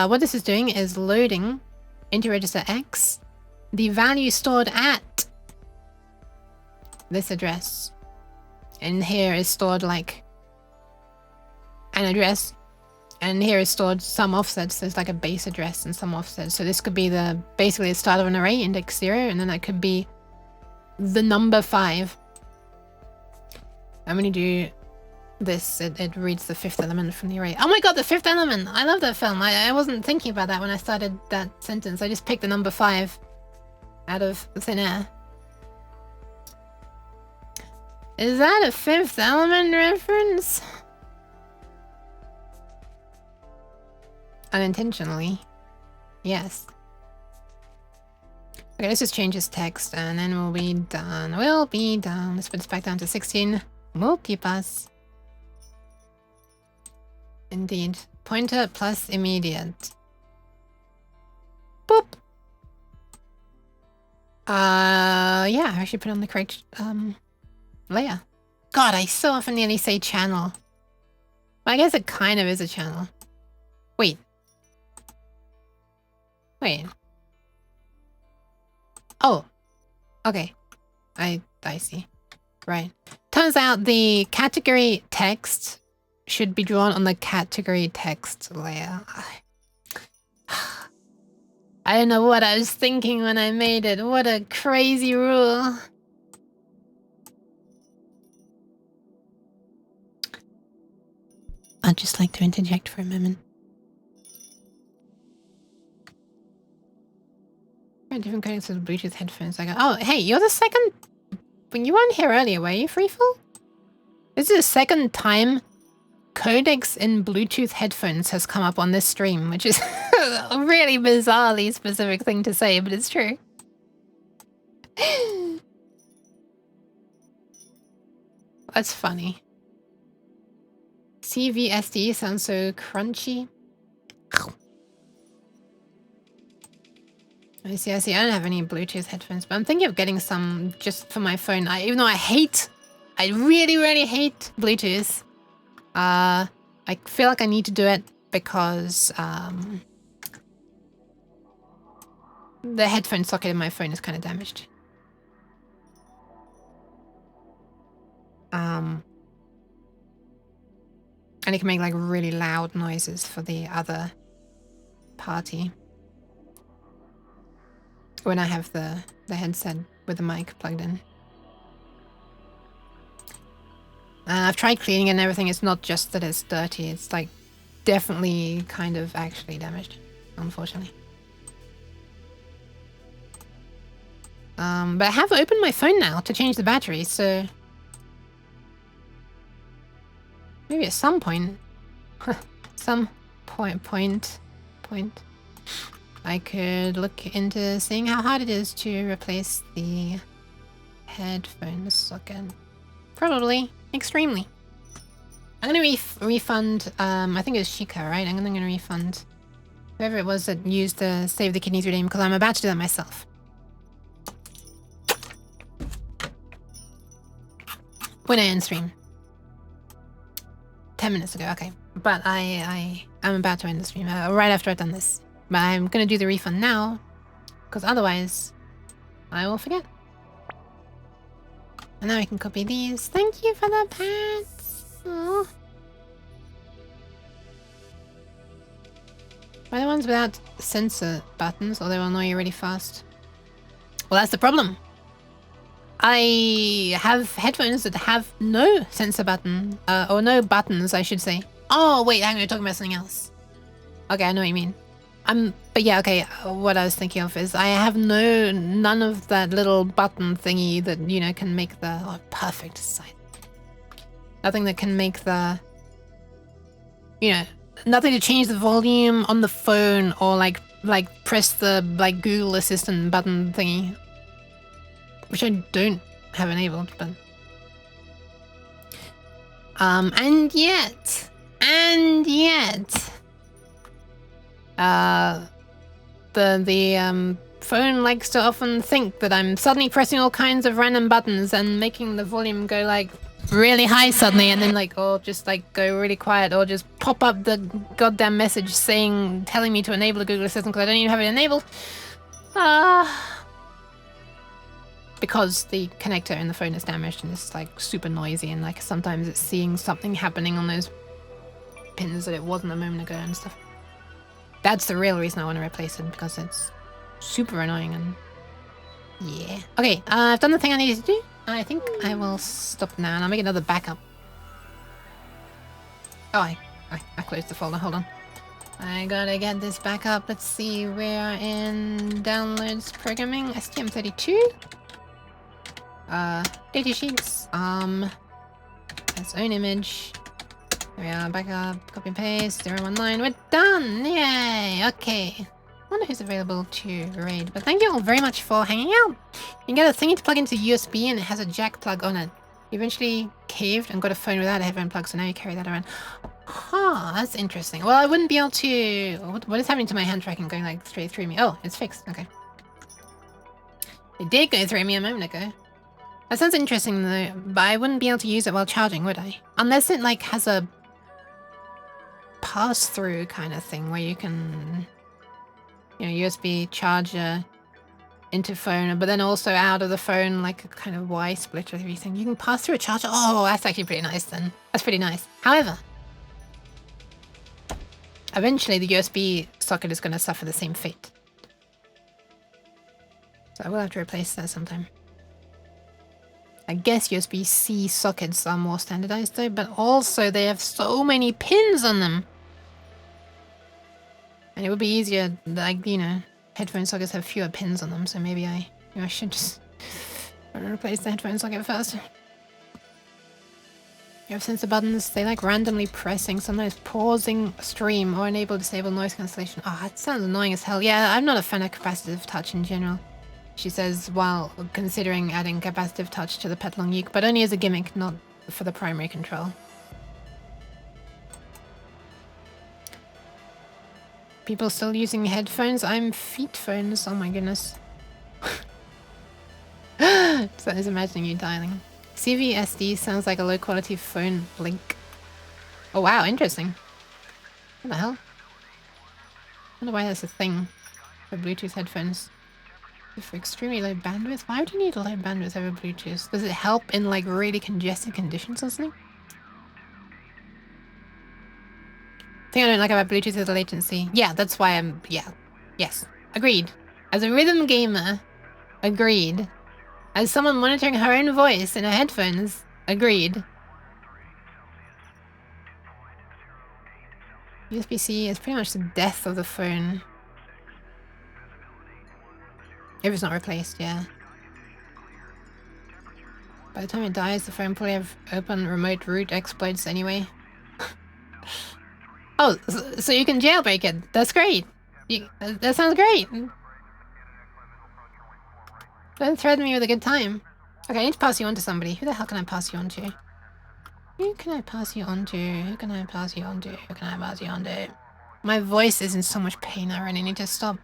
what this is doing is loading into register X the value stored at this address. And here is stored like an address. And here is stored some offsets. So it's like a base address and some offsets. So this could be basically the start of an array, index 0, and then that could be the number 5. I'm going to do this. It reads the 5th element from the array. Oh my god, the 5th element! I love that film. I wasn't thinking about that when I started that sentence. I just picked the number 5 out of thin air. Is that a 5th element reference? Unintentionally. Yes. Okay, let's just change this text and then we'll be done. We'll be done. Let's put this back down to 16. Multipass. Indeed. Pointer plus immediate. Boop. Yeah, I should put on the correct layer. God, I so often nearly say channel. Well, I guess it kind of is a channel. Wait. Oh. Okay. I see. Right. Turns out the category text should be drawn on the category text layer. I don't know what I was thinking when I made it. What a crazy rule. I'd just like to interject for a moment. Different codecs with Bluetooth headphones. I go, oh, hey, you're the second. When you weren't here earlier, were you, Freefall? This is the second time codecs in Bluetooth headphones has come up on this stream, which is a really bizarrely specific thing to say, but it's true. That's funny. CVSD sounds so crunchy. I see. I don't have any Bluetooth headphones, but I'm thinking of getting some just for my phone. Even though I really, really hate Bluetooth. I feel like I need to do it because the headphone socket in my phone is kind of damaged. And it can make like really loud noises for the other party when I have the headset with the mic plugged in. I've tried cleaning it and everything. It's not just that it's dirty. It's like definitely kind of actually damaged, unfortunately. But I have opened my phone now to change the battery, so maybe at some point, I could look into seeing how hard it is to replace the headphone socket. Probably extremely. I'm gonna refund. I think it was Shika, right? I'm gonna refund whoever it was that used the Save the Kidneys redeem because I'm about to do that myself. When I end stream. 10 minutes ago, okay. But I'm about to end the stream right after I've done this. But I'm gonna do the refund now, because otherwise I will forget. And now I can copy these. Thank you for the pants. Aww. Are the ones without sensor buttons, or they will annoy you really fast? Well, that's the problem. I have headphones that have no sensor button, or no buttons, I should say. Oh, wait, hang on, you're talking about something else. Okay, I know what you mean. But yeah, okay, what I was thinking of is I have none of that little button thingy that, you know, can make the, oh, perfect sight. Nothing that can make the, you know, nothing to change the volume on the phone or like press the, like, Google Assistant button thingy. Which I don't have enabled, but... and yet... the phone likes to often think that I'm suddenly pressing all kinds of random buttons and making the volume go, like, really high suddenly, and then, like, or just, like, go really quiet, or just pop up the goddamn message telling me to enable the Google Assistant because I don't even have it enabled. Because the connector in the phone is damaged and it's like super noisy, and like sometimes it's seeing something happening on those pins that it wasn't a moment ago and stuff. That's the real reason I want to replace it, because it's super annoying. And yeah. Okay, I've done the thing I needed to do. I think I will stop now and I'll make another backup. Oh, I closed the folder. Hold on. I gotta get this back up. Let's see, we're in downloads programming, STM32. Data sheets, its own image. There we are, backup, copy and paste, 019, we're done! Yay! Okay. I wonder who's available to raid, but thank you all very much for hanging out. You can get a thingy to plug into USB and it has a jack plug on it. You eventually caved and got a phone without a headphone plug, so now you carry that around. Huh, that's interesting. Well, I wouldn't be able to... What is happening to my hand tracking going like straight through me? Oh, it's fixed, okay. It did go through me a moment ago. That sounds interesting though, but I wouldn't be able to use it while charging, would I? Unless it like has a pass-through kind of thing where you can, you know, USB charger into phone, but then also out of the phone, like a kind of Y splitter thing. You can pass through a charger. Oh, that's actually pretty nice then. That's pretty nice. However, eventually the USB socket is going to suffer the same fate. So I will have to replace that sometime. I guess USB-C sockets are more standardized though, but also they have so many pins on them. And it would be easier, like, you know, headphone sockets have fewer pins on them, so maybe I should just replace the headphone socket first. You have sensor buttons, they like randomly pressing, sometimes pausing stream or enable disable noise cancellation. Oh, that sounds annoying as hell. Yeah, I'm not a fan of capacitive touch in general. She says, while considering adding capacitive touch to the Petlong Uke, but only as a gimmick, not for the primary control. People still using headphones? I'm feet phones. Oh my goodness. So I was imagining you dialing. CVSD sounds like a low quality phone link. Oh wow, interesting. What the hell? I wonder why that's a thing for Bluetooth headphones. For extremely low bandwidth? Why would you need low bandwidth over Bluetooth? Does it help in like really congested conditions or something? The thing I don't like about Bluetooth is the latency. Yeah, that's why I'm... Yeah. Yes. Agreed. As a rhythm gamer, agreed. As someone monitoring her own voice in her headphones, agreed. USB-C is pretty much the death of the phone. If it's not replaced, yeah. By the time it dies, the phone probably have open remote root exploits anyway. Oh, so you can jailbreak it. That's great. That sounds great. Don't threaten me with a good time. Okay, I need to pass you on to somebody. Who the hell can I pass you on to? Who can I pass you on to? Who can I pass you on to? Who can I pass you on to? My voice is in so much pain. I really need to stop.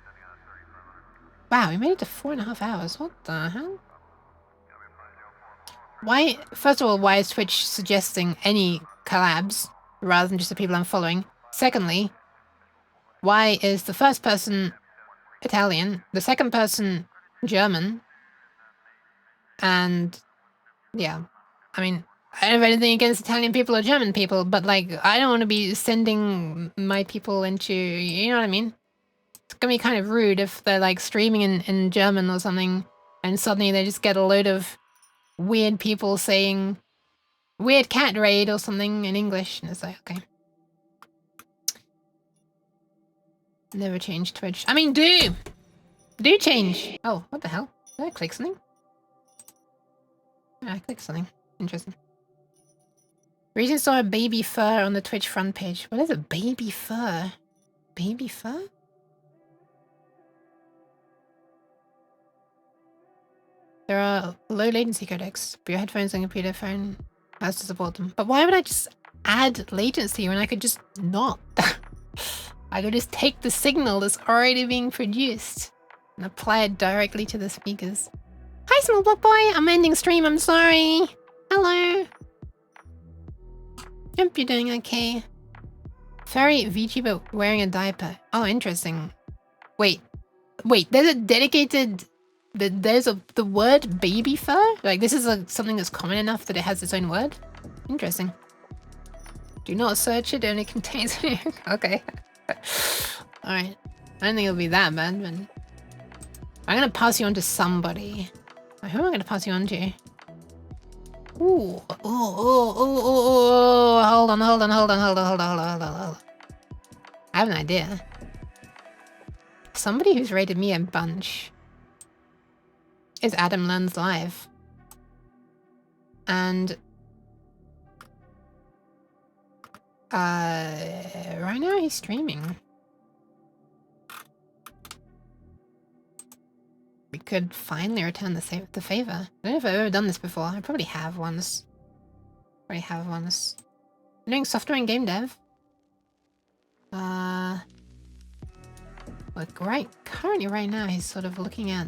Wow, we made it to 4.5 hours. What the hell? Why? First of all, why is Twitch suggesting any collabs rather than just the people I'm following? Secondly, why is the first person Italian, the second person German, and yeah, I mean, I don't have anything against Italian people or German people, but like, I don't want to be sending my people into, you know what I mean? It's gonna be kind of rude if they're like streaming in German or something, and suddenly they just get a load of weird people saying weird cat raid or something in English, and it's like, okay. Never change Twitch. I mean, do change. Oh, what the hell? Did I click something? Yeah, I clicked something. Interesting. Recently saw a baby fur on the Twitch front page. What is a baby fur? Baby fur? There are low latency codecs, but your headphones and computer phone has to support them. But why would I just add latency when I could just not? I could just take the signal that's already being produced and apply it directly to the speakers. Hi, Small Block Boy. I'm ending stream. I'm sorry. Hello. Hope you're doing okay. Furry VTuber wearing a diaper. Oh, interesting. Wait. There's a dedicated... There's the word baby fur? Like, this is something that's common enough that it has its own word? Interesting. Do not search it, only contains... Okay. Alright. I don't think it'll be that bad, but... I'm gonna pass you on to somebody. Who am I gonna pass you on to? Ooh. Hold on. I have an idea. Somebody who's rated me a bunch is Adam Learns Live. And right now he's streaming. We could finally return the favor. I don't know if I've ever done this before. I probably have once. I'm doing software and game dev. Look, currently right now he's sort of looking at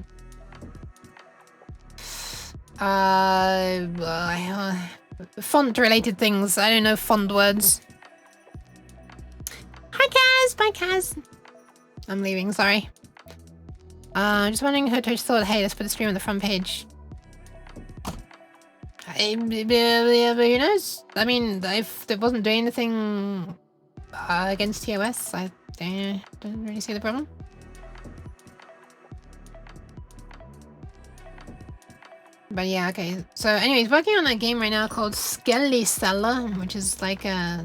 font related things. I don't know font words. Hi Kaz! Bye Kaz! I'm leaving, sorry. Just wondering who Twitch thought, hey, let's put the stream on the front page. Who knows? I mean, if it wasn't doing anything against TOS, I don't really see the problem. But yeah, okay. So anyways, working on a game right now called Skelly Seller, which is like a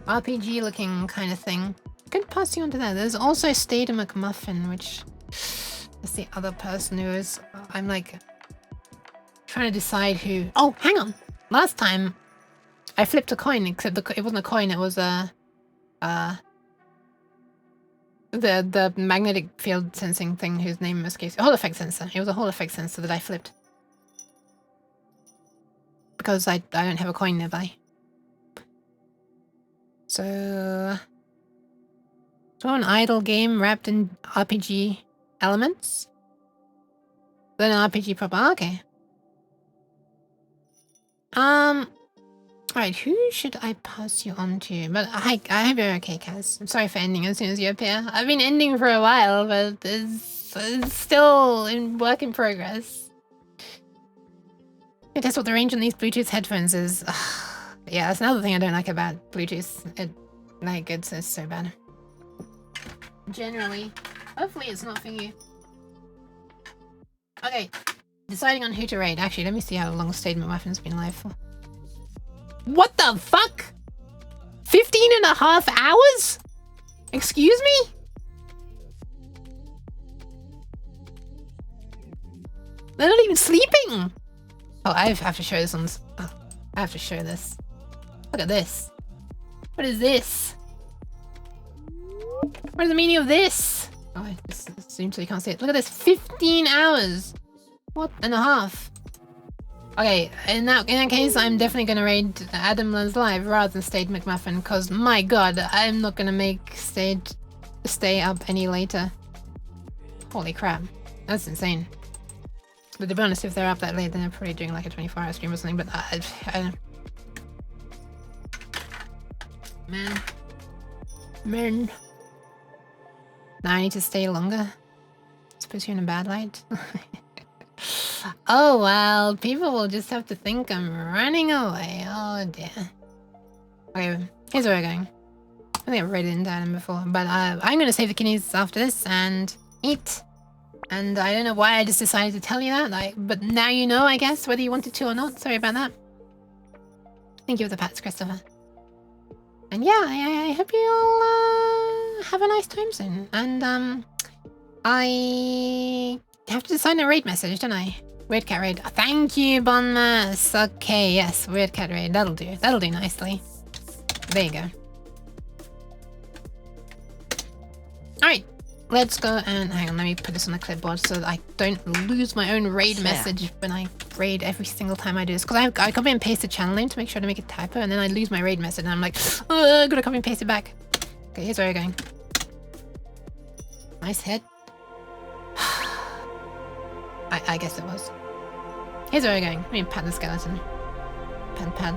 RPG looking kind of thing. Could pass you on to that. There's also Stade McMuffin, which is the other person who is... I'm like trying to decide who... Oh, hang on. Last time I flipped a coin, except it wasn't a coin, it was the magnetic field sensing thing whose name escapes. Hall effect sensor. It was a Hall effect sensor that I flipped. Because I don't have a coin nearby. So So an idle game wrapped in RPG elements. Then an RPG proper. Okay. Alright, who should I pass you on to? But I hope you're okay, Kaz. I'm sorry for ending as soon as you appear. I've been ending for a while, but it's still in work in progress. That's what the range on these Bluetooth headphones is. Yeah, that's another thing I don't like about Bluetooth. It's so bad. Generally. Hopefully it's not for you. Okay. Deciding on who to raid. Actually, let me see how long Statement Weapon's been live for. What the fuck? 15.5 hours? Excuse me? They're not even sleeping! Oh, I have to show this on... Oh, I have to show this. Look at this. What is this? What is the meaning of this? Oh, this zoomed so you can't see it. Look at this. 15 hours. What and a half? Okay, in that case, I'm definitely gonna raid Adam Loves Live rather than Stade McMuffin, because my god, I'm not gonna make Stade stay up any later. Holy crap. That's insane. But to be honest, if they're up that late, then they're probably doing like a 24-hour stream or something, but I don't... Man. Now I need to stay longer. It's puts you in a bad light. Oh well, people will just have to think I'm running away. Oh dear. Okay, here's where we're going. I think I've raided into Adam before, but I'm gonna save the kidneys after this and eat. And I don't know why I just decided to tell you that, but now you know, I guess, whether you wanted to or not. Sorry about that. Thank you for the pats, Christopher. And yeah, I hope you all have a nice time soon. And I have to decide a raid message, don't I? Weird Cat Raid. Oh, thank you, Bonmas. Okay, yes, Weird Cat Raid. That'll do. That'll do nicely. There you go. Alright, let's go and hang on, let me put this on the clipboard so that I don't lose my own raid message when I raid every single time I do this. Because I copy and paste the channel name to make sure to make a typo, and then I lose my raid message and I'm like, oh, I'm gonna copy and paste it back. Okay, here's where we're going. Nice hit. I guess it was. Here's where we're going. Let me pat the skeleton. Pat, pat.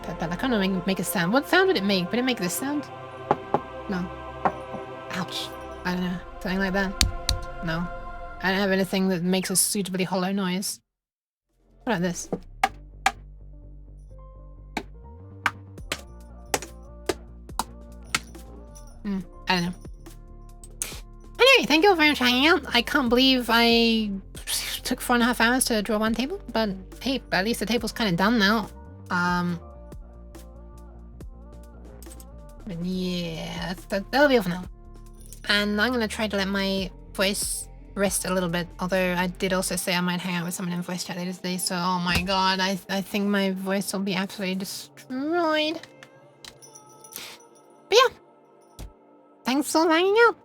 Pat, pat. I can't make a sound. What sound would it make? Would it make this sound? No. Ouch. I don't know. Something like that? No. I don't have anything that makes a suitably hollow noise. What about this? I don't know. Anyway, thank you all very much for hanging out. I can't believe I took 4.5 hours to draw one table, but hey, at least the table's kind of done now. But yeah, that'll be all for now. And I'm gonna try to let my voice rest a little bit, although I did also say I might hang out with someone in voice chat later today, so oh my god, I think my voice will be absolutely destroyed. But yeah, thanks for hanging out.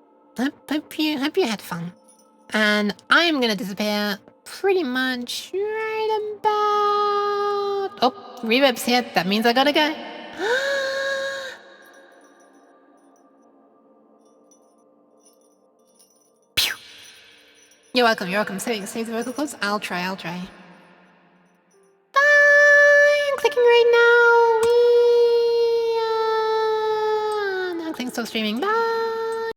Hope you had fun. And I'm gonna disappear pretty much right about... Oh, Reverb's here. That means I gotta go. Pew. You're welcome, you're welcome. Save the vocal cords. I'll try. Bye! I'm clicking right now. I'm clicking, stop streaming. Bye!